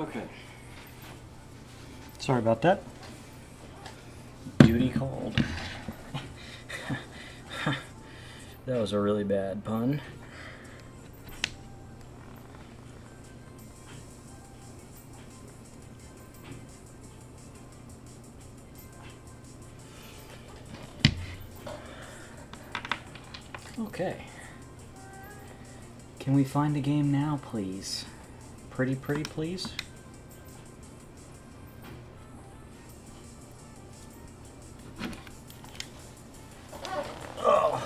Okay. Sorry about that. Duty called. That was a really bad pun. Okay. Can we find the game now, please? Pretty, please? Oh.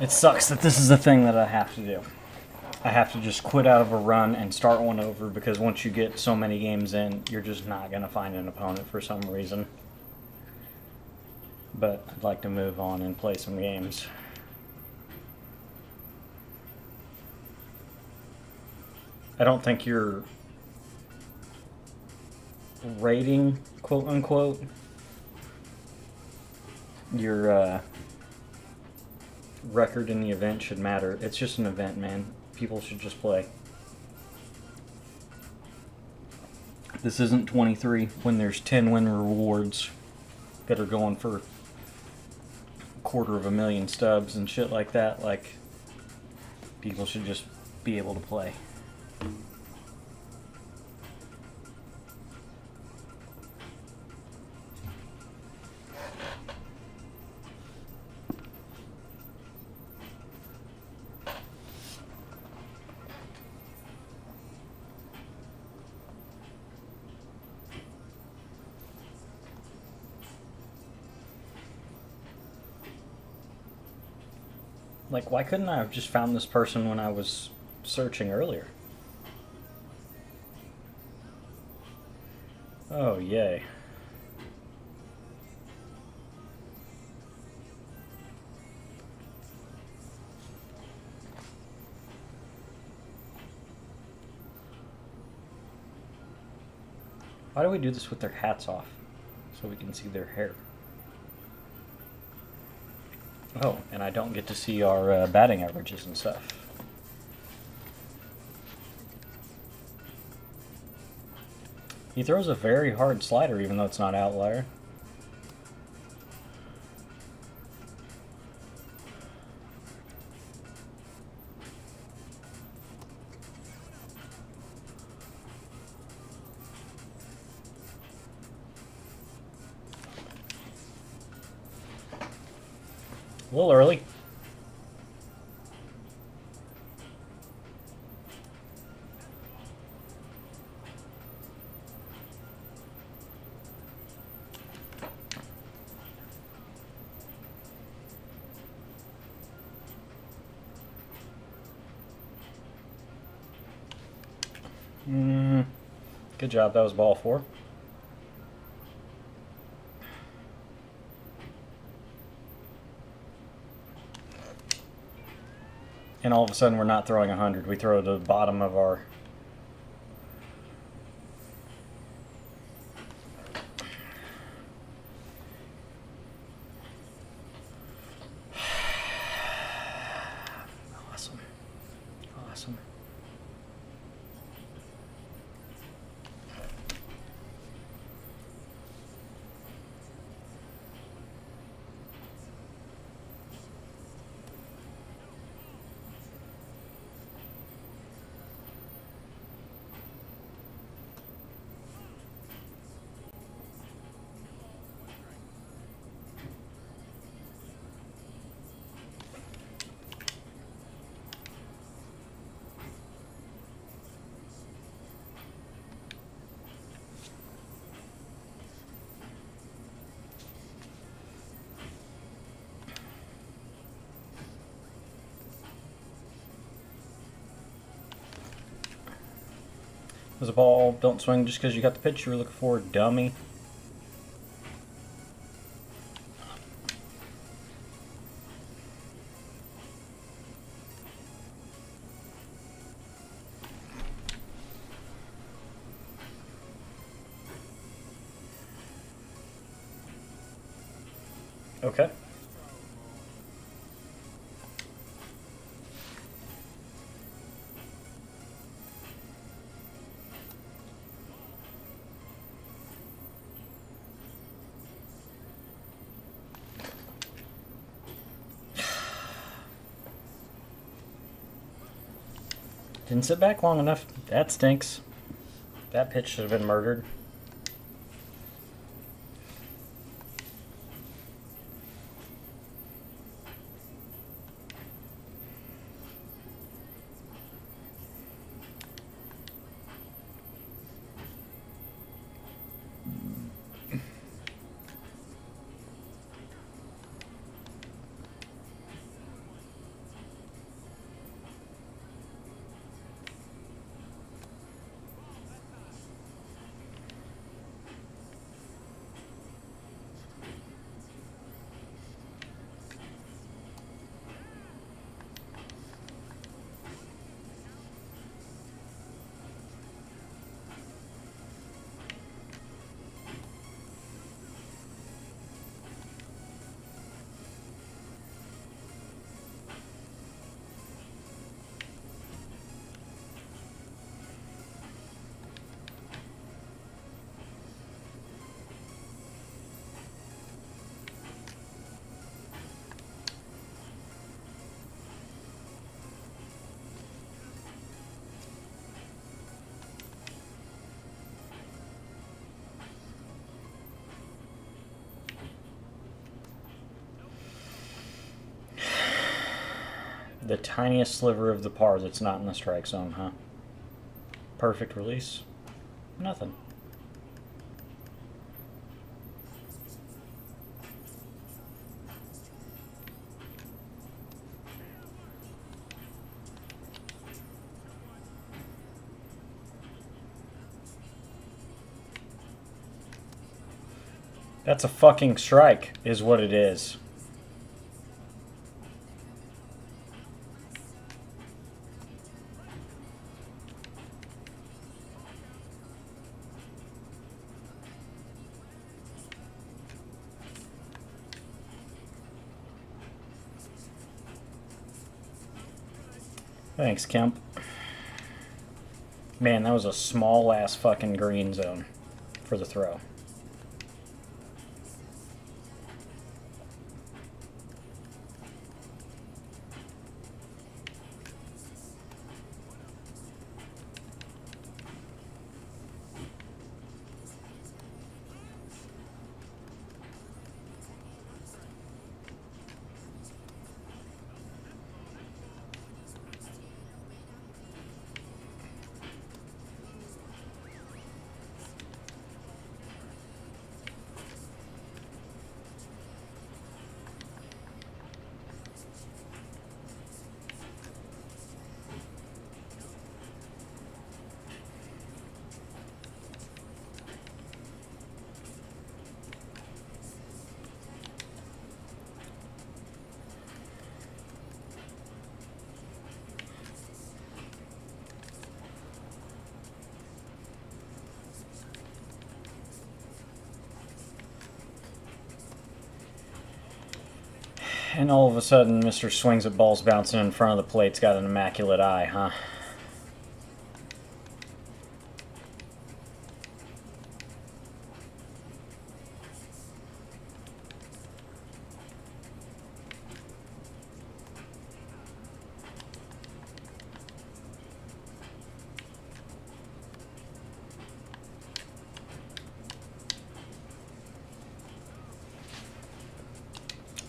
It sucks that this is the thing that I have to do. I have to just quit out of a run and start one over because once you get so many games in, you're just not going to find an opponent for some reason. But I'd like to move on and play some games. I don't think your rating, quote unquote, your record in the event should matter. It's just an event, man. People should just play. This isn't 23 when there's 10 win rewards that are going for $250,000 stubs and shit like that. Like, people should just be able to play. Like, why couldn't I have just found this person when I was searching earlier? Oh, yay. Why do we do this with their hats off? So we can see their hair. Oh, and I don't get to see our batting averages and stuff. He throws a very hard slider even though it's not outlier. A little early. Good job. That was ball 4. And all of a sudden we're not throwing 100. We throw to the bottom of our... Awesome. Awesome. There's a ball. Don't swing just because you got the pitch you were looking for, dummy. Okay. Didn't sit back long enough. That stinks. That pitch should have been murdered. The tiniest sliver of the par that's not in the strike zone, huh? Perfect release. Nothing. That's a fucking strike, is what it is. Thanks, Kemp. Man, that was a small-ass fucking green zone for the throw. And all of a sudden, Mr. Swings at Balls bouncing in front of the plate's got an immaculate eye, huh?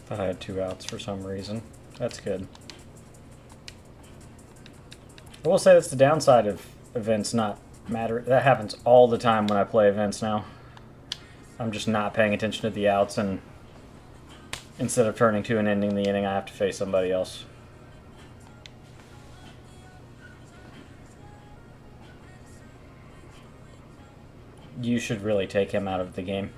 I had 2 outs for some reason. That's good. I will say that's the downside of events not matter. That happens all the time when I play events now. I'm just not paying attention to the outs, and instead of turning to and ending the inning, I have to face somebody else. You should really take him out of the game.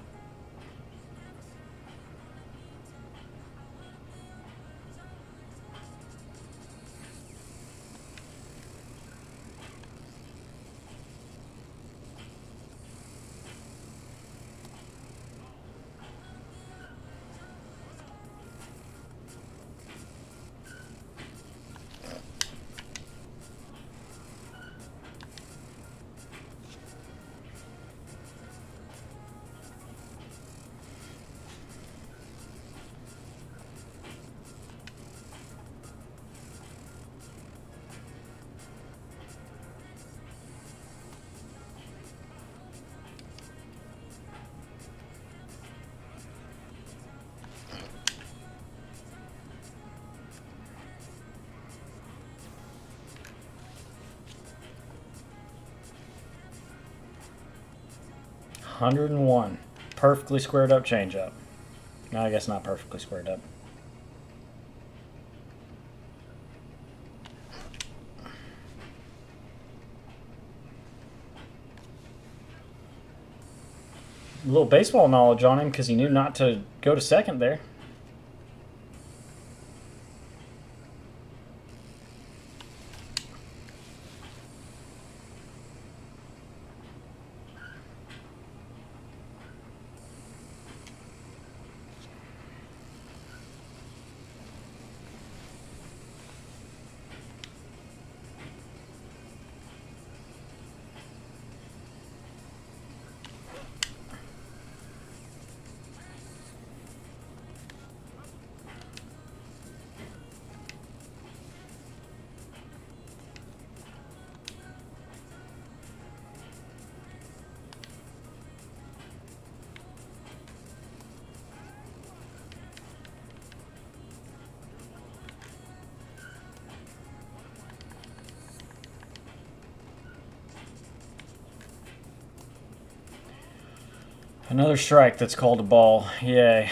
Hundred and one. Perfectly squared up changeup. No, I guess not perfectly squared up. A little baseball knowledge on him because he knew not to go to second there. Another strike that's called a ball. Yay.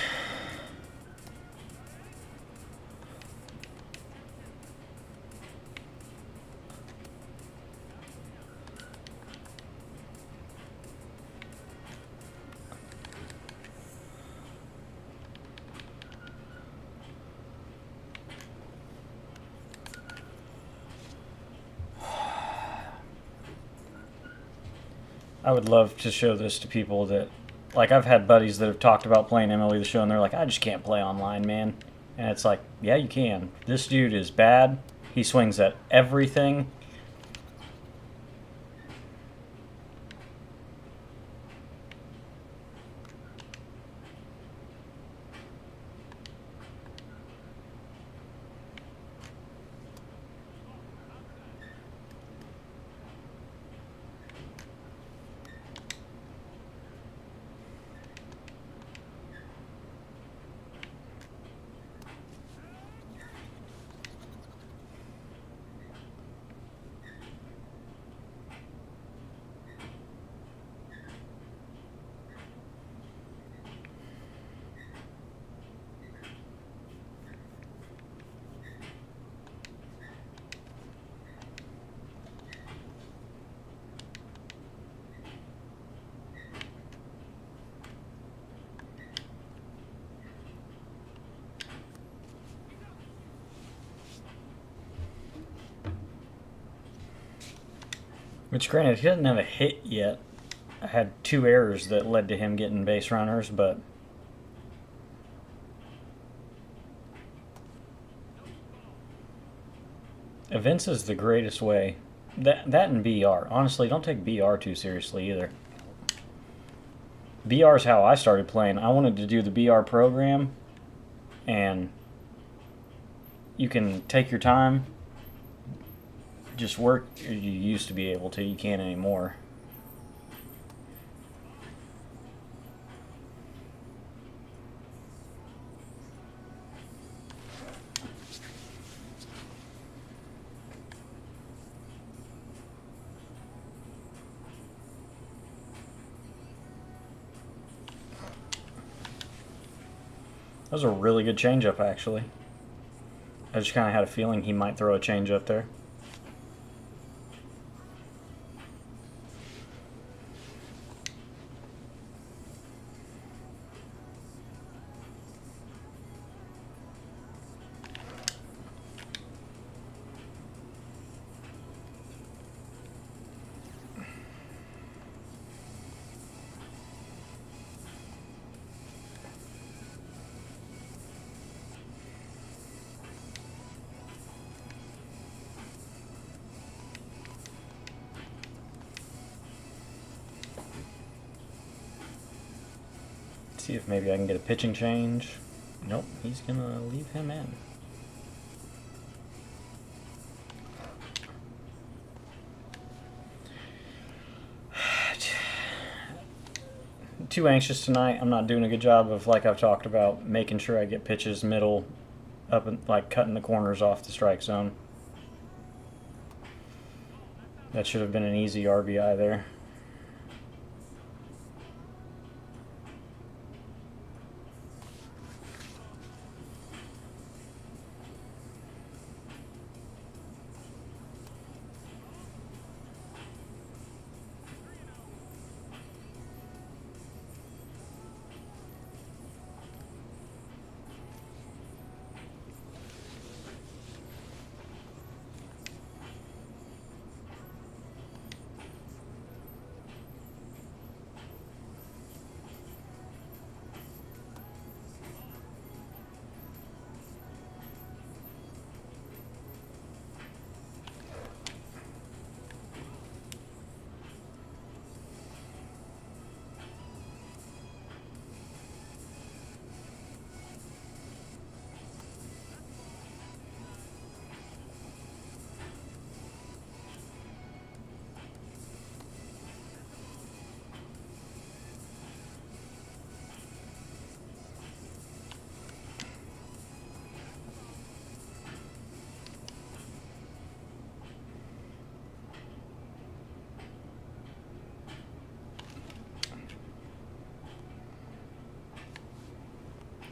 I would love to show this to people that, like, I've had buddies that have talked about playing MLE The Show, and they're like, I just can't play online, man. And it's like, yeah, you can. This dude is bad. He swings at everything. Which, granted, he doesn't have a hit yet. I had 2 errors that led to him getting base runners, but events is the greatest way. That and BR. Honestly, don't take BR too seriously either. BR is how I started playing. I wanted to do the BR program, and you can take your time. Just work. You used to be able to. You can't anymore. That was a really good changeup, actually. I just kind of had a feeling he might throw a changeup there. See if maybe I can get a pitching change. Nope, he's gonna leave him in. Too anxious tonight. I'm not doing a good job of, like I've talked about, making sure I get pitches middle up and like cutting the corners off the strike zone. That should have been an easy RBI there.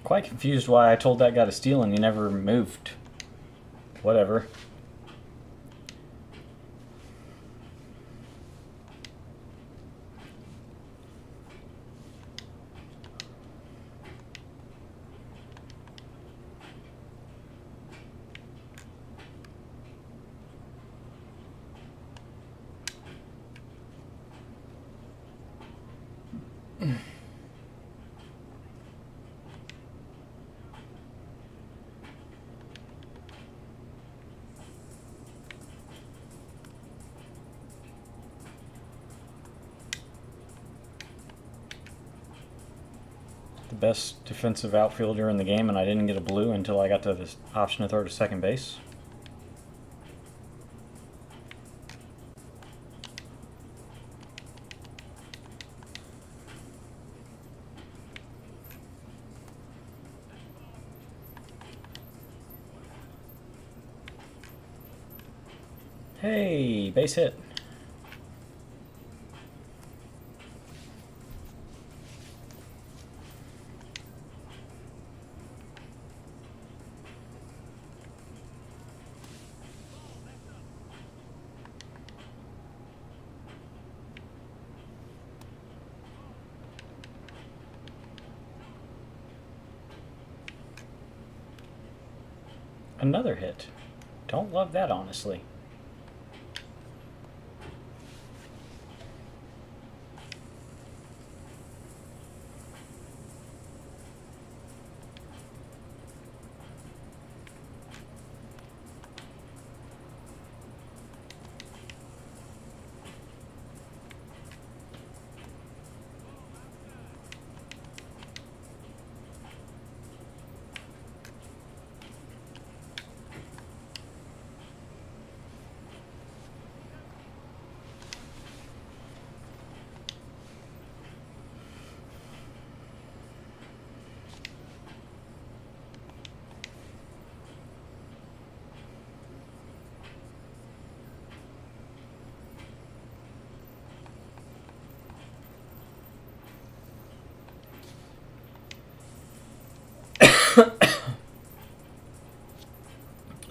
Quite confused why I told that guy to steal and he never moved. Whatever. The best defensive outfielder in the game, and I didn't get a blue until I got to this option to throw to second base. Hey, base hit. Another hit. Don't love that, honestly.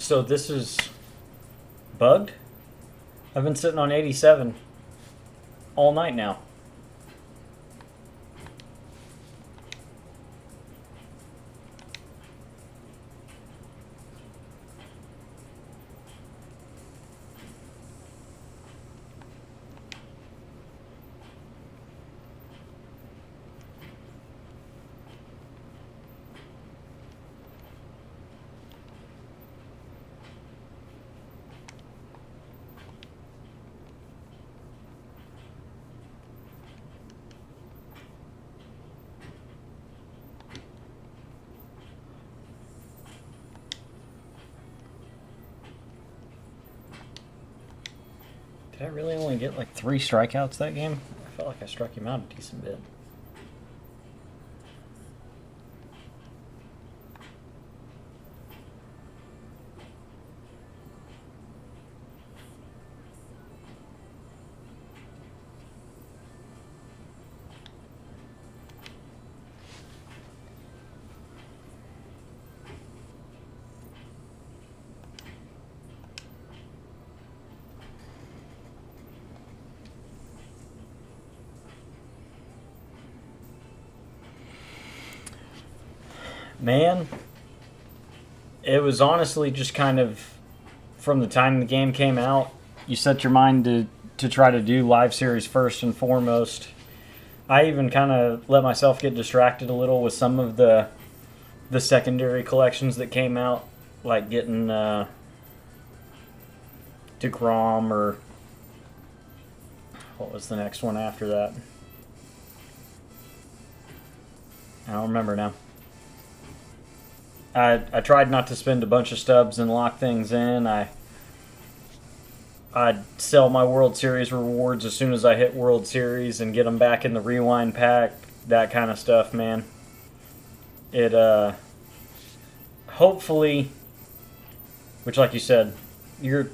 So this is bugged? I've been sitting on 87 all night now. Did I really only get like 3 strikeouts that game? I felt like I struck him out a decent bit. Man, it was honestly just kind of from the time the game came out, you set your mind to try to do live series first and foremost. I even kind of let myself get distracted a little with some of the secondary collections that came out, like getting DeGrom, or what was the next one after that? I don't remember now. I tried not to spend a bunch of stubs and lock things in. I'd sell my World Series rewards as soon as I hit World Series and get them back in the rewind pack. That kind of stuff, man. It hopefully, which, like you said, you're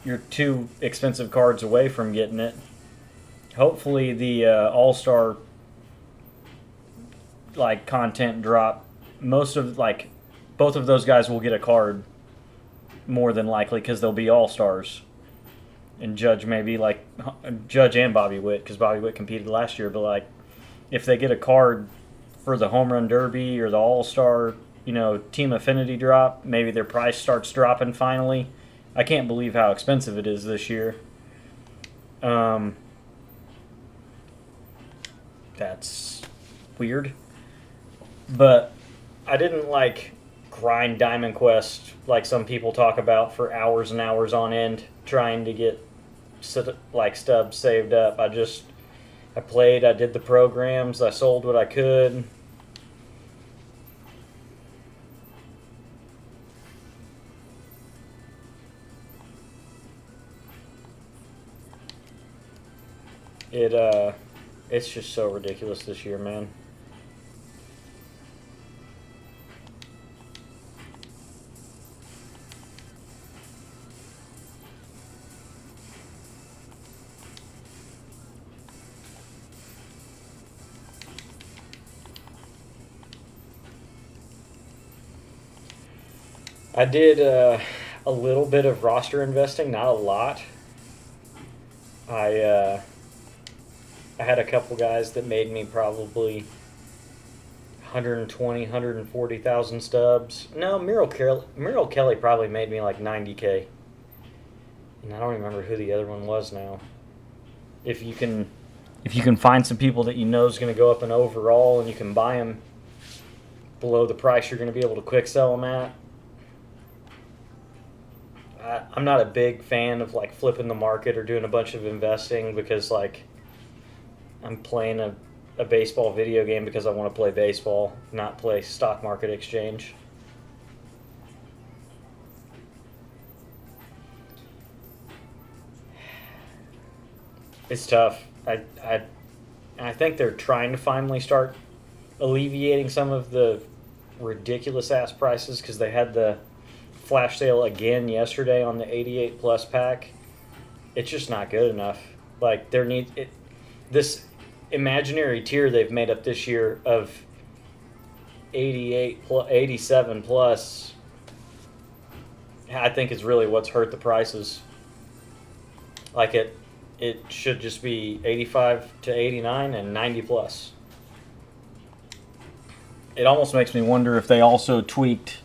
2 expensive cards away from getting it. Hopefully the All-Star like content drop. Most of both of those guys will get a card, more than likely, because they'll be All-Stars. And Judge maybe, like, Judge and Bobby Witt, because Bobby Witt competed last year, but, like, if they get a card for the Home Run Derby or the All-Star, Team Affinity drop, maybe their price starts dropping finally. I can't believe how expensive it is this year. That's weird. But I didn't, grind Diamond Quest like some people talk about for hours and hours on end trying to get stubs saved up. I played, I did the programs, I sold what I could. It's just so ridiculous this year, man. I did a little bit of roster investing, not a lot. I had a couple guys that made me probably 120, 140,000 stubs. No, Merrill Kelly probably made me like 90K. And I don't remember who the other one was now. If you can find some people that you know is going to go up in overall and you can buy them below the price you're going to be able to quick sell them at. I'm not a big fan of flipping the market or doing a bunch of investing because I'm playing a baseball video game because I want to play baseball, not play stock market exchange. It's tough. I think they're trying to finally start alleviating some of the ridiculous ass prices because they had the flash sale again yesterday on the 88 plus pack. It's just not good enough. This imaginary tier they've made up this year of 87 plus, I think is really what's hurt the prices. It should just be 85 to 89 and 90 plus. It almost makes me wonder if they also tweaked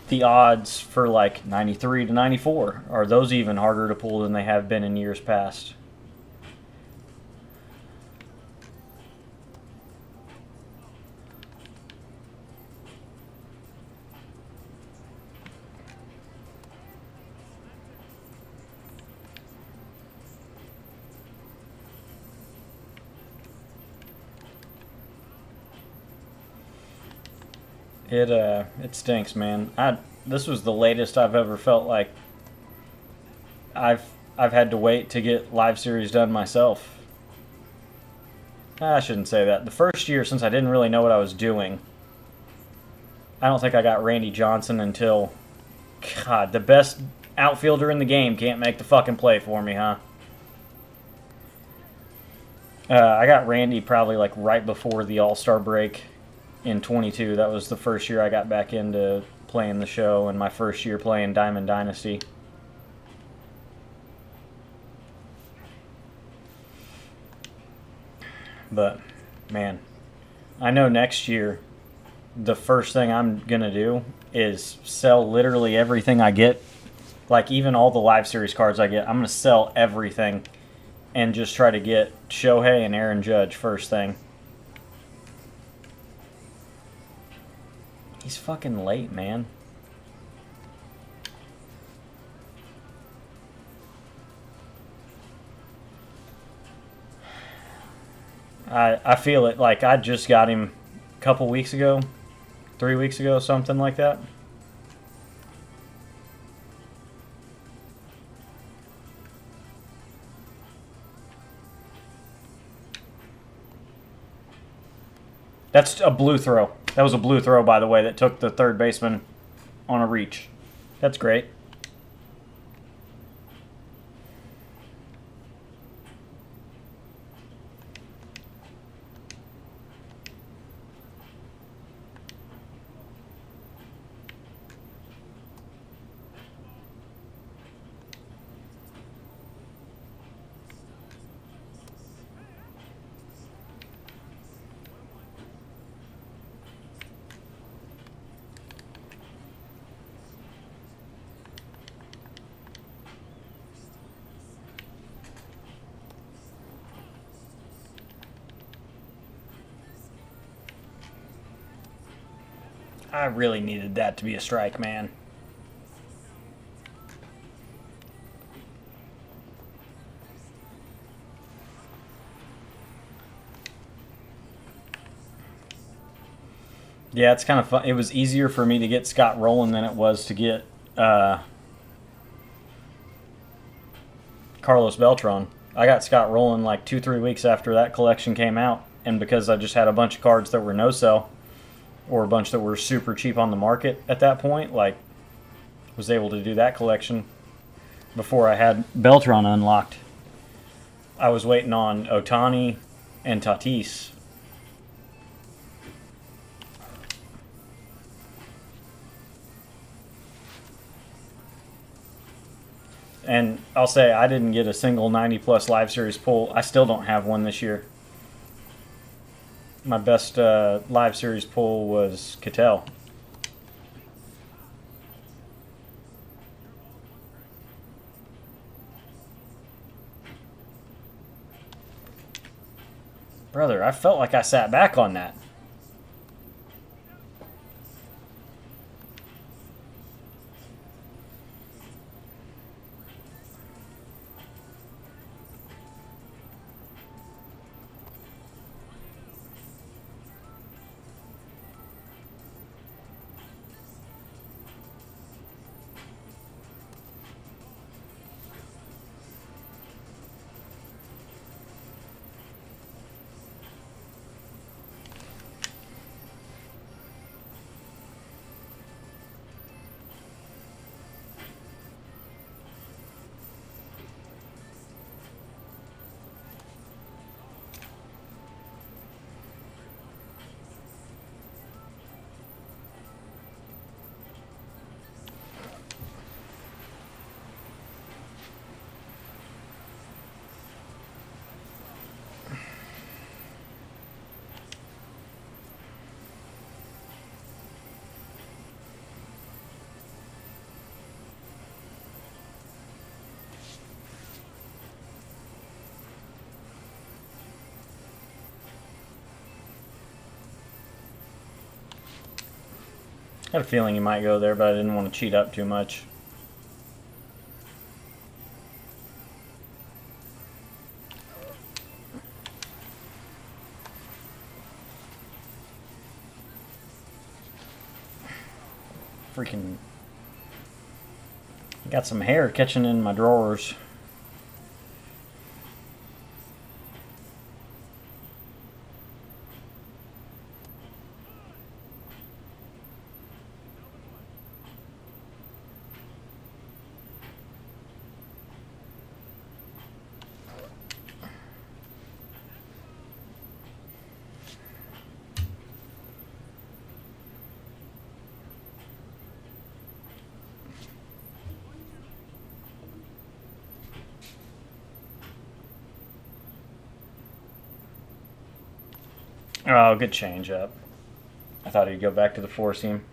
the odds for 93 to 94. Are those even harder to pull than they have been in years past? It stinks, man. This was the latest I've ever felt like I've I've had to wait to get live series done myself. I shouldn't say that. The first year, since I didn't really know what I was doing, I don't think I got Randy Johnson until, God, the best outfielder in the game can't make the fucking play for me, huh? I got Randy probably like right before the All-Star break in 22. That was the first year I got back into playing the show and my first year playing Diamond Dynasty. But, man, I know next year the first thing I'm going to do is sell literally everything I get. Like, even all the live series cards I get, I'm going to sell everything and just try to get Shohei and Aaron Judge first thing. He's fucking late, man. I feel it. Like, I just got him a couple weeks ago, 3 weeks ago, something like that. That's a blue throw. That was a blue throw, by the way, that took the third baseman on a reach. That's great. I really needed that to be a strike, man. Yeah, it's kind of fun. It was easier for me to get Scott rolling than it was to get Carlos Beltran. I got Scott rolling like 2-3 weeks after that collection came out, and because I just had a bunch of cards that were no sell, or a bunch that were super cheap on the market at that point, like, was able to do that collection before I had Beltran unlocked. I was waiting on Ohtani and Tatis. And I'll say I didn't get a single 90-plus live series pull. I still don't have one this year. My best live series pull was Cattell. Brother, I felt like I sat back on that. I had a feeling he might go there, but I didn't want to cheat up too much. Freaking got some hair catching in my drawers. Oh, good change up. I thought he'd go back to the four seam.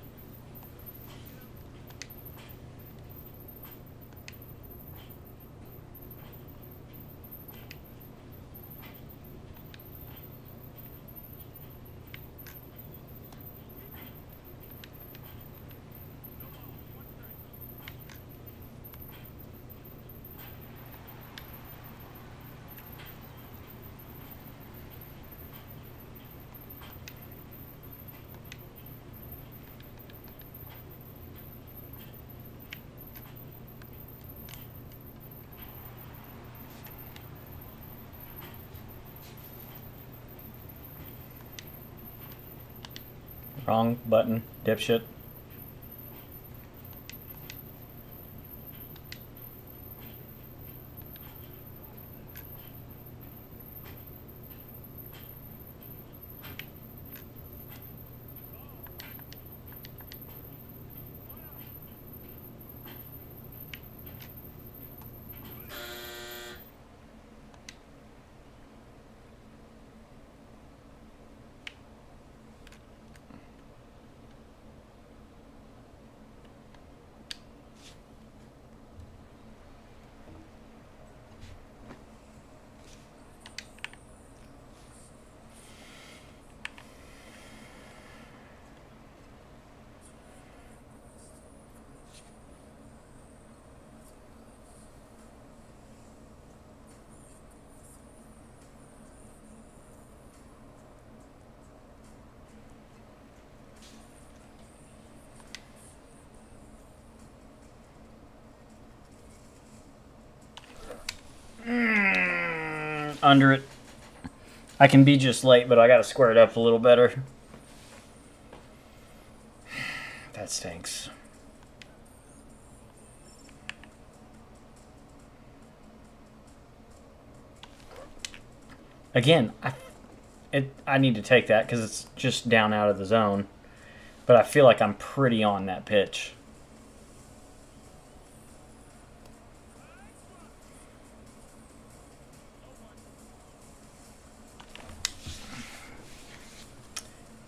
Wrong button, dipshit. Under it. I can be just late, but I gotta square it up a little better. That stinks. Again, I need to take that because it's just down out of the zone. But I feel like I'm pretty on that pitch.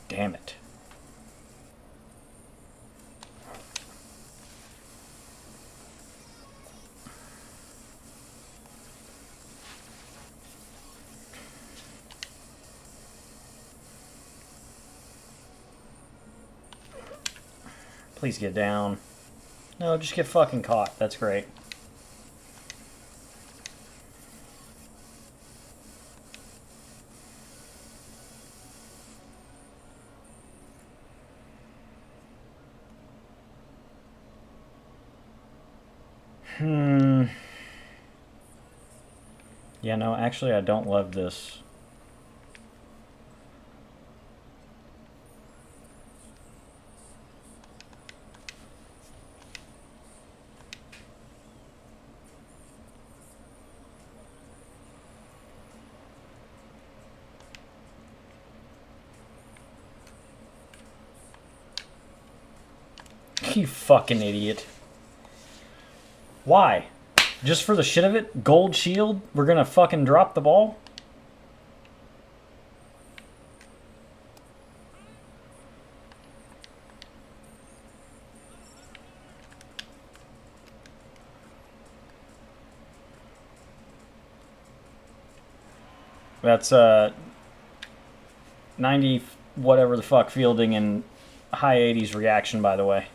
Damn it. Please get down. No, just get fucking caught. That's great. Yeah, no, actually I don't love this. You fucking idiot. Why? Just for the shit of it? Gold shield? We're gonna fucking drop the ball? That's 90 whatever the fuck fielding and high 80s reaction, by the way.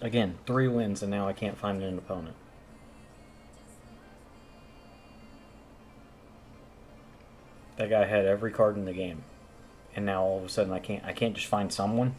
Again, 3 wins, and now I can't find an opponent. That guy had every card in the game, and now all of a sudden I can't just find someone.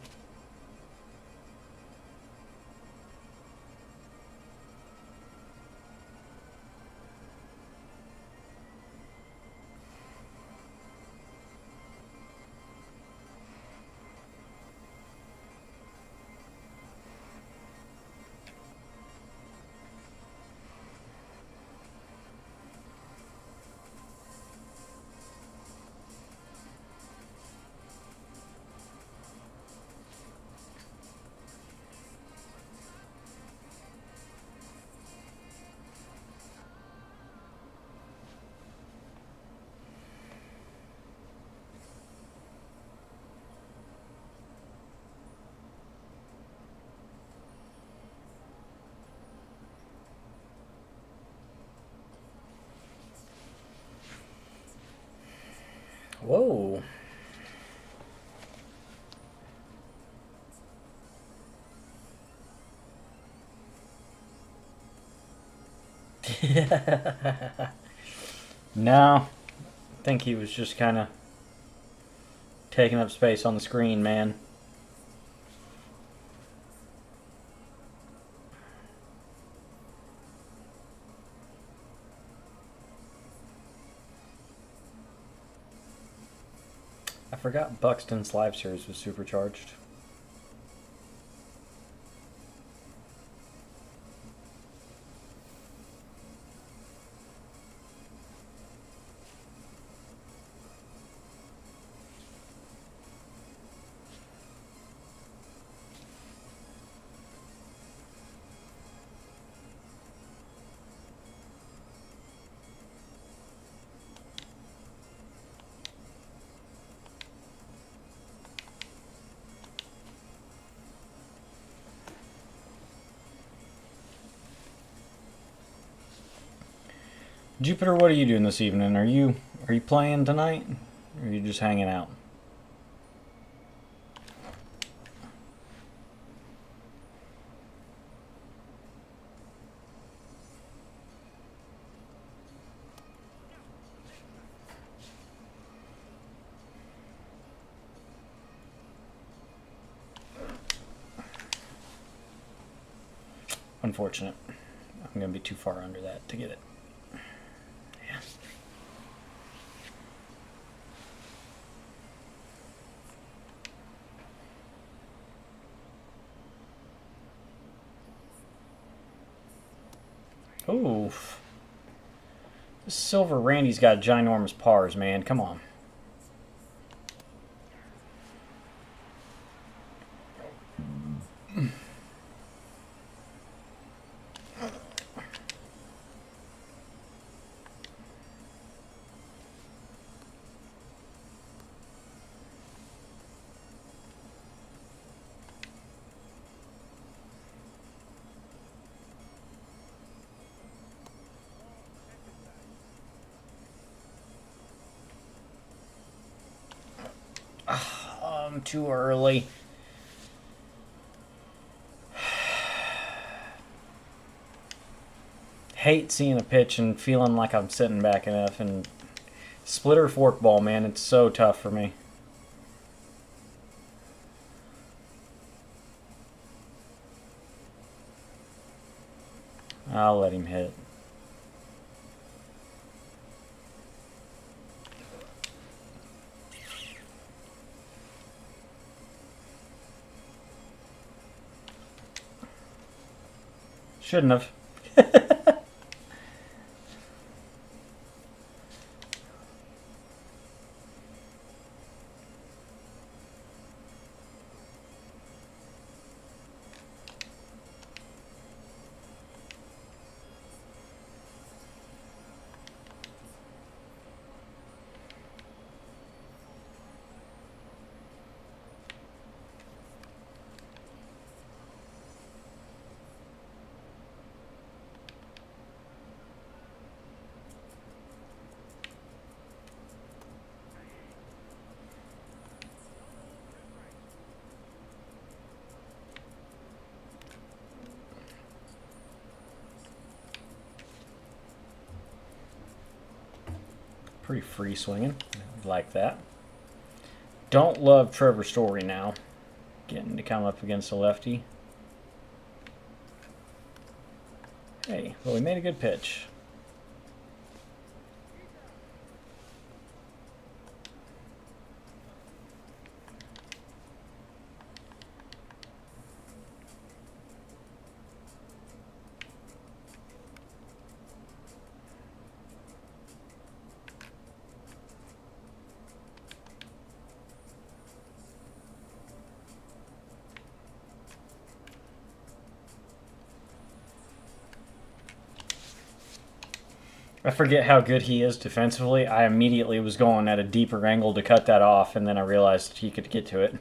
Whoa. No. I think he was just kind of taking up space on the screen, man. I forgot Buxton's live series was supercharged. Jupiter, what are you doing this evening? Are you playing tonight? Or are you just hanging out? Unfortunate. I'm going to be too far under that to get it. Yeah. Oof. This Silver Randy's got ginormous pars, man. Come on. Too early. Hate seeing a pitch and feeling like I'm sitting back enough. And splitter forkball, man, it's so tough for me. I'll let him hit. Shouldn't have. pretty free swinging. Like that. Don't love Trevor Story now. Getting to come up against a lefty. Hey, well, we made a good pitch. I forget how good he is defensively. I immediately was going at a deeper angle to cut that off, and then I realized he could get to it.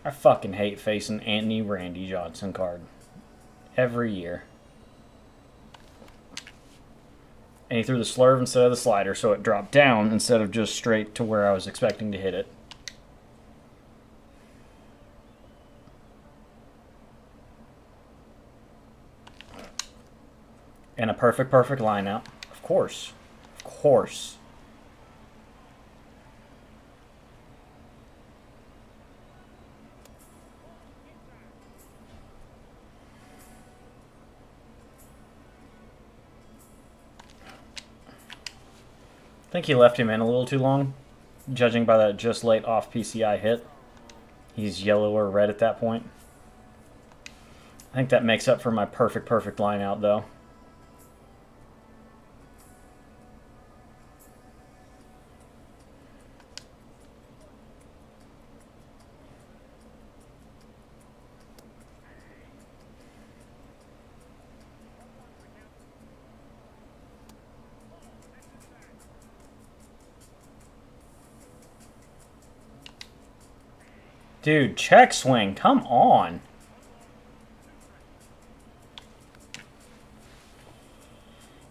I fucking hate facing Anthony Randy Johnson card. Every year. And he threw the slurve instead of the slider, so it dropped down instead of just straight to where I was expecting to hit it. And a perfect line out. Of course. Of course. I think he left him in a little too long, judging by that just late off PCI hit. He's yellow or red at that point. I think that makes up for my perfect line out, though. Dude, check swing. Come on.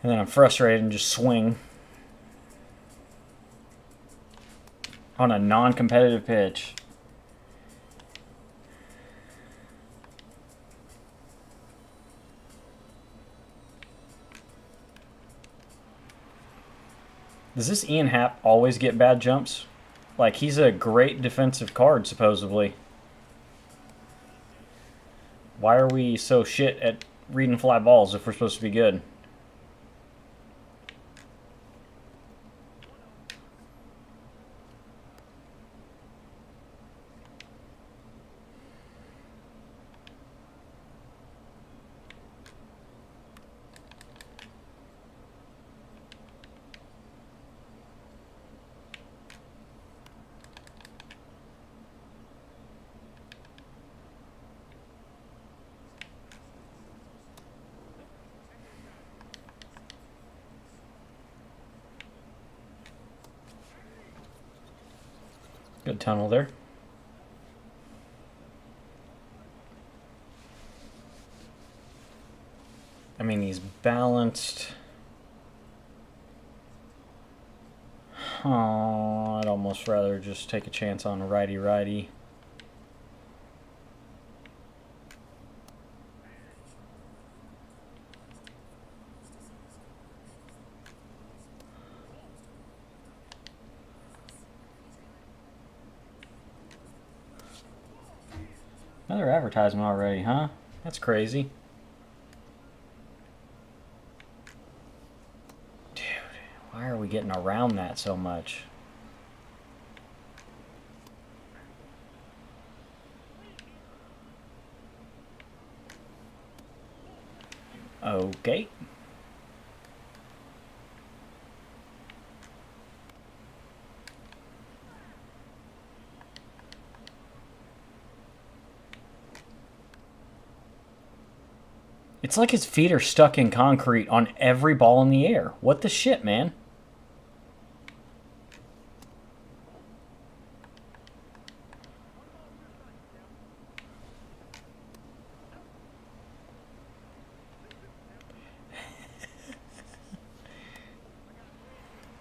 And then I'm frustrated and just swing on a non-competitive pitch. Does this Ian Happ always get bad jumps? Like, he's a great defensive card, supposedly. Why are we so shit at reading fly balls if we're supposed to be good? Good tunnel there. I mean, he's balanced. Oh, I'd almost rather just take a chance on a righty-righty. Another advertisement already, huh? That's crazy. Dude, why are we getting around that so much? Okay. It's like his feet are stuck in concrete on every ball in the air. What the shit, man?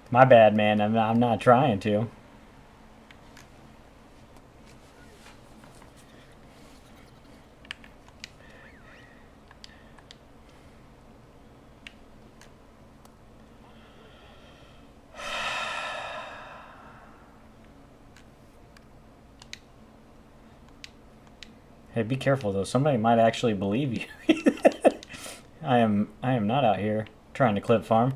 My bad, man. I'm not trying to. Hey, be careful though. Somebody might actually believe you. I am not out here trying to clip farm.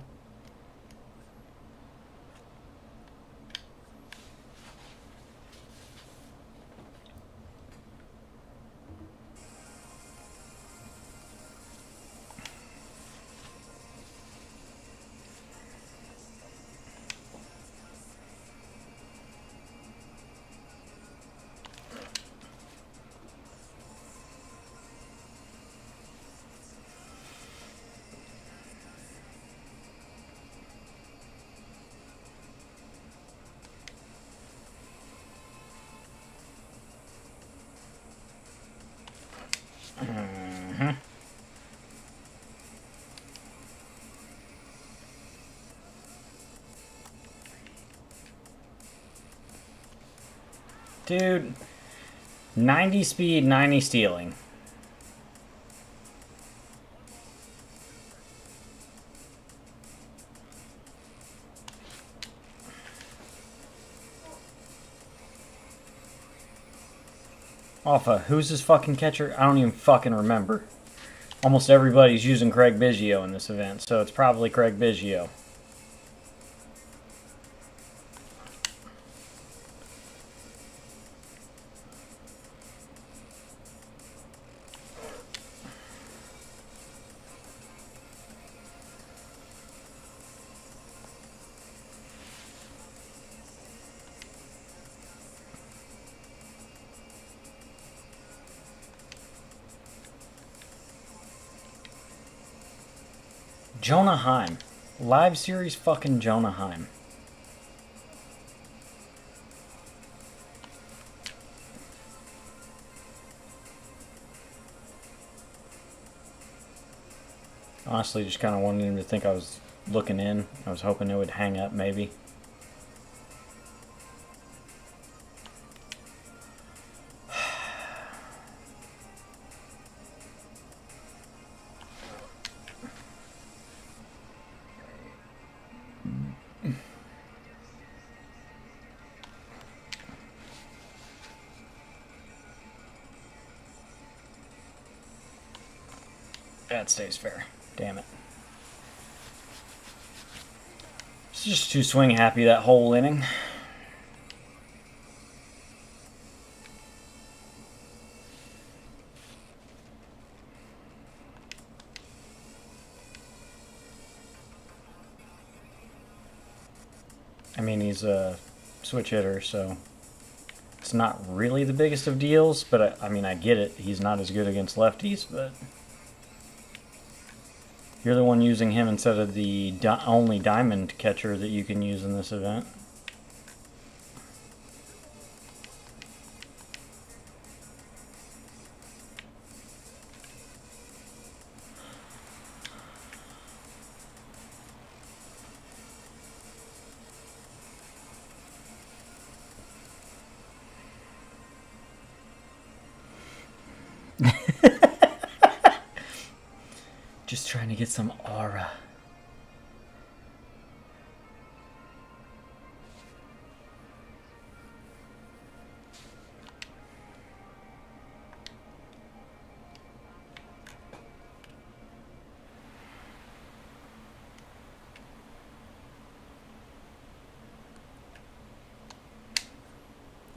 Dude, 90 speed, 90 stealing. Alpha, who's this fucking catcher? I don't even fucking remember. Almost everybody's using Craig Biggio in this event, so it's probably Craig Biggio. Jonah Heim. Live series fucking Jonah Heim. Honestly, just kind of wanted him to think I was looking in. I was hoping it would hang up, maybe. That stays fair. Damn it. It's just too swing happy that whole inning. I mean, he's a switch hitter, so it's not really the biggest of deals, but I mean, I get it. He's not as good against lefties, but you're the one using him instead of the only diamond catcher that you can use in this event. Just trying to get some aura.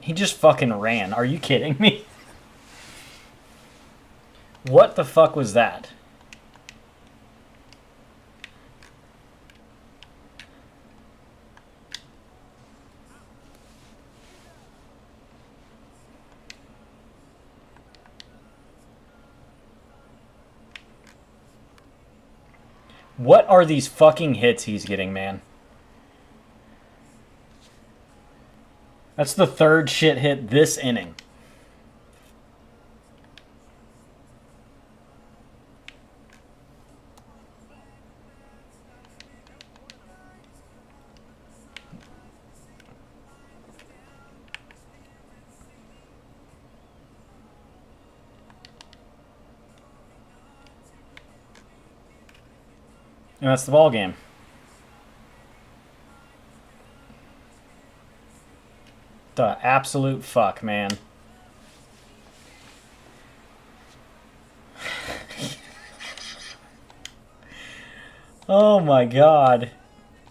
He just fucking ran. Are you kidding me? What the fuck was that? What are these fucking hits he's getting, man? That's the third shit hit this inning. And that's the ball game. The absolute fuck, man. Oh my god.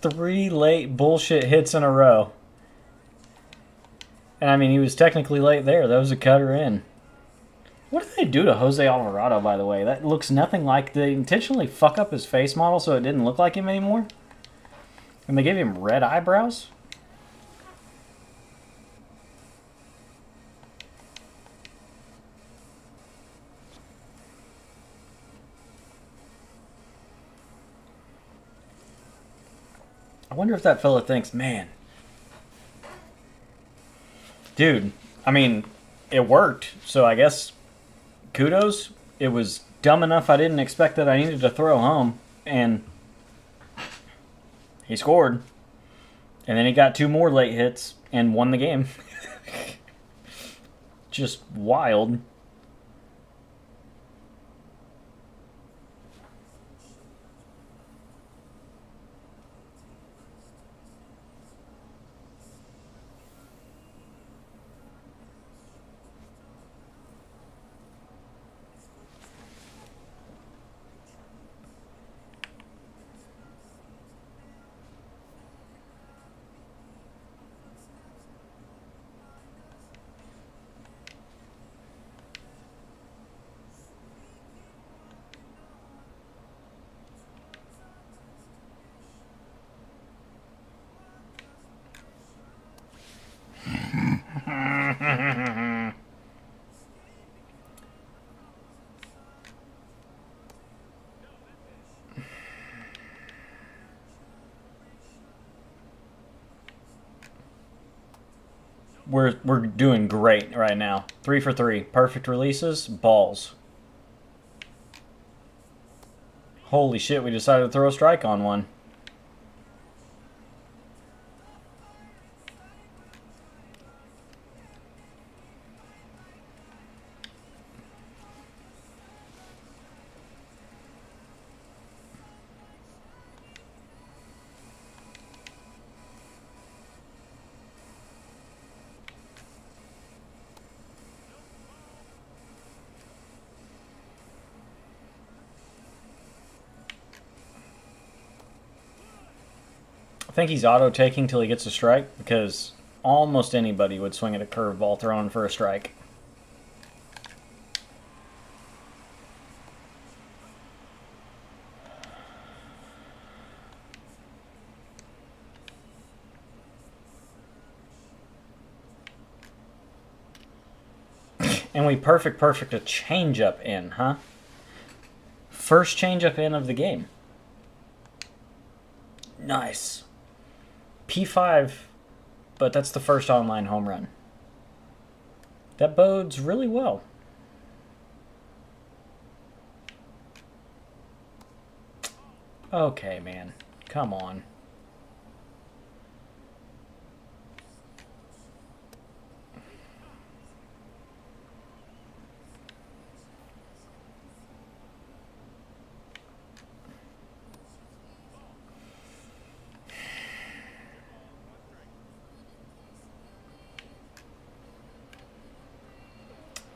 3 late bullshit hits in a row. And I mean, he was technically late there. That was a cutter in. What did they do to Jose Alvarado, by the way? That looks nothing like... They intentionally fuck up his face model so it didn't look like him anymore? And they gave him red eyebrows? I wonder if that fella thinks, man... Dude, I mean, it worked, so I guess kudos. It was dumb enough I didn't expect that I needed to throw home, and he scored. And then he got 2 more late hits and won the game. Just wild. We're doing great right now. 3 for 3. Perfect releases. Balls. Holy shit, we decided to throw a strike on one. I think he's auto-taking till he gets a strike, because almost anybody would swing at a curveball thrown for a strike. And we perfect a changeup in, huh? First changeup in of the game. Nice. P5, but that's the first online home run. That bodes really well. Okay, man. Come on.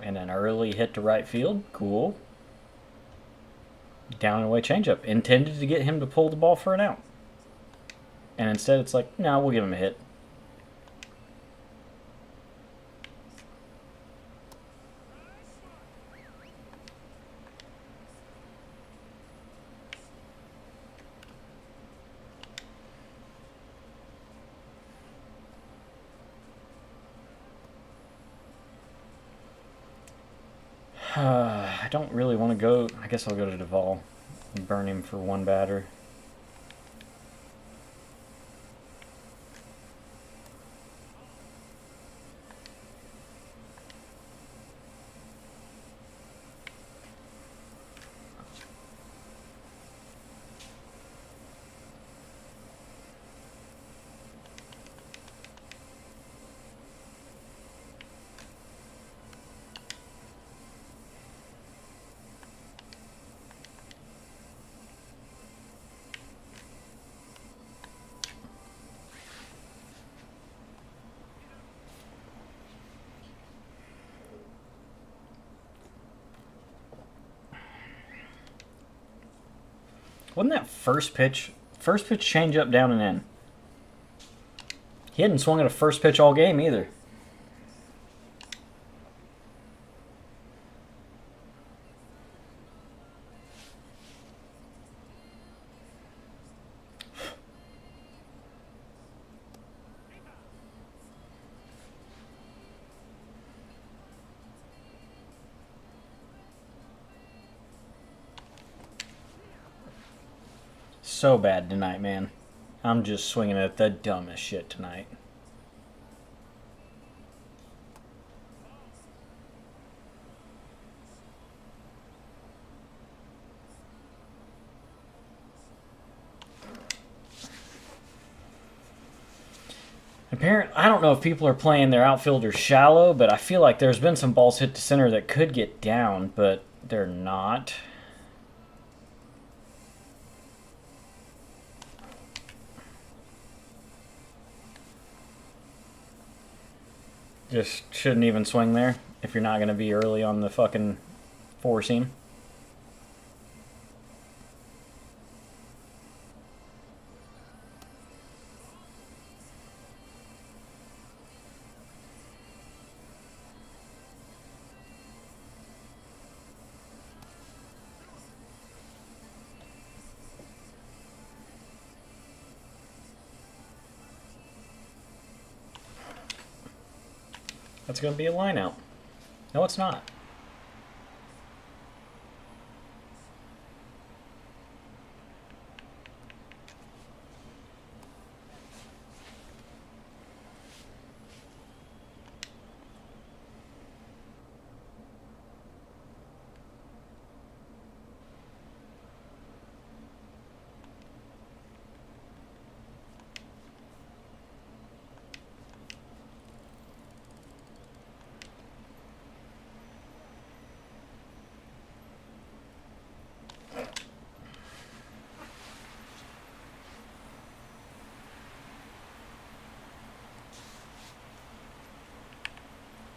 And an early hit to right field. Cool. Down and away changeup. Intended to get him to pull the ball for an out. And instead it's like, no, we'll give him a hit. I don't really want to go. I guess I'll go to Duvall and burn him for 1 batter. Wasn't that first pitch? First pitch change up, down, and in. He hadn't swung at a first pitch all game either. So bad tonight, man. I'm just swinging at the dumbest shit tonight. I don't know if people are playing their outfielders shallow, but I feel like there's been some balls hit to center that could get down, but they're not. Just shouldn't even swing there if you're not going to be early on the fucking four seam. That's going to be a line out. No, it's not.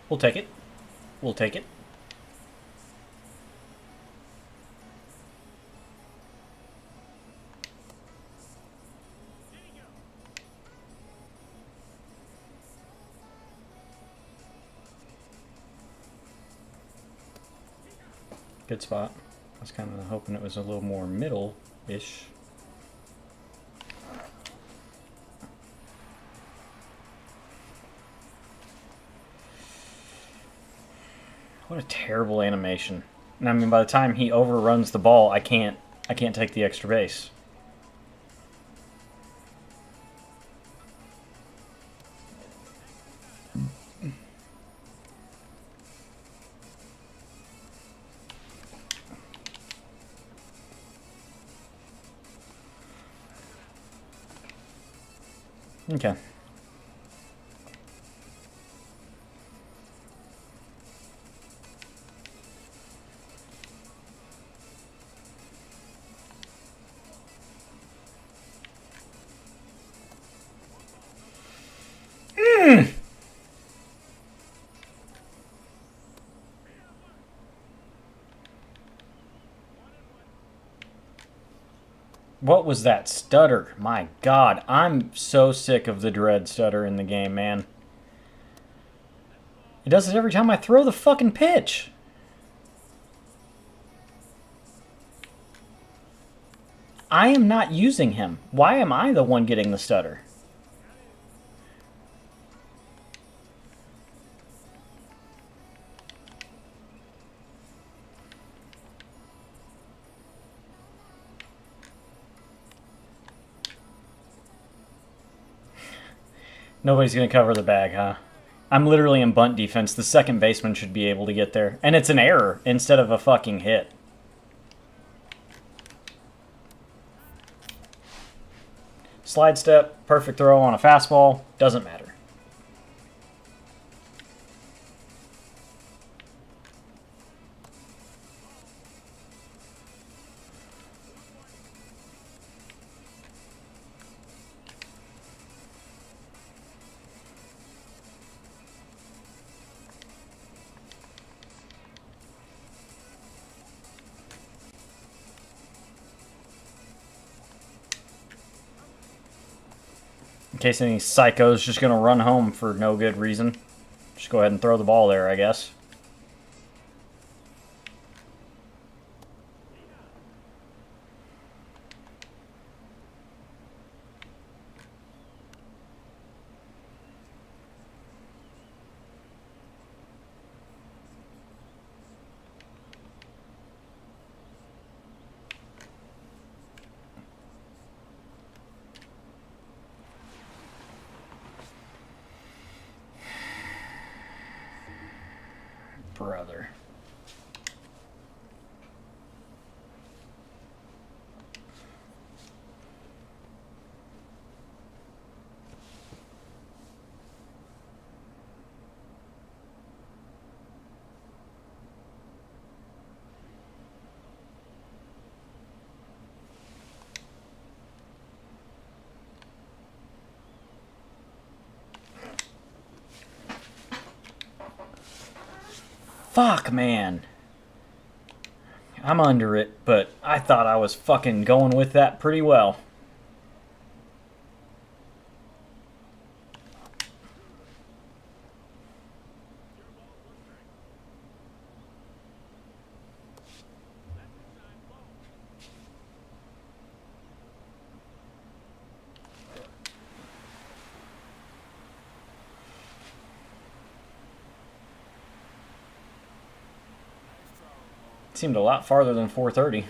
We'll take it. We'll take it. Good spot. I was kind of hoping it was a little more middle-ish. What a terrible animation. And I mean, by the time he overruns the ball, I can't take the extra base. Okay. What was that stutter? My God, I'm so sick of the dread stutter in the game, man. It does it every time I throw the fucking pitch. I am not using him. Why am I the one getting the stutter? Nobody's going to cover the bag, huh? I'm literally in bunt defense. The second baseman should be able to get there. And it's an error instead of a fucking hit. Slide step, perfect throw on a fastball, doesn't matter. In case any psycho's just going to run home for no good reason. Just go ahead and throw the ball there, I guess. Brother. Fuck, man. I'm under it, but I thought I was fucking going with that pretty well. Seemed a lot farther than 430.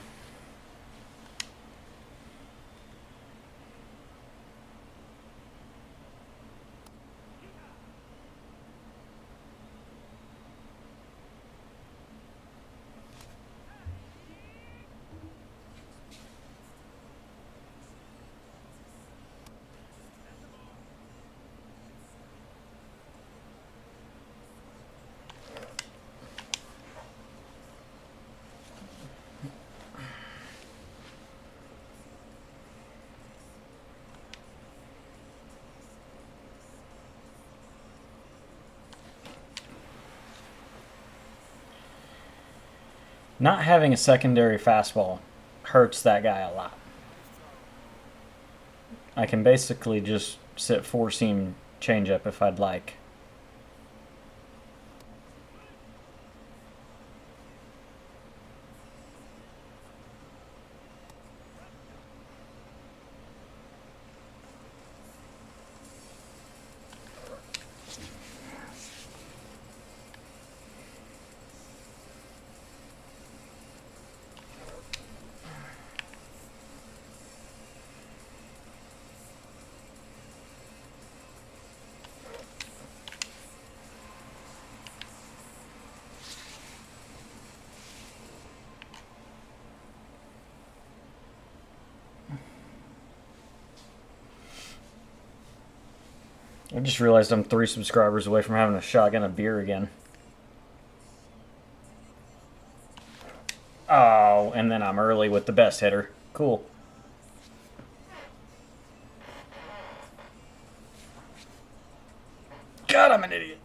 Not having a secondary fastball hurts that guy a lot. I can basically just sit four-seam changeup if I'd like. I just realized I'm 3 subscribers away from having a shotgun a beer again. Oh, and then I'm early with the best hitter. Cool. God, I'm an idiot.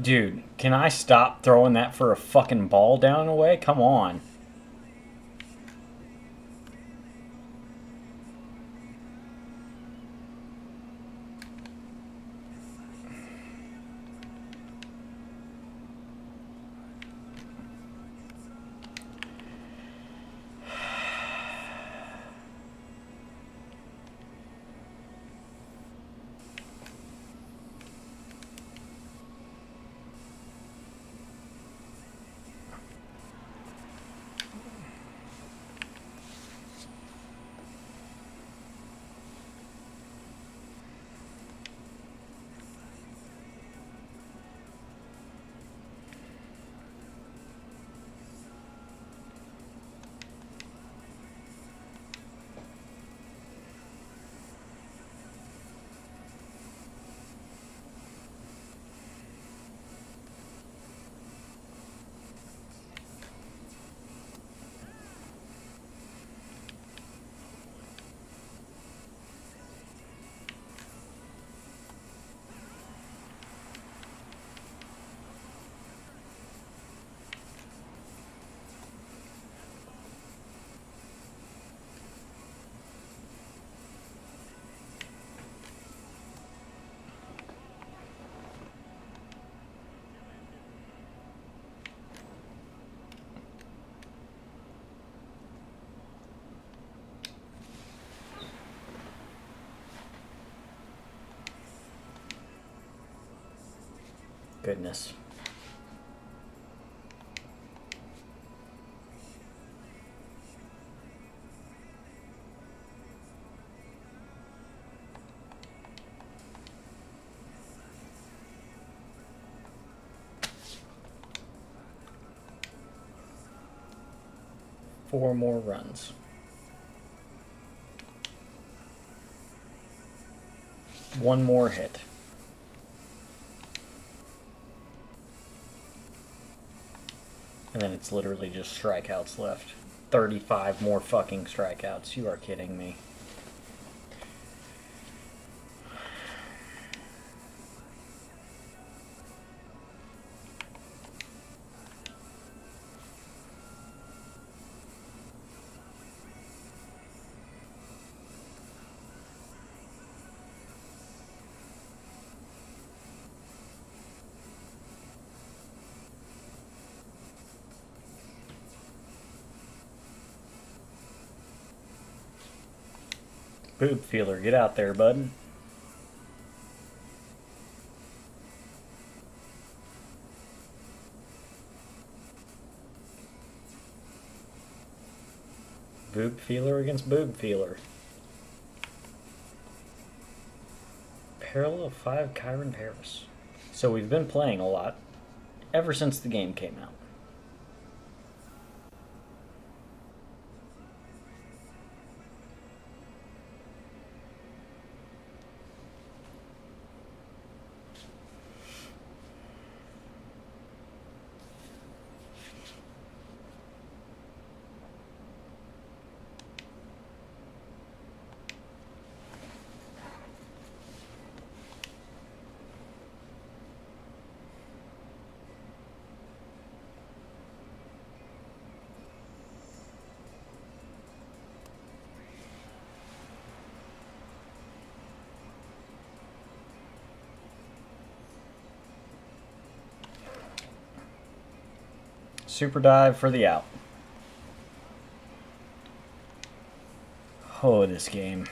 Dude, can I stop throwing that for a fucking ball down and away? Come on. Goodness. Four more runs. One more hit. And then it's literally just strikeouts left. 35 more fucking strikeouts. You are kidding me. Boob feeler, get out there, bud. Boob feeler against boob feeler. Parallel 5 Kyron Paris. So we've been playing a lot ever since the game came out. Super dive for the out. Oh, this game.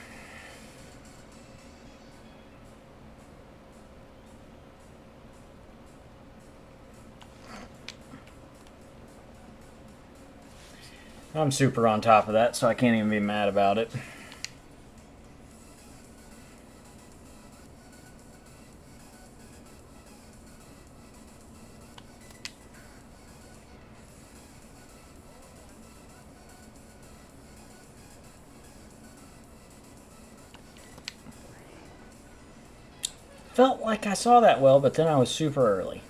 I'm super on top of that, so I can't even be mad about it. Felt like I saw that well, but then I was super early.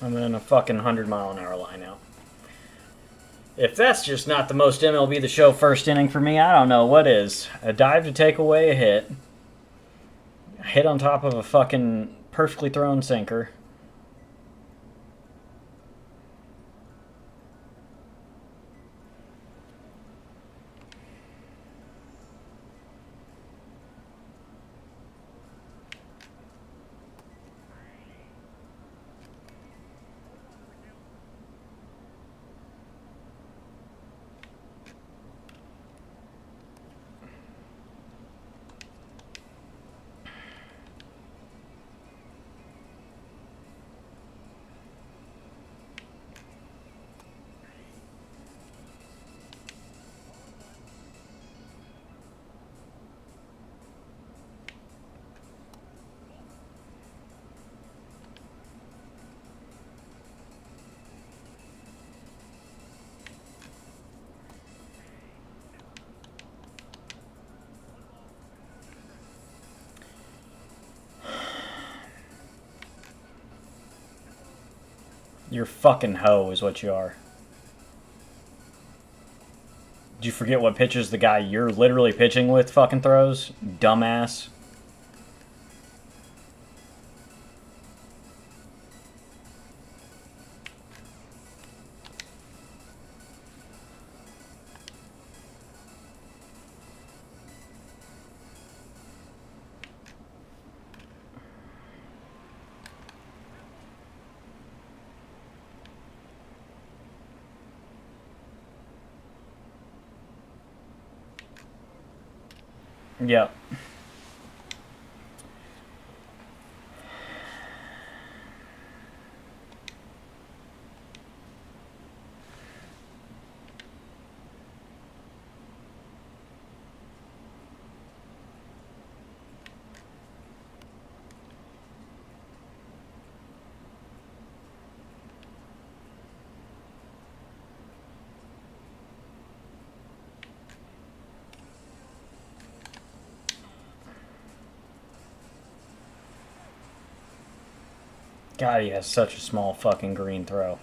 I'm in a fucking 100-mile-an-hour line out. If that's just not the most MLB The Show first inning for me, I don't know what is. A dive to take away a hit. Hit on top of a fucking perfectly thrown sinker. You're fucking hoe is what you are. Did you forget what pitches the guy you're literally pitching with fucking throws? Dumbass. Yep. God, he has such a small fucking green throw.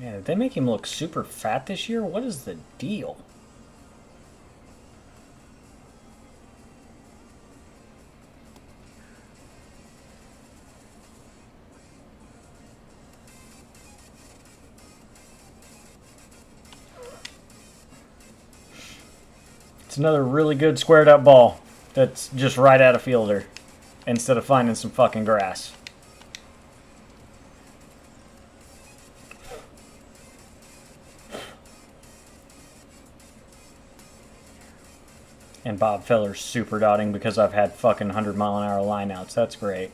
Yeah, did they make him look super fat this year? What is the deal? It's another really good squared up ball that's just right at a fielder instead of finding some fucking grass. And Bob Feller's super dotting because I've had fucking 100-mile-an-hour lineouts. That's great.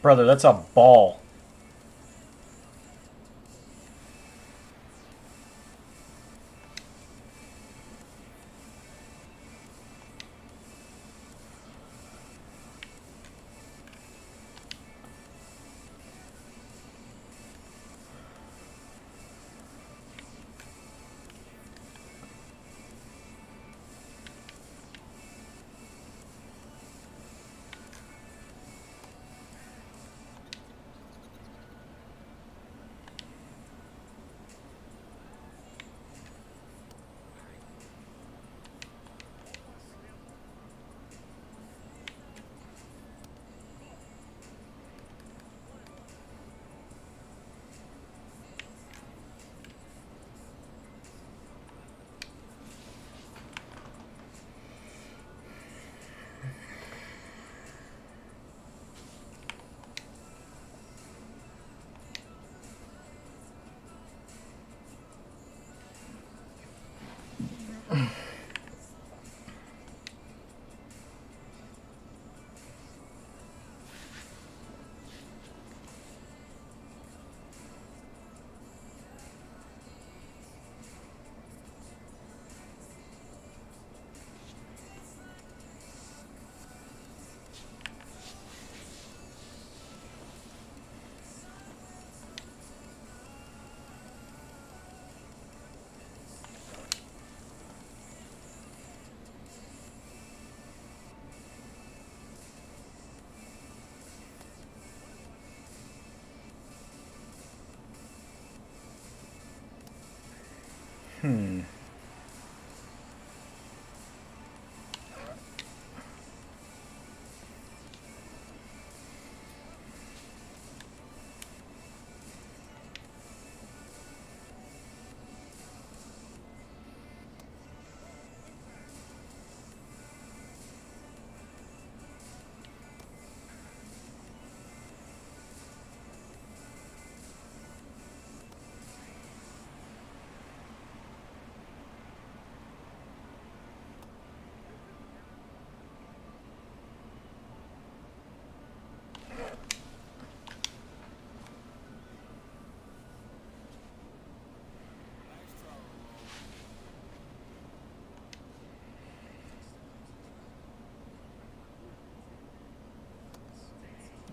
Brother, that's a ball.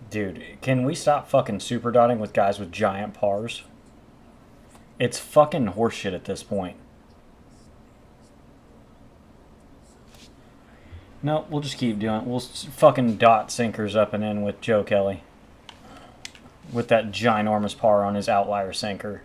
Dude, can we stop fucking super dotting with guys with giant pars? It's fucking horseshit at this point. No, we'll just keep doing it. We'll fucking dot sinkers up and in with Joe Kelly. With that ginormous par on his outlier sinker.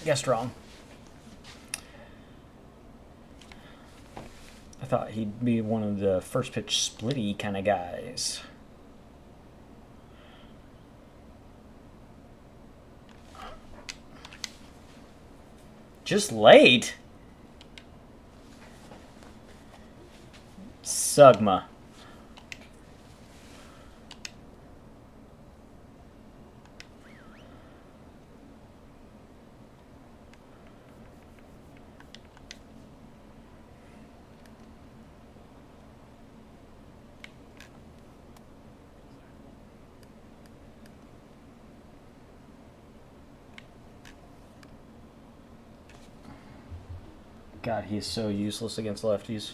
Guessed wrong. I thought he'd be one of the first pitch splitty kind of guys. Just late? Sugma. God, he is so useless against lefties.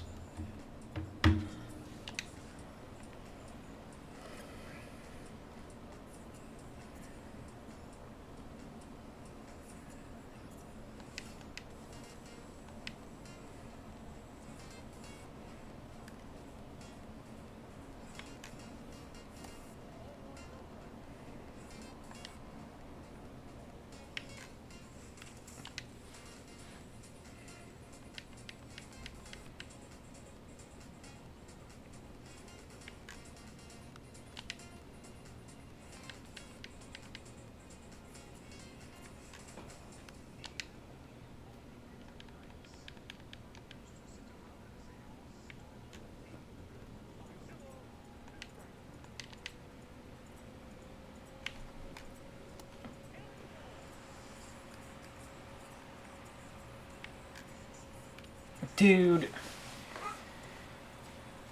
Dude.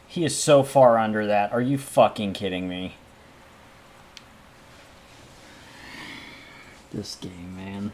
He is so far under that. Are you fucking kidding me? This game, man.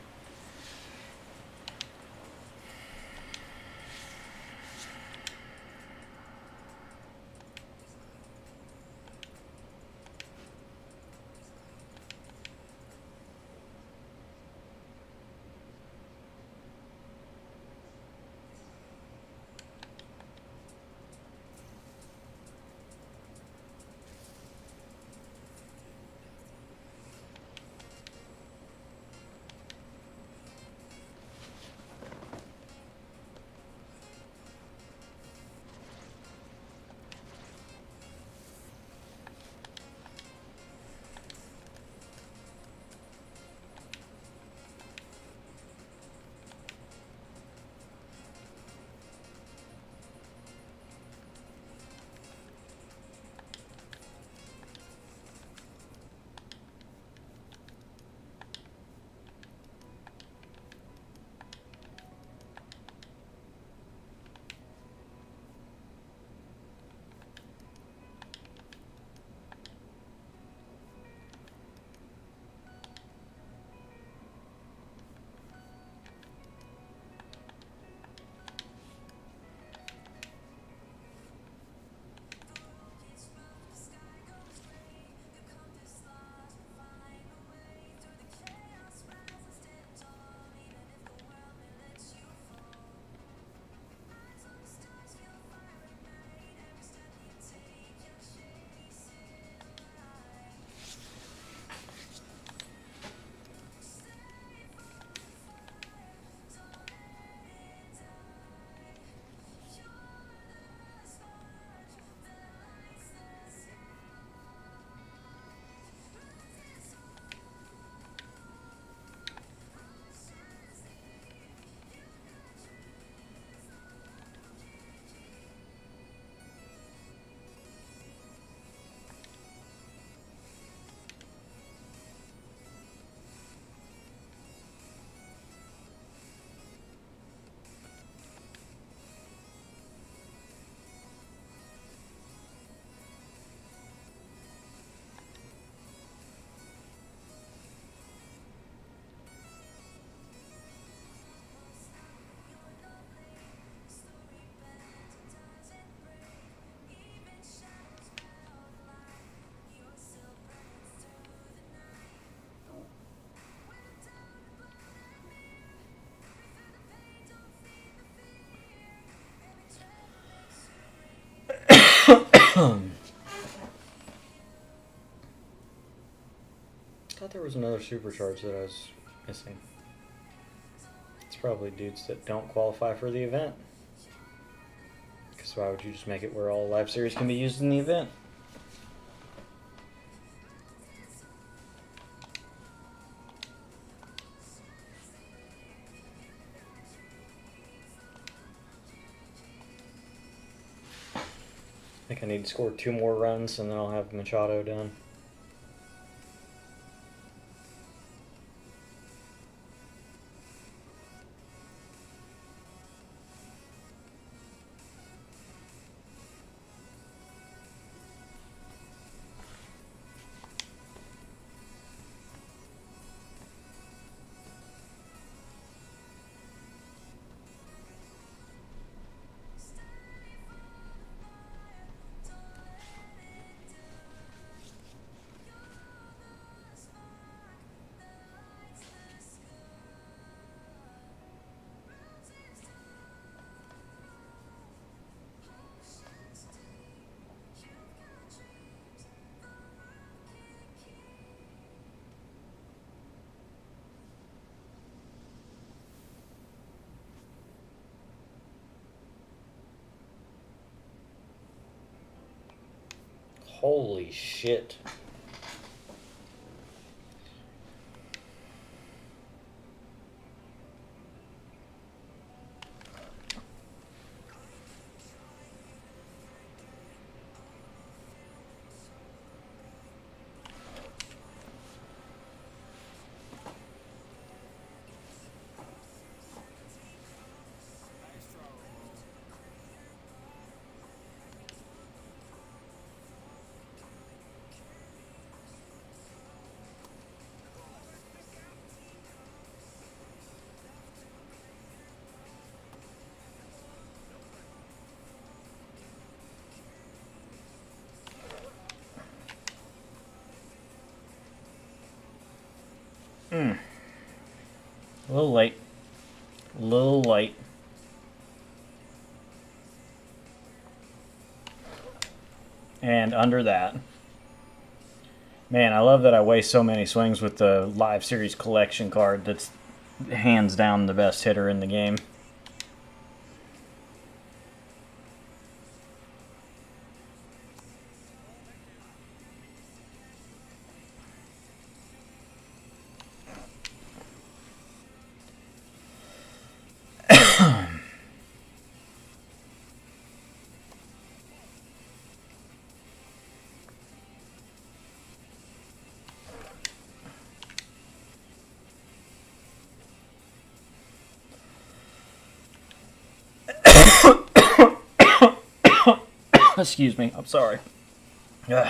I thought there was another supercharge that I was missing. It's probably dudes that don't qualify for the event. Because why would you just make it where all live series can be used in the event? I think I need to score 2 more runs and then I'll have Machado done. Holy shit. A little late. A little late. And under that. Man, I love that I waste so many swings with the Live Series collection card that's hands down the best hitter in the game. Excuse me, I'm sorry. Ugh.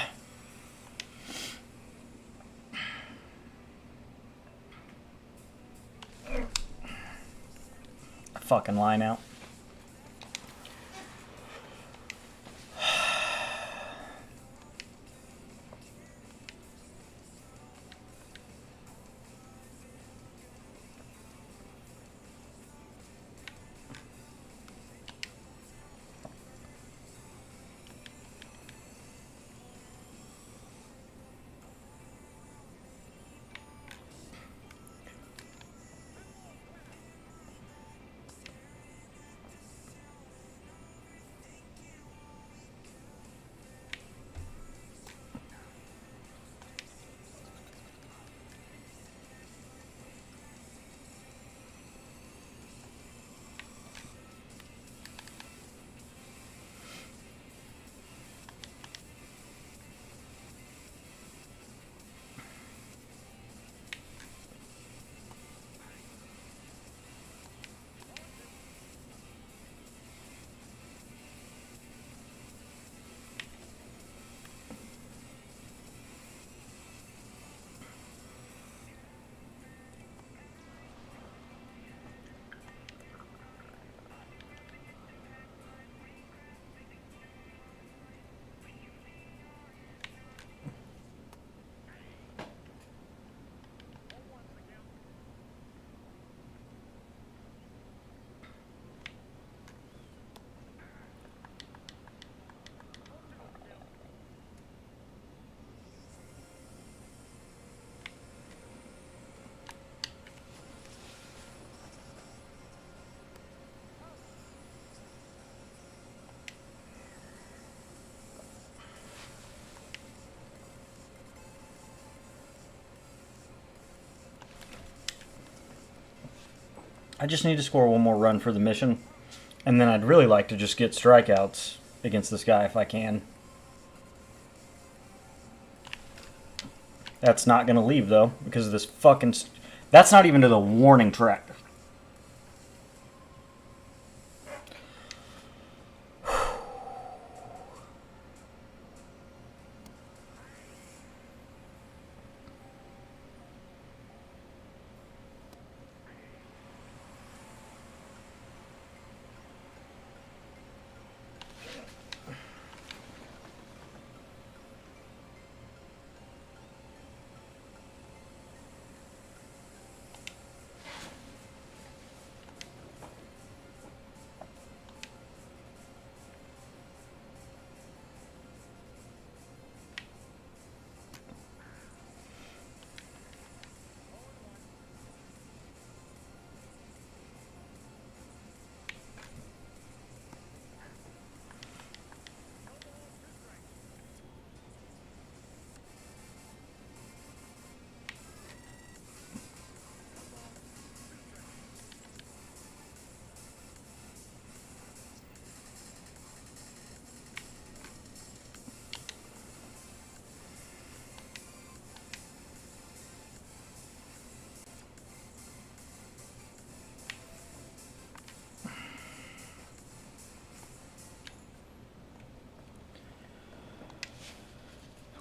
Fucking line out. I just need to score one more run for the mission, and then I'd really like to just get strikeouts against this guy if I can. That's not going to leave, though, because of this fucking... That's not even to the warning track.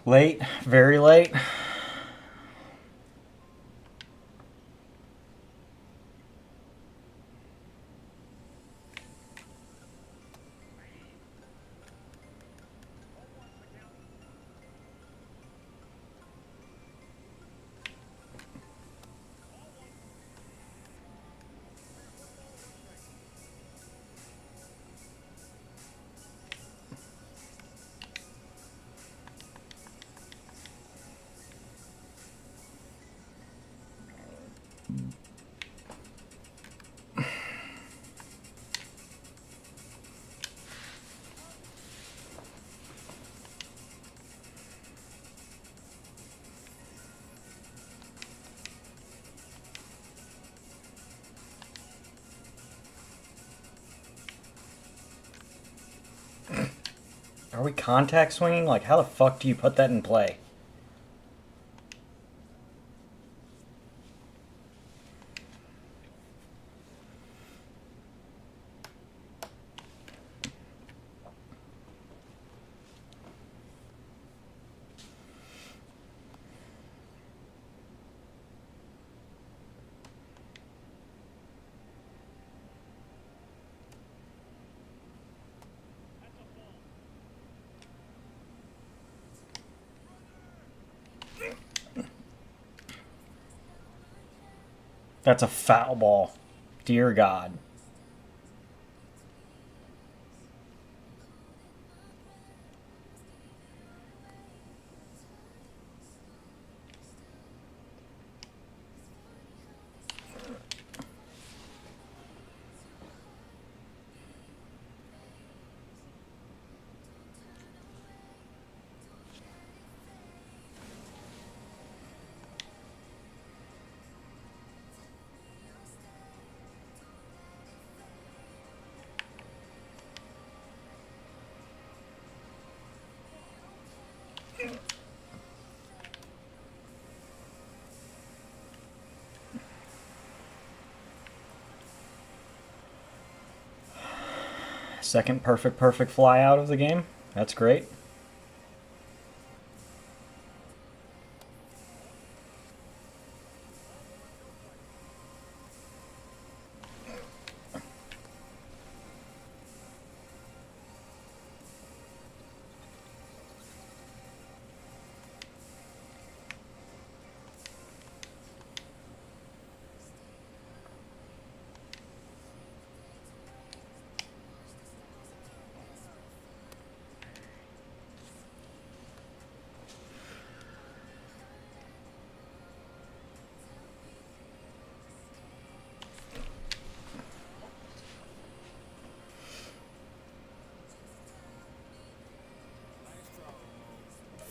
Late, very late. Are we contact swinging? Like, how the fuck do you put that in play? That's a foul ball. Dear God. Second perfect fly out of the game. That's great.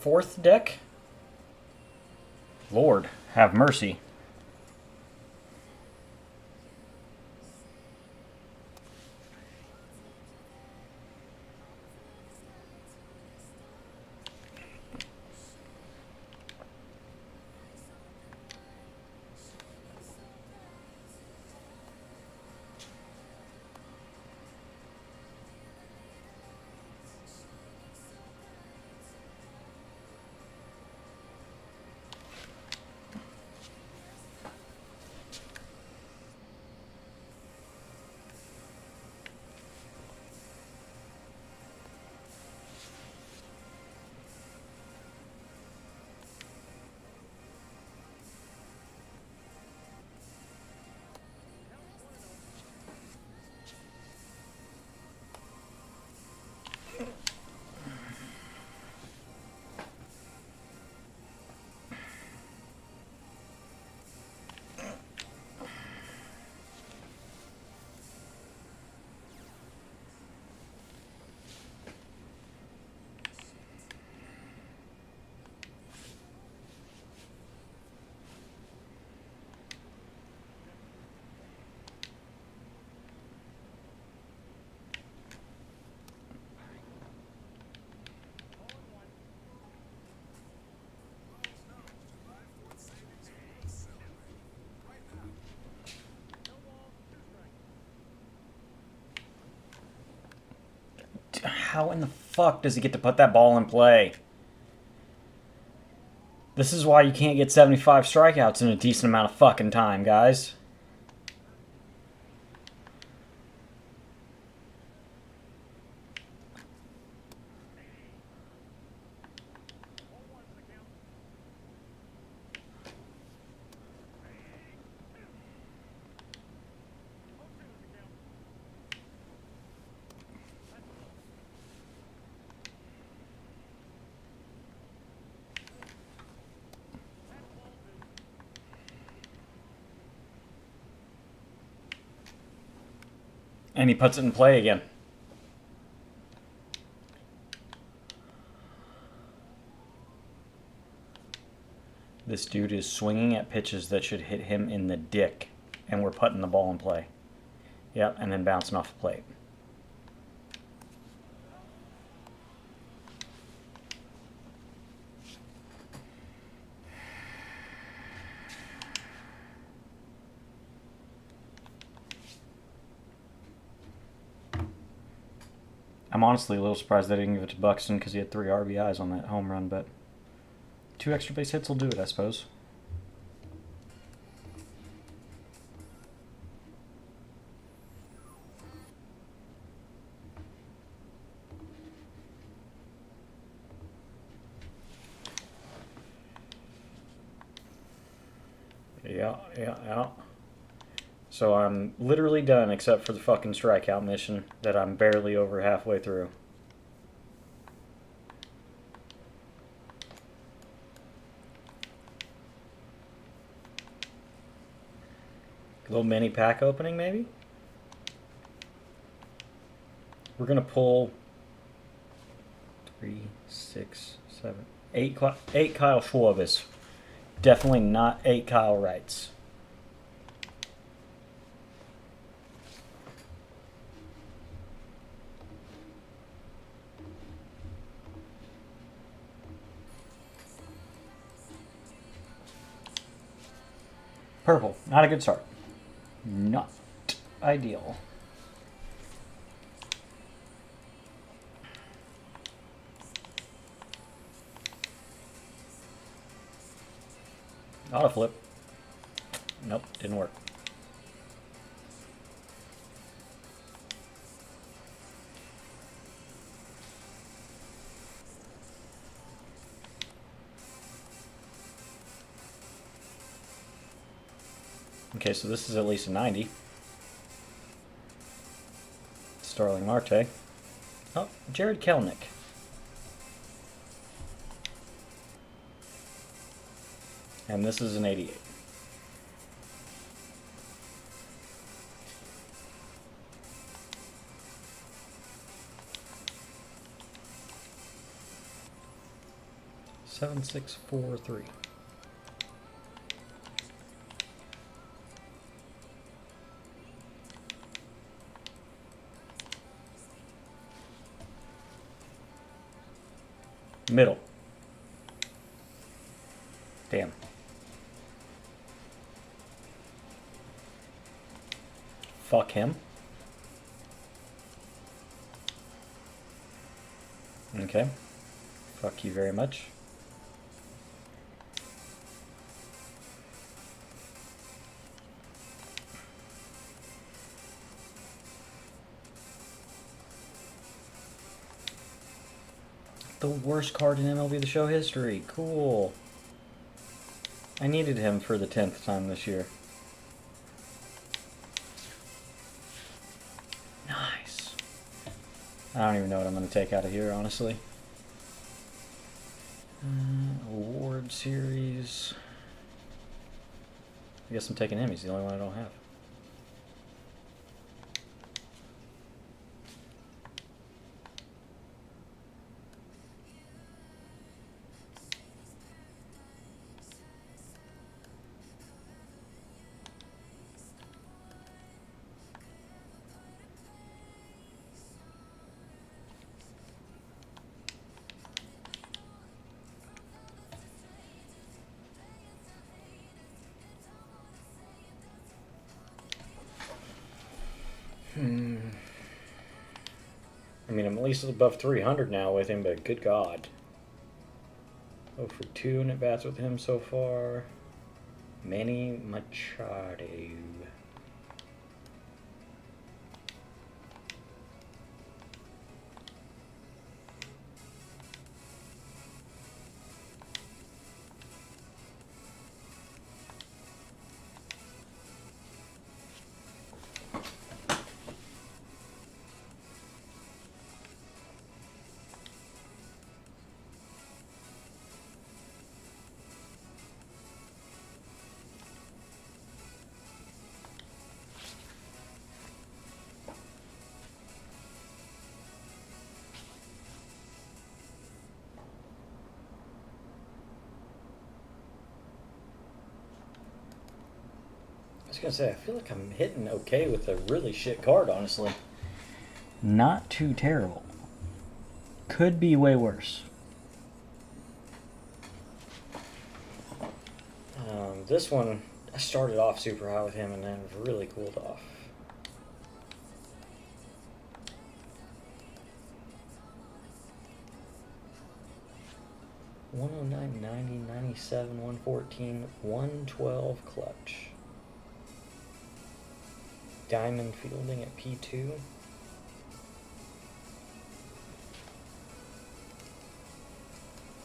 Fourth deck? Lord, have mercy. How in the fuck does he get to put that ball in play? This is why you can't get 75 strikeouts in a decent amount of fucking time, guys. And he puts it in play again. This dude is swinging at pitches that should hit him in the dick. And we're putting the ball in play. Yep, and then bouncing off the plate. I'm honestly a little surprised they didn't give it to Buxton because he had 3 RBIs on that home run, but 2 extra base hits will do it, I suppose. Yeah. So I'm literally done except for the fucking strikeout mission that I'm barely over halfway through. A little mini pack opening, maybe? We're going to pull 3, 6, 7, 8 Kyle Schwab's. Definitely not 8 Kyle Wrights. Purple. Not a good start. Not ideal. Auto flip. Nope, didn't work. Okay, so this is at least a 90. Starling Marte. Oh, Jared Kelnick. And this is an 88. Seven, 6, 4, 3. Middle. Damn. Fuck him. Okay. Fuck you very much. The worst card in MLB The Show history. Cool. I needed him for the 10th time this year. Nice. I don't even know what I'm going to take out of here, honestly. Award series. I guess I'm taking him. He's the only one I don't have. I mean, I'm at least above 300 now with him, but good God. 0 for 2 in at-bats with him so far. Manny Machado. was gonna say, I feel like I'm hitting okay with a really shit card, honestly. Not too terrible. Could be way worse. This one, I started off super high with him and then really cooled off. $109, $90, $97, $114, $112 clutch. Diamond fielding at P2.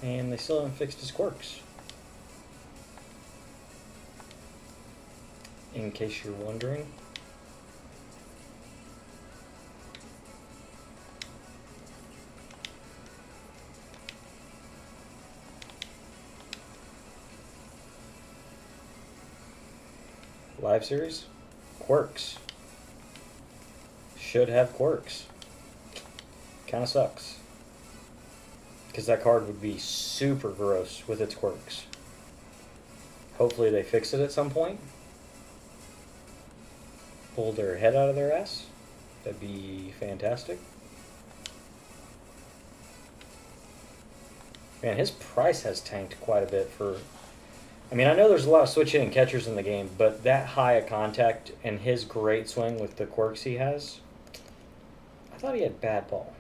And they still haven't fixed his quirks. In case you're wondering. Live series? Quirks. Should have quirks. Kinda sucks. Because that card would be super gross with its quirks. Hopefully they fix it at some point. Pull their head out of their ass. That'd be fantastic. Man, his price has tanked quite a bit for... I mean, I know there's a lot of switch hitting catchers in the game, but that high a contact and his great swing with the quirks he has, I thought he had bad ball.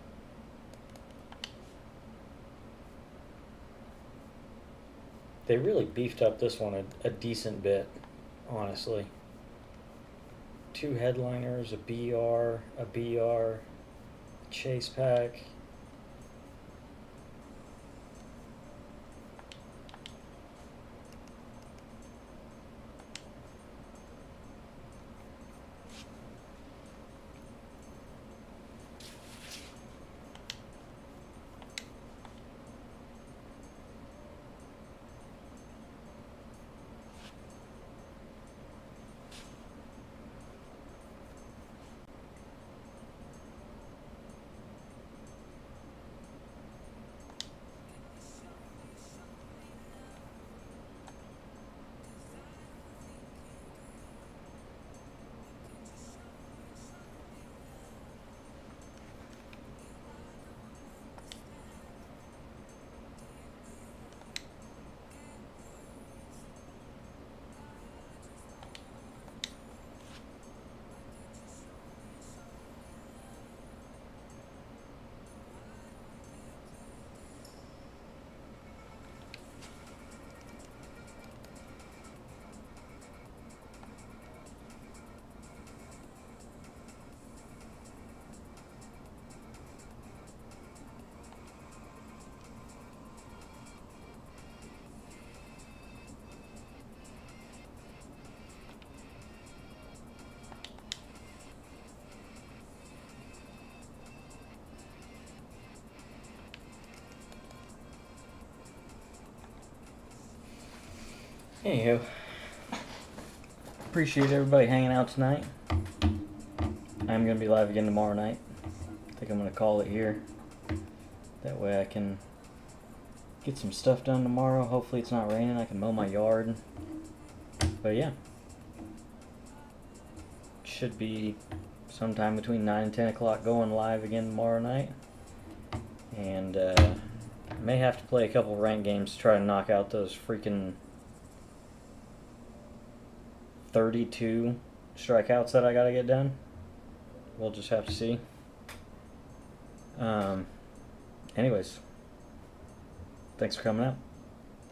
They really beefed up this one a decent bit, honestly. 2 headliners, a BR, chase pack. Anywho, appreciate everybody hanging out tonight. I'm going to be live again tomorrow night. I think I'm going to call it here. That way I can get some stuff done tomorrow. Hopefully it's not raining. I can mow my yard. But yeah. Should be sometime between 9 and 10 o'clock going live again tomorrow night. And may have to play a couple ranked games to try to knock out those freaking 32 strikeouts that I gotta get done. We'll just have to see. Anyways, thanks for coming out.